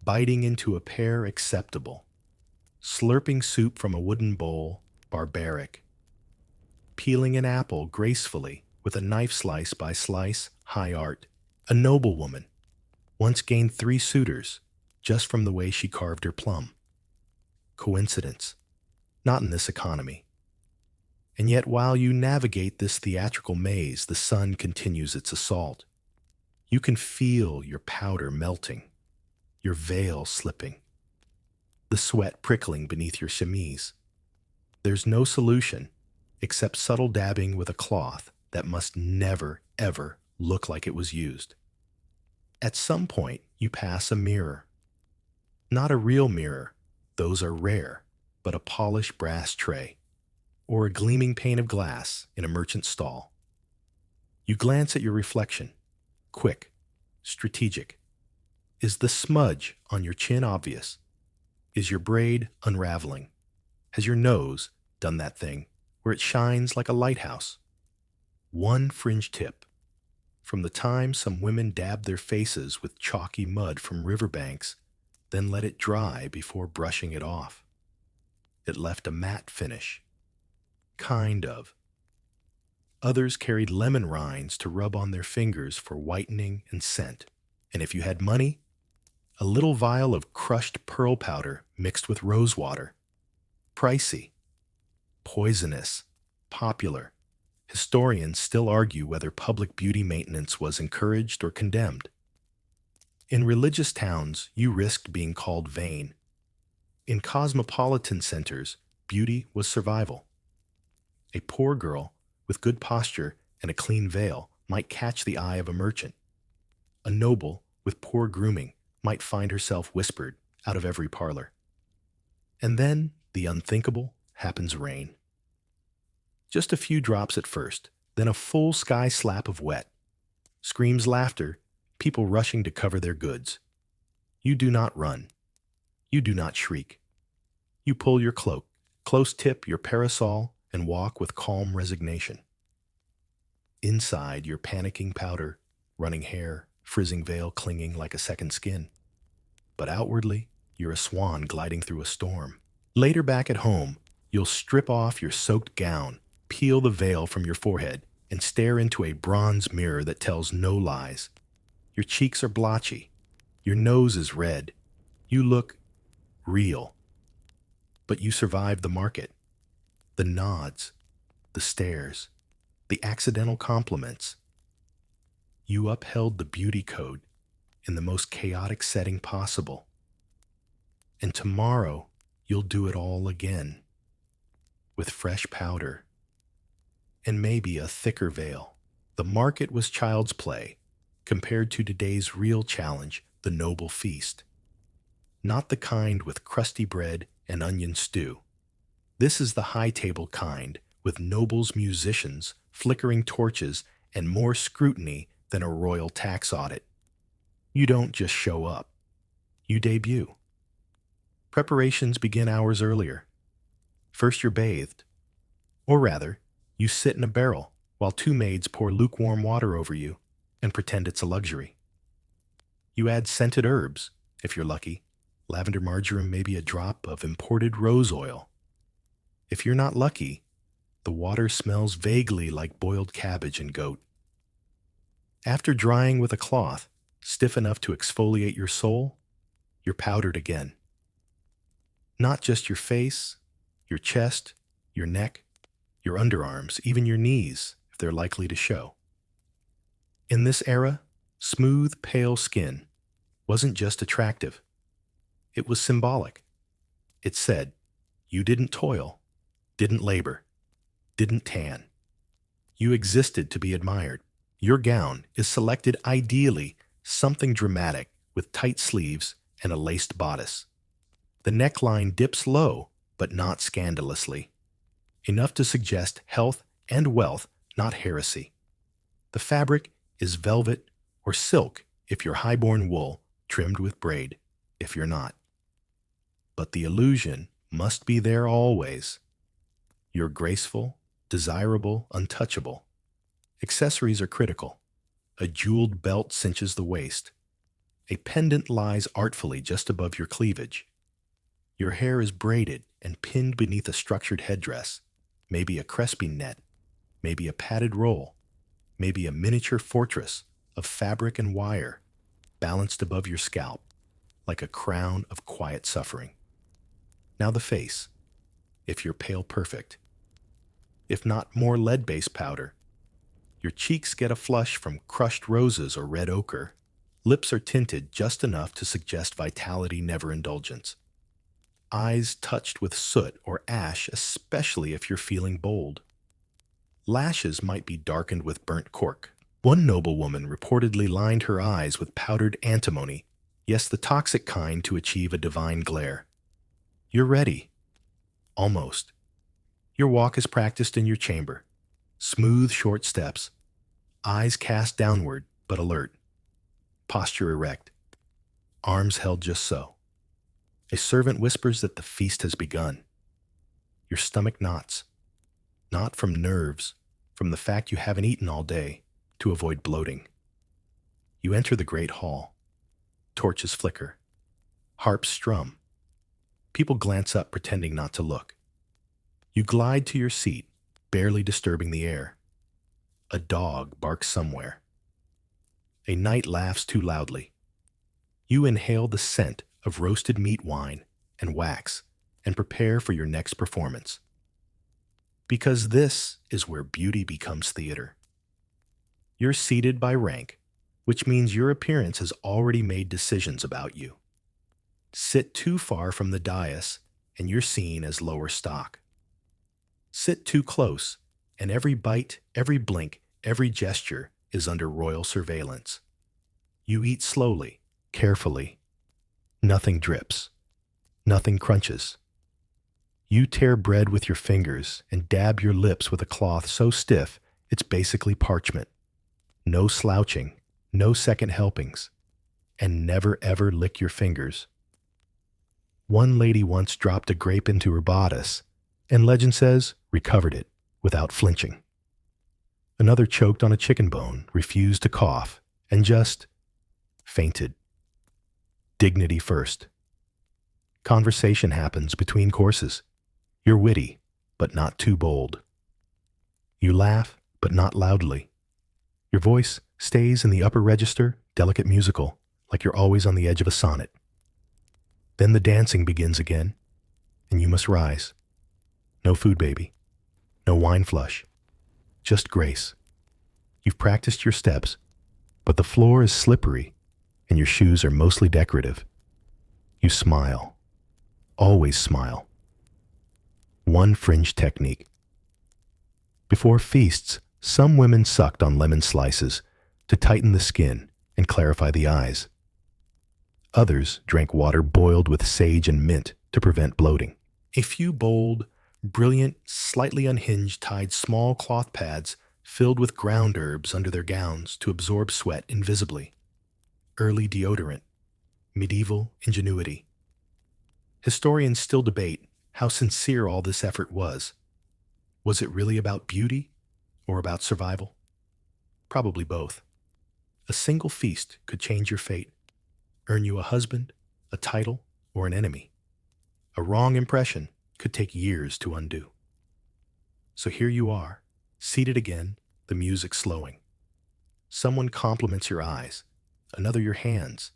Biting into a pear, acceptable. Slurping soup from a wooden bowl, barbaric. Peeling an apple gracefully with a knife slice by slice, high art. A noblewoman once gained 3 suitors just from the way she carved her plum. Coincidence? Not in this economy. And yet while you navigate this theatrical maze, the sun continues its assault. You can feel your powder melting, your veil slipping, the sweat prickling beneath your chemise. There's no solution except subtle dabbing with a cloth that must never, ever look like it was used. At some point, you pass a mirror. Not a real mirror, those are rare, but a polished brass tray, or a gleaming pane of glass in a merchant's stall. You glance at your reflection. Quick, strategic. Is the smudge on your chin obvious? Is your braid unraveling? Has your nose done that thing where it shines like a lighthouse? One fringe tip. From the time some women dab their faces with chalky mud from riverbanks, then let it dry before brushing it off. It left a matte finish. Kind of. Others carried lemon rinds to rub on their fingers for whitening and scent. And if you had money, a little vial of crushed pearl powder mixed with rose water. Pricey. Poisonous. Popular. Historians still argue whether public beauty maintenance was encouraged or condemned. In religious towns, you risked being called vain. In cosmopolitan centers, beauty was survival. A poor girl with good posture and a clean veil might catch the eye of a merchant. A noble with poor grooming might find herself whispered out of every parlor. And then the unthinkable happens rain. Just a few drops at first, then a full sky slap of wet. Screams, laughter, people rushing to cover their goods. You do not run. You do not shriek. You pull your cloak, close tip your parasol, and walk with calm resignation. Inside, your panicking powder, running hair, frizzing veil clinging like a second skin. But outwardly, you're a swan gliding through a storm. Later back at home, you'll strip off your soaked gown, peel the veil from your forehead, and stare into a bronze mirror that tells no lies. Your cheeks are blotchy. Your nose is red. You look real. But you survive the market. The nods, the stares, the accidental compliments. You upheld the beauty code in the most chaotic setting possible. And tomorrow, you'll do it all again. With fresh powder. And maybe a thicker veil. The market was child's play, compared to today's real challenge, the noble feast. Not the kind with crusty bread and onion stew. This is the high table kind, with nobles, musicians, flickering torches, and more scrutiny than a royal tax audit. You don't just show up. You debut. Preparations begin hours earlier. First you're bathed. Or rather, you sit in a barrel while 2 maids pour lukewarm water over you and pretend it's a luxury. You add scented herbs, if you're lucky, lavender, marjoram, maybe a drop of imported rose oil. If you're not lucky, the water smells vaguely like boiled cabbage and goat. After drying with a cloth, stiff enough to exfoliate your soul, you're powdered again. Not just your face, your chest, your neck, your underarms, even your knees, if they're likely to show. In this era, smooth, pale skin wasn't just attractive. It was symbolic. It said, you didn't toil, didn't labor, didn't tan. You existed to be admired. Your gown is selected ideally something dramatic with tight sleeves and a laced bodice. The neckline dips low, but not scandalously. Enough to suggest health and wealth, not heresy. The fabric is velvet or silk if you're highborn wool trimmed with braid if you're not. But the illusion must be there always. You're graceful, desirable, untouchable. Accessories are critical. A jeweled belt cinches the waist. A pendant lies artfully just above your cleavage. Your hair is braided and pinned beneath a structured headdress, maybe a cresping net, maybe a padded roll, maybe a miniature fortress of fabric and wire balanced above your scalp like a crown of quiet suffering. Now the face, if you're pale perfect. If not more lead-based powder. Your cheeks get a flush from crushed roses or red ochre. Lips are tinted just enough to suggest vitality, never indulgence. Eyes touched with soot or ash, especially if you're feeling bold. Lashes might be darkened with burnt cork. One noblewoman reportedly lined her eyes with powdered antimony, yes, the toxic kind to achieve a divine glare. You're ready. Almost. Your walk is practiced in your chamber. Smooth, short steps. Eyes cast downward, but alert. Posture erect. Arms held just so. A servant whispers that the feast has begun. Your stomach knots. Not from nerves, from the fact you haven't eaten all day to avoid bloating. You enter the great hall. Torches flicker. Harps strum. People glance up, pretending not to look. You glide to your seat, barely disturbing the air. A dog barks somewhere. A knight laughs too loudly. You inhale the scent of roasted meat wine and wax and prepare for your next performance. Because this is where beauty becomes theater. You're seated by rank, which means your appearance has already made decisions about you. Sit too far from the dais, and you're seen as lower stock. Sit too close, and every bite, every blink, every gesture is under royal surveillance. You eat slowly, carefully. Nothing drips. Nothing crunches. You tear bread with your fingers and dab your lips with a cloth so stiff it's basically parchment. No slouching, no second helpings, and never ever lick your fingers. One lady once dropped a grape into her bodice, and legend says recovered it without flinching. Another choked on a chicken bone, refused to cough, and just fainted. Dignity first. Conversation happens between courses. You're witty, but not too bold. You laugh, but not loudly. Your voice stays in the upper register, delicate musical, like you're always on the edge of a sonnet. Then the dancing begins again, and you must rise. No food baby, no wine flush, just grace. You've practiced your steps, but the floor is slippery, and your shoes are mostly decorative. You smile. Always smile. One fringe technique. Before feasts, some women sucked on lemon slices to tighten the skin and clarify the eyes. Others drank water boiled with sage and mint to prevent bloating. A few bold, brilliant, slightly unhinged tied small cloth pads filled with ground herbs under their gowns to absorb sweat invisibly. Early deodorant. Medieval ingenuity. Historians still debate how sincere all this effort was. Was it really about beauty or about survival? Probably both. A single feast could change your fate, earn you a husband, a title, or an enemy. A wrong impression could take years to undo. So here you are, seated again, the music slowing. Someone compliments your eyes, another your hands.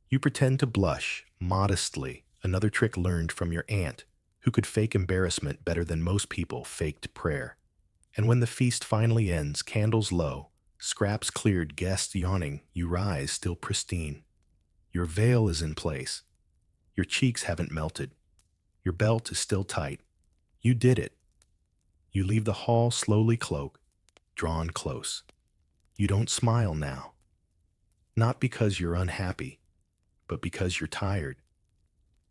You pretend to blush, modestly, another trick learned from your aunt, who could fake embarrassment better than most people faked prayer. And when the feast finally ends, candles low, scraps cleared, guests yawning, you rise still pristine. Your veil is in place. Your cheeks haven't melted. Your belt is still tight. You did it. You leave the hall slowly cloak, drawn close. You don't smile now. Not because you're unhappy, but because you're tired.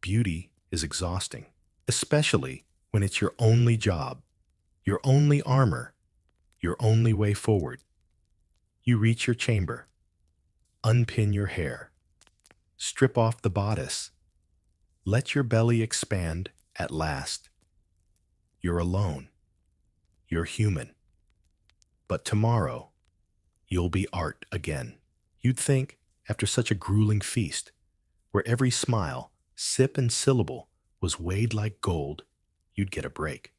Beauty is exhausting, especially when it's your only job, your only armor, your only way forward. You reach your chamber, unpin your hair, strip off the bodice, let your belly expand at last. You're alone. You're human. But tomorrow, you'll be art again. You'd think, after such a grueling feast, where every smile, sip, and syllable was weighed like gold, you'd get a break.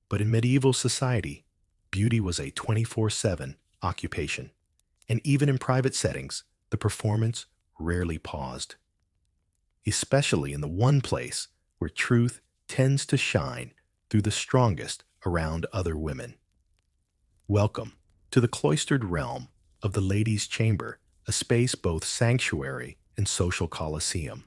But in medieval society, beauty was a 24/7 occupation, and even in private settings, the performance rarely paused, especially in the one place where truth tends to shine through the strongest around other women. Welcome to the cloistered realm of the ladies' chamber, a space both sanctuary and social coliseum.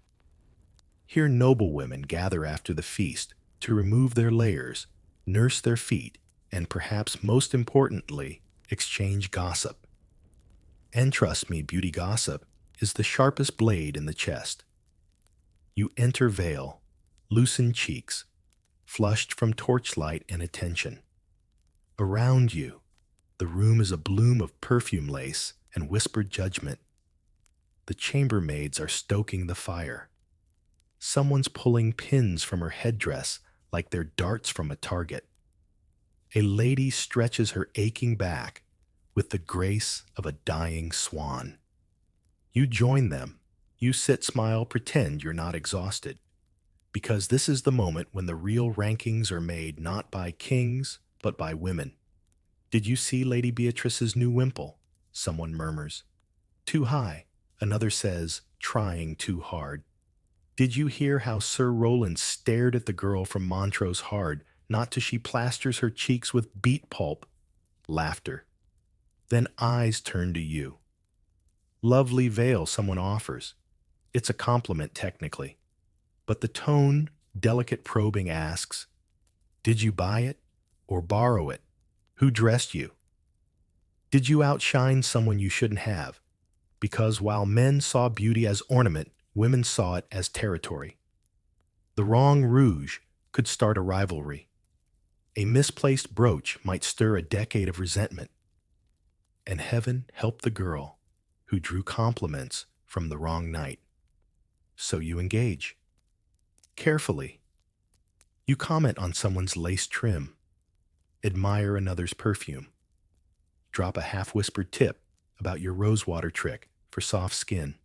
Here noble women gather after the feast to remove their layers, nurse their feet, and perhaps most importantly, exchange gossip. And trust me, beauty gossip is the sharpest blade in the chest. You enter veil, loosened cheeks, flushed from torchlight and attention. Around you, the room is a bloom of perfume lace and whispered judgment. The chambermaids are stoking the fire. Someone's pulling pins from her headdress like they're darts from a target. A lady stretches her aching back with the grace of a dying swan. You join them. You sit, smile, pretend you're not exhausted. Because this is the moment when the real rankings are made not by kings, but by women. Did you see Lady Beatrice's new wimple? Someone murmurs. Too high. Another says, trying too hard. Did you hear how Sir Rowland stared at the girl from Montrose hard, not till she plasters her cheeks with beet pulp? Laughter. Then eyes turn to you. Lovely veil, someone offers. It's a compliment technically. But the tone, delicate probing asks, did you buy it or borrow it? Who dressed you? Did you outshine someone you shouldn't have? Because while men saw beauty as ornament, women saw it as territory. The wrong rouge could start a rivalry. A misplaced brooch might stir a decade of resentment. And heaven help the girl who drew compliments from the wrong night. So you engage. Carefully. You comment on someone's lace trim. Admire another's perfume. Drop a half-whispered tip about your rosewater trick for soft skin.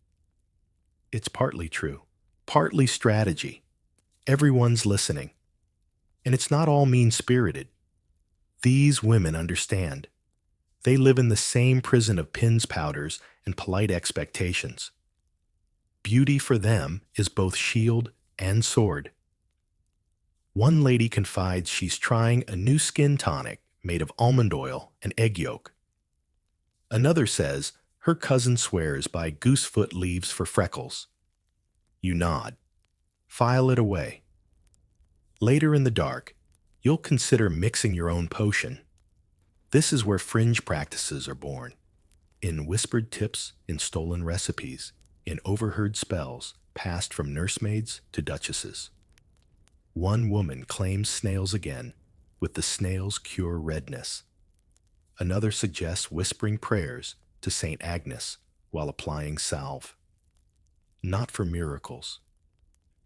It's partly true, partly strategy. Everyone's listening. And it's not all mean-spirited. These women understand. They live in the same prison of pins, powders, and polite expectations. Beauty for them is both shield and sword. One lady confides she's trying a new skin tonic made of almond oil and egg yolk. Another says her cousin swears by goosefoot leaves for freckles. You nod. File it away. Later in the dark, you'll consider mixing your own potion. This is where fringe practices are born. In whispered tips, in stolen recipes, in overheard spells passed from nursemaids to duchesses. One woman claims snails again, with the snails cure redness. Another suggests whispering prayers to St. Agnes while applying salve. Not for miracles,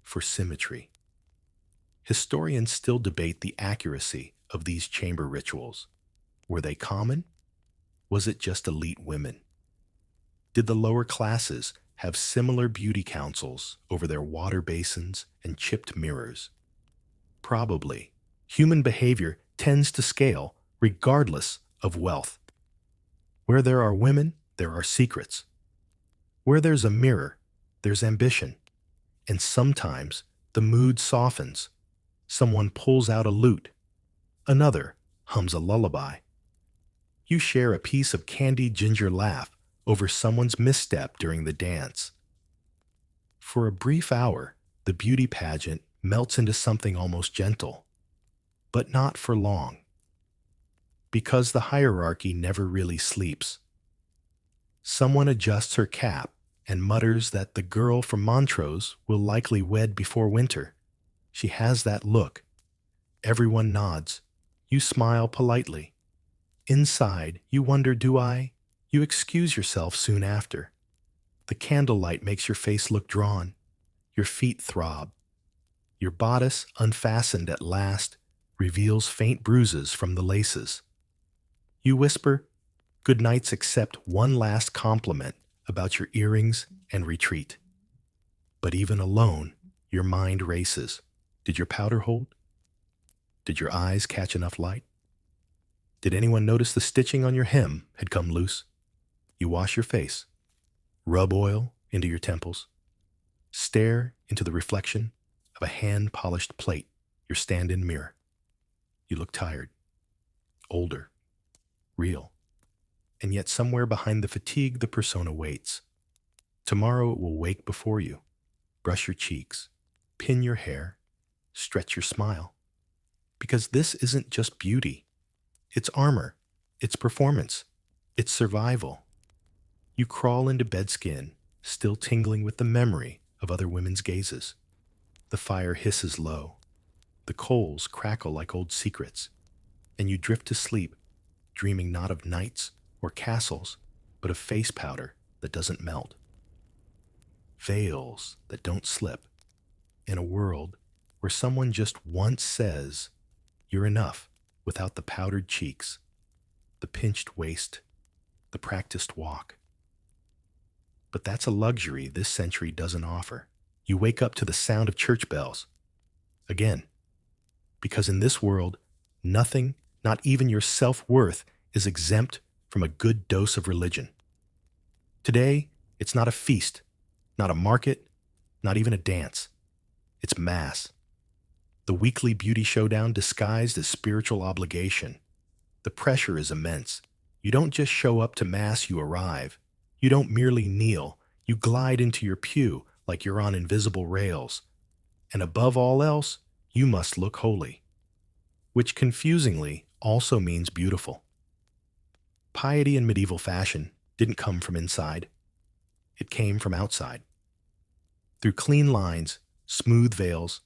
for symmetry. Historians still debate the accuracy of these chamber rituals. Were they common? Was it just elite women? Did the lower classes have similar beauty councils over their water basins and chipped mirrors? Probably. Human behavior tends to scale regardless of wealth. Where there are women, there are secrets. Where there's a mirror, there's ambition. And sometimes the mood softens. Someone pulls out a lute. Another hums a lullaby. You share a piece of candied ginger laugh over someone's misstep during the dance. For a brief hour, the beauty pageant melts into something almost gentle, but not for long. Because the hierarchy never really sleeps. Someone adjusts her cap and mutters that the girl from Montrose will likely wed before winter. She has that look. Everyone nods. You smile politely. Inside, you wonder, do I? You excuse yourself soon after. The candlelight makes your face look drawn. Your feet throb. Your bodice, unfastened at last, reveals faint bruises from the laces. You whisper, good nights, accept one last compliment about your earrings and retreat. But even alone, your mind races. Did your powder hold? Did your eyes catch enough light? Did anyone notice the stitching on your hem had come loose? You wash your face, rub oil into your temples, stare into the reflection of a hand-polished plate, your stand-in mirror. You look tired, older, real, and yet somewhere behind the fatigue the persona waits. Tomorrow it will wake before you, brush your cheeks, pin your hair, stretch your smile. Because this isn't just beauty. It's armor, it's performance, it's survival. You crawl into bedskin, still tingling with the memory of other women's gazes. The fire hisses low. The coals crackle like old secrets. And you drift to sleep, dreaming not of knights or castles, but of face powder that doesn't melt. Veils that don't slip. In a world where someone just once says, you're enough without the powdered cheeks, the pinched waist, the practiced walk. But that's a luxury this century doesn't offer. You wake up to the sound of church bells. Again, because in this world, nothing, not even your self-worth, is exempt from a good dose of religion. Today, it's not a feast, not a market, not even a dance. It's mass. The weekly beauty showdown disguised as spiritual obligation. The pressure is immense. You don't just show up to mass, you arrive. You don't merely kneel. You glide into your pew like you're on invisible rails. And above all else, you must look holy. Which confusingly also means beautiful. Piety in medieval fashion didn't come from inside. It came from outside. Through clean lines, smooth veils,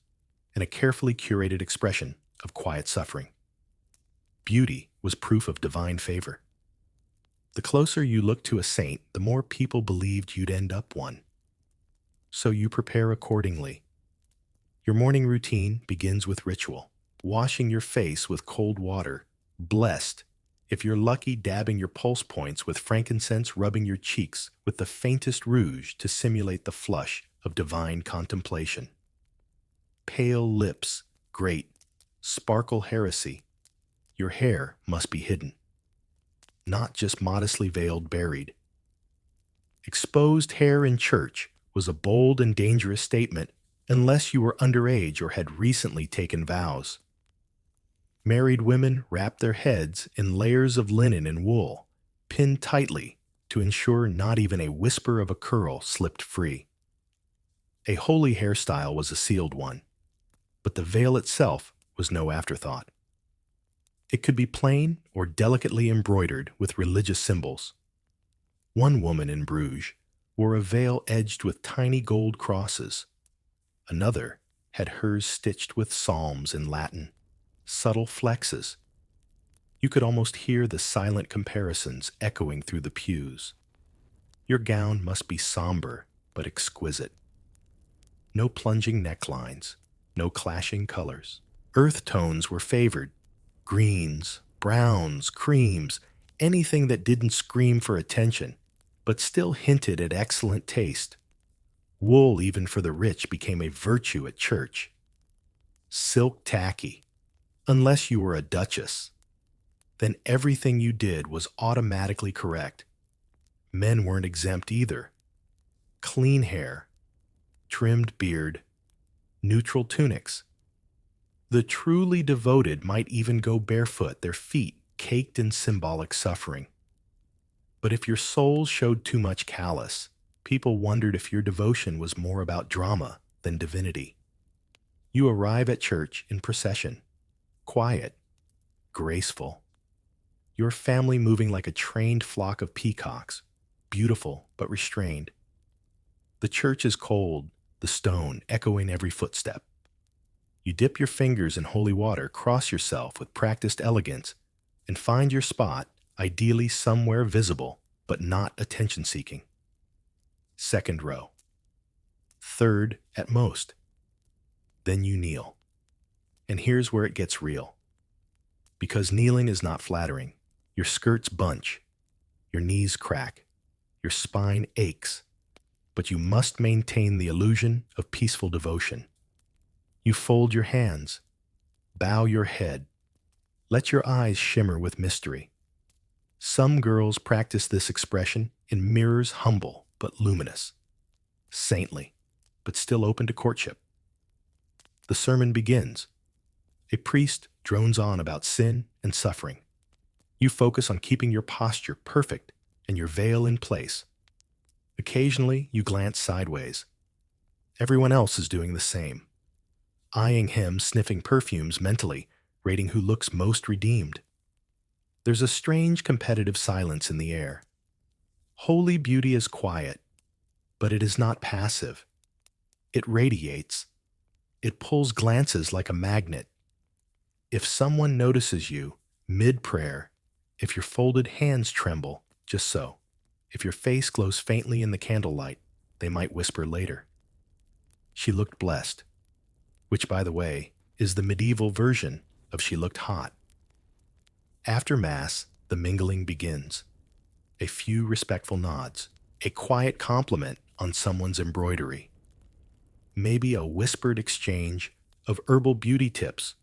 and a carefully curated expression of quiet suffering. Beauty was proof of divine favor. The closer you looked to a saint, the more people believed you'd end up one. So you prepare accordingly. Your morning routine begins with ritual, washing your face with cold water, blessed, if you're lucky, dabbing your pulse points with frankincense, rubbing your cheeks with the faintest rouge to simulate the flush of divine contemplation. Pale lips, great, sparkle heresy. Your hair must be hidden, not just modestly veiled buried. Exposed hair in church was a bold and dangerous statement unless you were underage or had recently taken vows. Married women wrapped their heads in layers of linen and wool, pinned tightly to ensure not even a whisper of a curl slipped free. A holy hairstyle was a sealed one, but the veil itself was no afterthought. It could be plain or delicately embroidered with religious symbols. One woman in Bruges wore a veil edged with tiny gold crosses. Another had hers stitched with psalms in Latin, subtle flexes. You could almost hear the silent comparisons echoing through the pews. Your gown must be somber but exquisite. No plunging necklines, no clashing colors. Earth tones were favored. Greens, browns, creams, anything that didn't scream for attention, but still hinted at excellent taste. Wool, even for the rich, became a virtue at church. Silk tacky, unless you were a duchess. Then everything you did was automatically correct. Men weren't exempt either. Clean hair, trimmed beard, neutral tunics. The truly devoted might even go barefoot, their feet caked in symbolic suffering. But if your soul showed too much callous, people wondered if your devotion was more about drama than divinity. You arrive at church in procession, quiet, graceful. Your family moving like a trained flock of peacocks, beautiful but restrained. The church is cold, the stone echoing every footstep. You dip your fingers in holy water, cross yourself with practiced elegance, and find your spot ideally somewhere visible, but not attention-seeking. Second row. Third at most. Then you kneel. And here's where it gets real. Because kneeling is not flattering. Your skirts bunch. Your knees crack. Your spine aches. But you must maintain the illusion of peaceful devotion. You fold your hands. Bow your head. Let your eyes shimmer with mystery. Some girls practice this expression in mirrors humble but luminous. Saintly, but still open to courtship. The sermon begins. A priest drones on about sin and suffering. You focus on keeping your posture perfect and your veil in place. Occasionally, you glance sideways. Everyone else is doing the same. Eyeing him sniffing perfumes mentally, rating who looks most redeemed. There's a strange competitive silence in the air. Holy beauty is quiet, but it is not passive. It radiates. It pulls glances like a magnet. If someone notices you, mid-prayer, if your folded hands tremble, just so. If your face glows faintly in the candlelight, they might whisper later. She looked blessed, which, by the way, is the medieval version of she looked hot. After Mass, the mingling begins. A few respectful nods, a quiet compliment on someone's embroidery. Maybe a whispered exchange of herbal beauty tips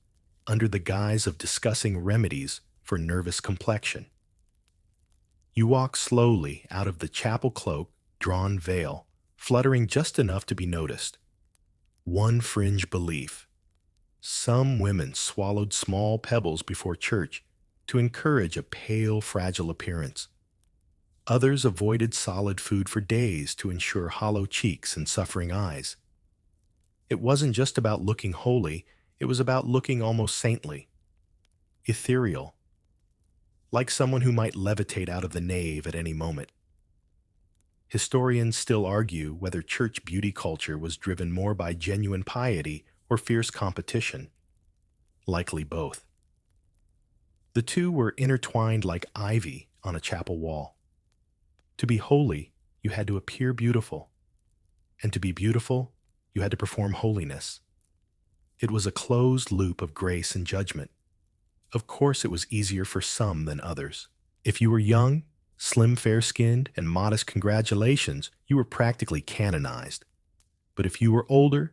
under the guise of discussing remedies for nervous complexion. You walk slowly out of the chapel cloak, drawn veil, fluttering just enough to be noticed. One fringe belief. Some women swallowed small pebbles before church to encourage a pale, fragile appearance. Others avoided solid food for days to ensure hollow cheeks and suffering eyes. It wasn't just about looking holy, it was about looking almost saintly, ethereal, like someone who might levitate out of the nave at any moment. Historians still argue whether church beauty culture was driven more by genuine piety or fierce competition. Likely both. The two were intertwined like ivy on a chapel wall. To be holy, you had to appear beautiful. And to be beautiful, you had to perform holiness. It was a closed loop of grace and judgment. Of course, it was easier for some than others. If you were young, slim, fair-skinned, and modest, congratulations, you were practically canonized. But if you were older,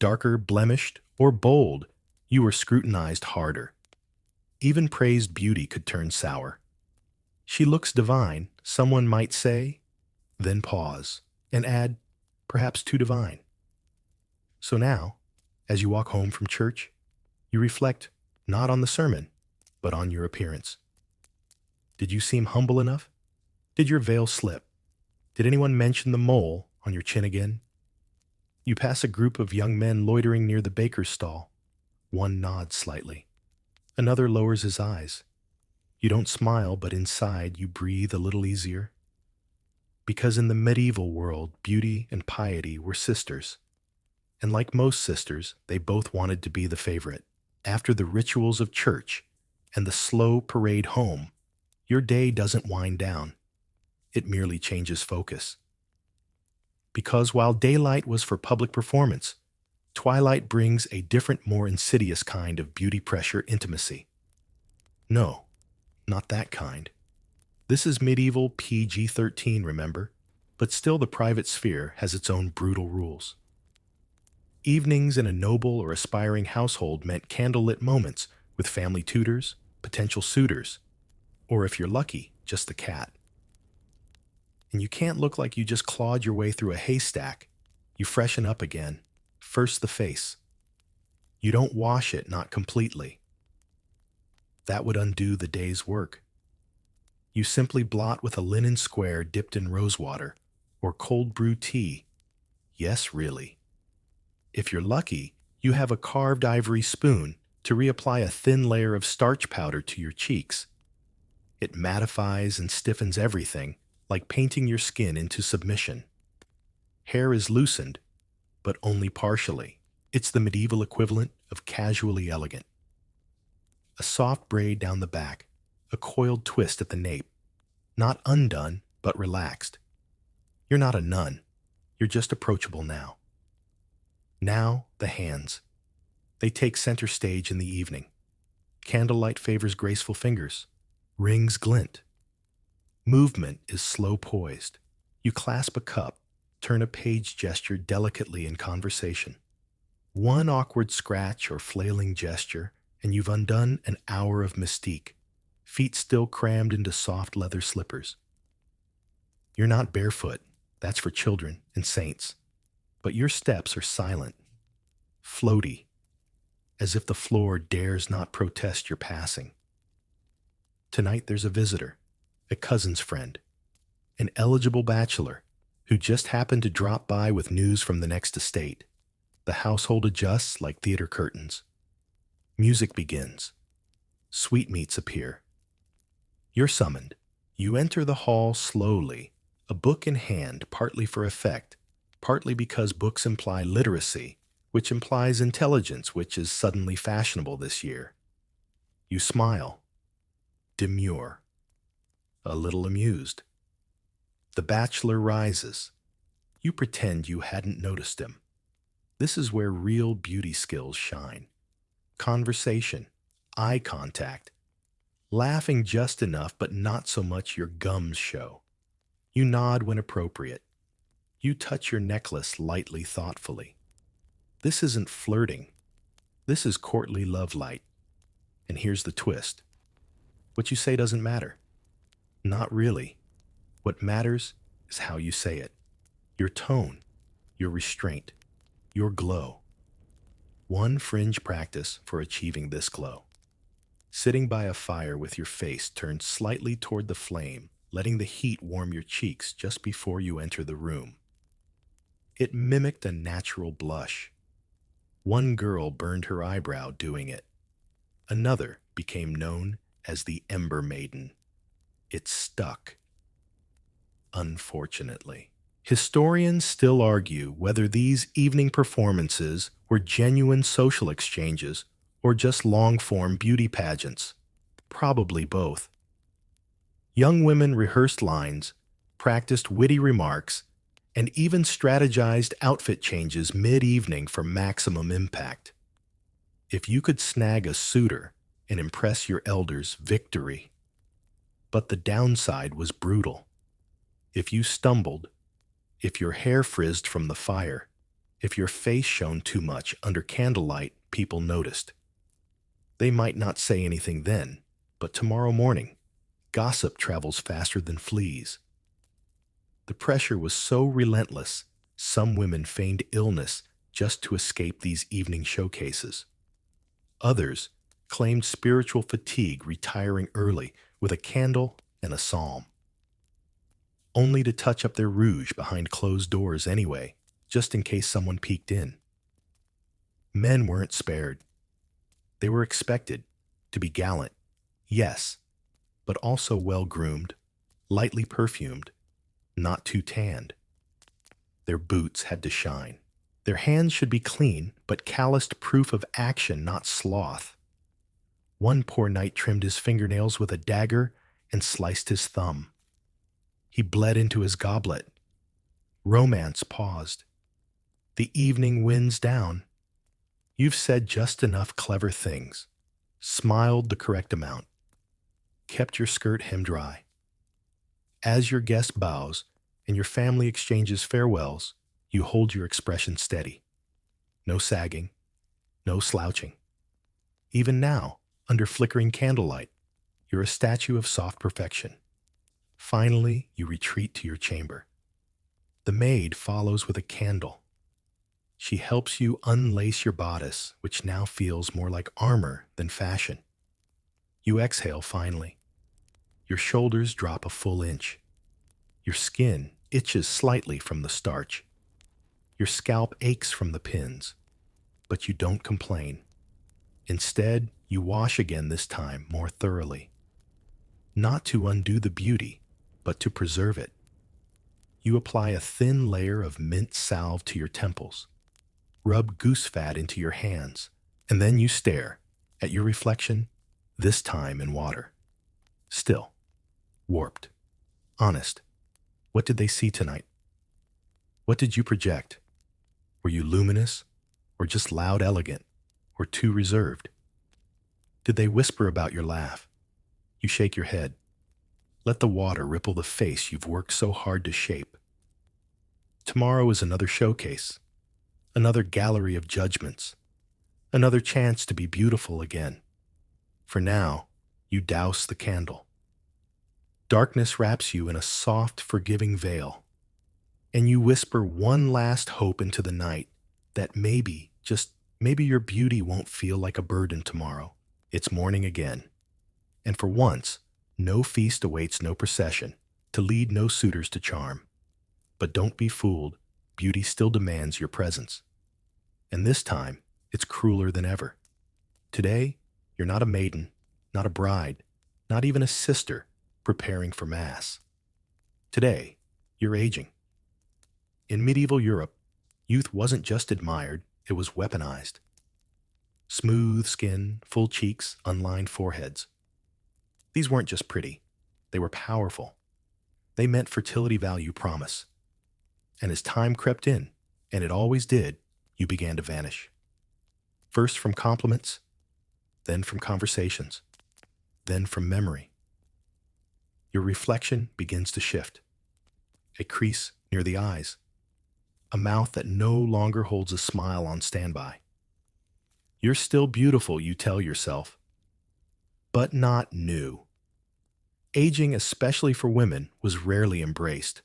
darker, blemished, or bold, you were scrutinized harder. Even praised beauty could turn sour. She looks divine, someone might say, then pause, and add, perhaps too divine. So now, as you walk home from church, you reflect not on the sermon, but on your appearance. Did you seem humble enough? Did your veil slip? Did anyone mention the mole on your chin again? You pass a group of young men loitering near the baker's stall. One nods slightly. Another lowers his eyes. You don't smile, but inside you breathe a little easier. Because in the medieval world, beauty and piety were sisters. And like most sisters, they both wanted to be the favorite. After the rituals of church and the slow parade home, your day doesn't wind down. It merely changes focus. Because while daylight was for public performance, twilight brings a different, more insidious kind of beauty pressure intimacy. No, not that kind. This is medieval PG-13, remember? But still the private sphere has its own brutal rules. Evenings in a noble or aspiring household meant candlelit moments with family tutors, potential suitors, or if you're lucky, just the cat. And you can't look like you just clawed your way through a haystack. You freshen up again. First the face. You don't wash it, not completely. That would undo the day's work. You simply blot with a linen square dipped in rosewater or cold brew tea. Yes, really. If you're lucky, you have a carved ivory spoon to reapply a thin layer of starch powder to your cheeks. It mattifies and stiffens everything, like painting your skin into submission. Hair is loosened, but only partially. It's the medieval equivalent of casually elegant. A soft braid down the back, a coiled twist at the nape, not undone, but relaxed. You're not a nun. You're just approachable now. Now, the hands. They take center stage in the evening. Candlelight favors graceful fingers. Rings glint. Movement is slow poised. You clasp a cup, turn a page gesture delicately in conversation. One awkward scratch or flailing gesture, and you've undone an hour of mystique, feet still crammed into soft leather slippers. You're not barefoot, that's for children and saints, but your steps are silent, floaty, as if the floor dares not protest your passing. Tonight there's a visitor, a cousin's friend, an eligible bachelor who just happened to drop by with news from the next estate. The household adjusts like theater curtains. Music begins. Sweetmeats appear. You're summoned. You enter the hall slowly, a book in hand, partly for effect, partly because books imply literacy, which implies intelligence, which is suddenly fashionable this year. You smile. Demure. A little amused. The bachelor rises. You pretend you hadn't noticed him. This is where real beauty skills shine. Conversation, eye contact, laughing just enough but not so much your gums show. You nod when appropriate. You touch your necklace lightly, thoughtfully. This isn't flirting. This is courtly love light. And here's the twist. What you say doesn't matter. Not really. What matters is how you say it. Your tone, your restraint, your glow. One fringe practice for achieving this glow. Sitting by a fire with your face turned slightly toward the flame, letting the heat warm your cheeks just before you enter the room. It mimicked a natural blush. One girl burned her eyebrow doing it. Another became known as the Ember Maiden. It stuck. Unfortunately. Historians still argue whether these evening performances were genuine social exchanges or just long-form beauty pageants. Probably both. Young women rehearsed lines, practiced witty remarks, and even strategized outfit changes mid-evening for maximum impact. If you could snag a suitor and impress your elders, victory. But the downside was brutal. If you stumbled, if your hair frizzed from the fire, if your face shone too much under candlelight, people noticed. They might not say anything then, but tomorrow morning, gossip travels faster than fleas. The pressure was so relentless, some women feigned illness just to escape these evening showcases. Others claimed spiritual fatigue, retiring early with a candle and a psalm. Only to touch up their rouge behind closed doors anyway, just in case someone peeked in. Men weren't spared. They were expected to be gallant, yes, but also well-groomed, lightly perfumed, not too tanned. Their boots had to shine. Their hands should be clean, but calloused proof of action, not sloth. One poor knight trimmed his fingernails with a dagger and sliced his thumb. He bled into his goblet. Romance paused. The evening winds down. You've said just enough clever things, smiled the correct amount, kept your skirt hem dry. As your guest bows and your family exchanges farewells, you hold your expression steady. No sagging, no slouching. Even now, under flickering candlelight, you're a statue of soft perfection. Finally, you retreat to your chamber. The maid follows with a candle. She helps you unlace your bodice, which now feels more like armor than fashion. You exhale finally. Your shoulders drop a full inch. Your skin itches slightly from the starch. Your scalp aches from the pins, but you don't complain. Instead, you wash again, this time more thoroughly. Not to undo the beauty, but to preserve it. You apply a thin layer of mint salve to your temples, rub goose fat into your hands, and then you stare at your reflection, this time in water. Still, warped. Honest. What did they see tonight? What did you project? Were you luminous, or just loud elegant, or too reserved? Did they whisper about your laugh? You shake your head. Let the water ripple the face you've worked so hard to shape. Tomorrow is another showcase, another gallery of judgments, another chance to be beautiful again. For now, you douse the candle. Darkness wraps you in a soft, forgiving veil, and you whisper one last hope into the night that maybe, just maybe your beauty won't feel like a burden tomorrow. It's morning again, and for once, no feast awaits no procession, to lead no suitors to charm. But don't be fooled, beauty still demands your presence. And this time, it's crueler than ever. Today, you're not a maiden, not a bride, not even a sister preparing for Mass. Today, you're aging. In medieval Europe, youth wasn't just admired, it was weaponized. Smooth skin, full cheeks, unlined foreheads. These weren't just pretty, they were powerful. They meant fertility value promise. And as time crept in, and it always did, you began to vanish. First from compliments, then from conversations, then from memory. Your reflection begins to shift. A crease near the eyes, a mouth that no longer holds a smile on standby. You're still beautiful, you tell yourself, but not new. Aging, especially for women, was rarely embraced.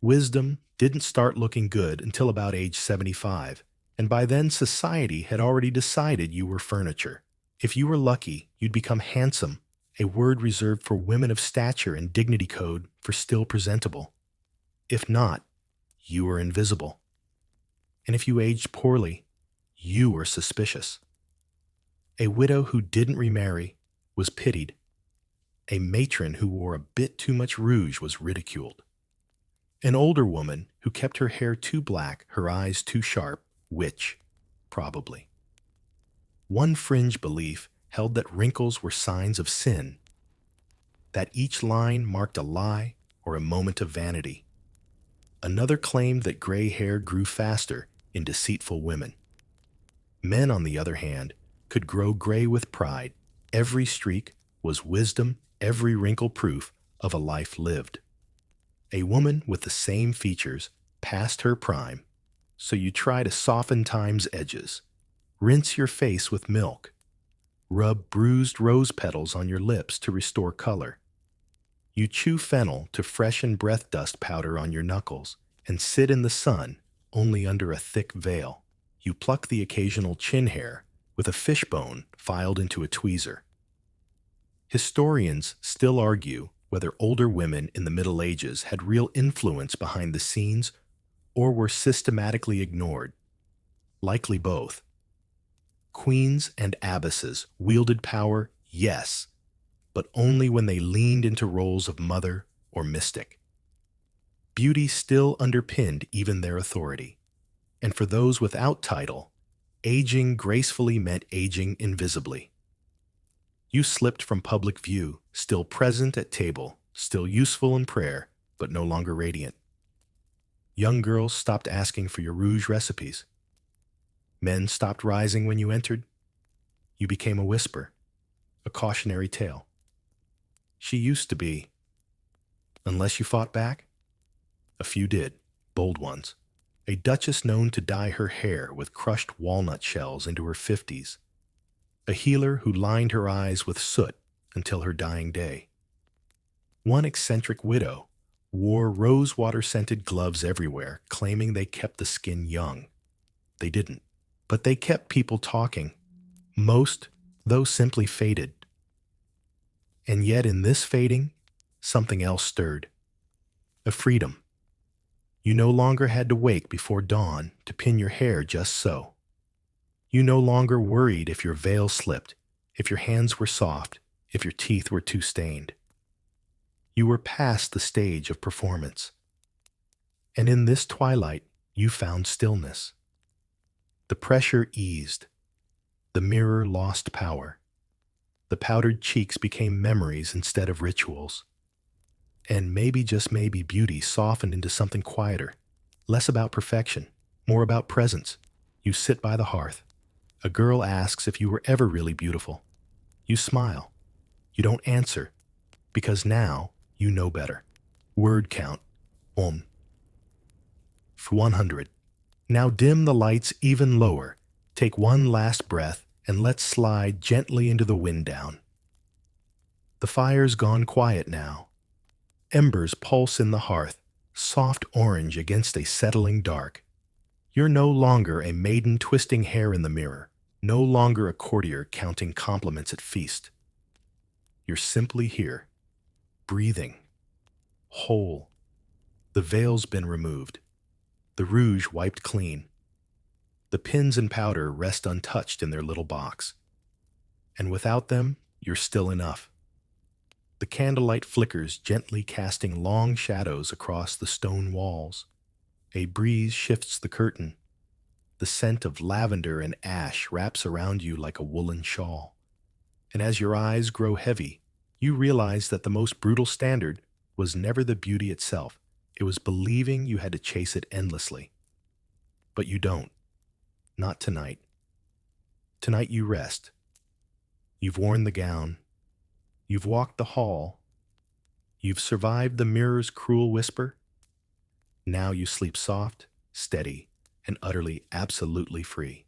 Wisdom didn't start looking good until about age 75, and by then society had already decided you were furniture. If you were lucky, you'd become handsome, a word reserved for women of stature and dignity code for still presentable. If not, you were invisible. And if you aged poorly, you were suspicious. A widow who didn't remarry was pitied. A matron who wore a bit too much rouge was ridiculed. An older woman who kept her hair too black, her eyes too sharp, witch, probably. One fringe belief held that wrinkles were signs of sin, that each line marked a lie or a moment of vanity. Another claimed that gray hair grew faster in deceitful women. Men, on the other hand, could grow gray with pride. Every streak was wisdom, every wrinkle proof of a life lived. A woman with the same features past her prime, so you try to soften time's edges. Rinse your face with milk. Rub bruised rose petals on your lips to restore color. You chew fennel to freshen breath dust powder on your knuckles and sit in the sun only under a thick veil. You pluck the occasional chin hair with a fishbone filed into a tweezer. Historians still argue whether older women in the Middle Ages had real influence behind the scenes or were systematically ignored. Likely both. Queens and abbesses wielded power, yes, but only when they leaned into roles of mother or mystic. Beauty still underpinned even their authority, and for those without title, aging gracefully meant aging invisibly. You slipped from public view, still present at table, still useful in prayer, but no longer radiant. Young girls stopped asking for your rouge recipes. Men stopped rising when you entered. You became a whisper, a cautionary tale. She used to be. Unless you fought back? A few did, bold ones. A duchess known to dye her hair with crushed walnut shells into her 50s. A healer who lined her eyes with soot until her dying day. One eccentric widow wore rosewater-scented gloves everywhere, claiming they kept the skin young. They didn't, but they kept people talking. Most, though, simply faded. And yet in this fading, something else stirred. A freedom. You no longer had to wake before dawn to pin your hair just so. You no longer worried if your veil slipped, if your hands were soft, if your teeth were too stained. You were past the stage of performance. And in this twilight, you found stillness. The pressure eased. The mirror lost power. The powdered cheeks became memories instead of rituals. And maybe, just maybe, beauty softened into something quieter, less about perfection, more about presence. You sit by the hearth. A girl asks if you were ever really beautiful. You smile. You don't answer, because now you know better. Word count. For 100. Now dim the lights even lower. Take one last breath and let's slide gently into the wind down. The fire's gone quiet now. Embers pulse in the hearth, soft orange against a settling dark. You're no longer a maiden twisting hair in the mirror, no longer a courtier counting compliments at feast. You're simply here, breathing, whole. The veil's been removed, the rouge wiped clean. The pins and powder rest untouched in their little box. And without them, you're still enough. The candlelight flickers gently, casting long shadows across the stone walls. A breeze shifts the curtain. The scent of lavender and ash wraps around you like a woolen shawl. And as your eyes grow heavy, you realize that the most brutal standard was never the beauty itself. It was believing you had to chase it endlessly. But you don't. Not tonight. Tonight you rest. You've worn the gown. You've walked the hall. You've survived the mirror's cruel whisper. Now you sleep soft, steady, and utterly, absolutely free.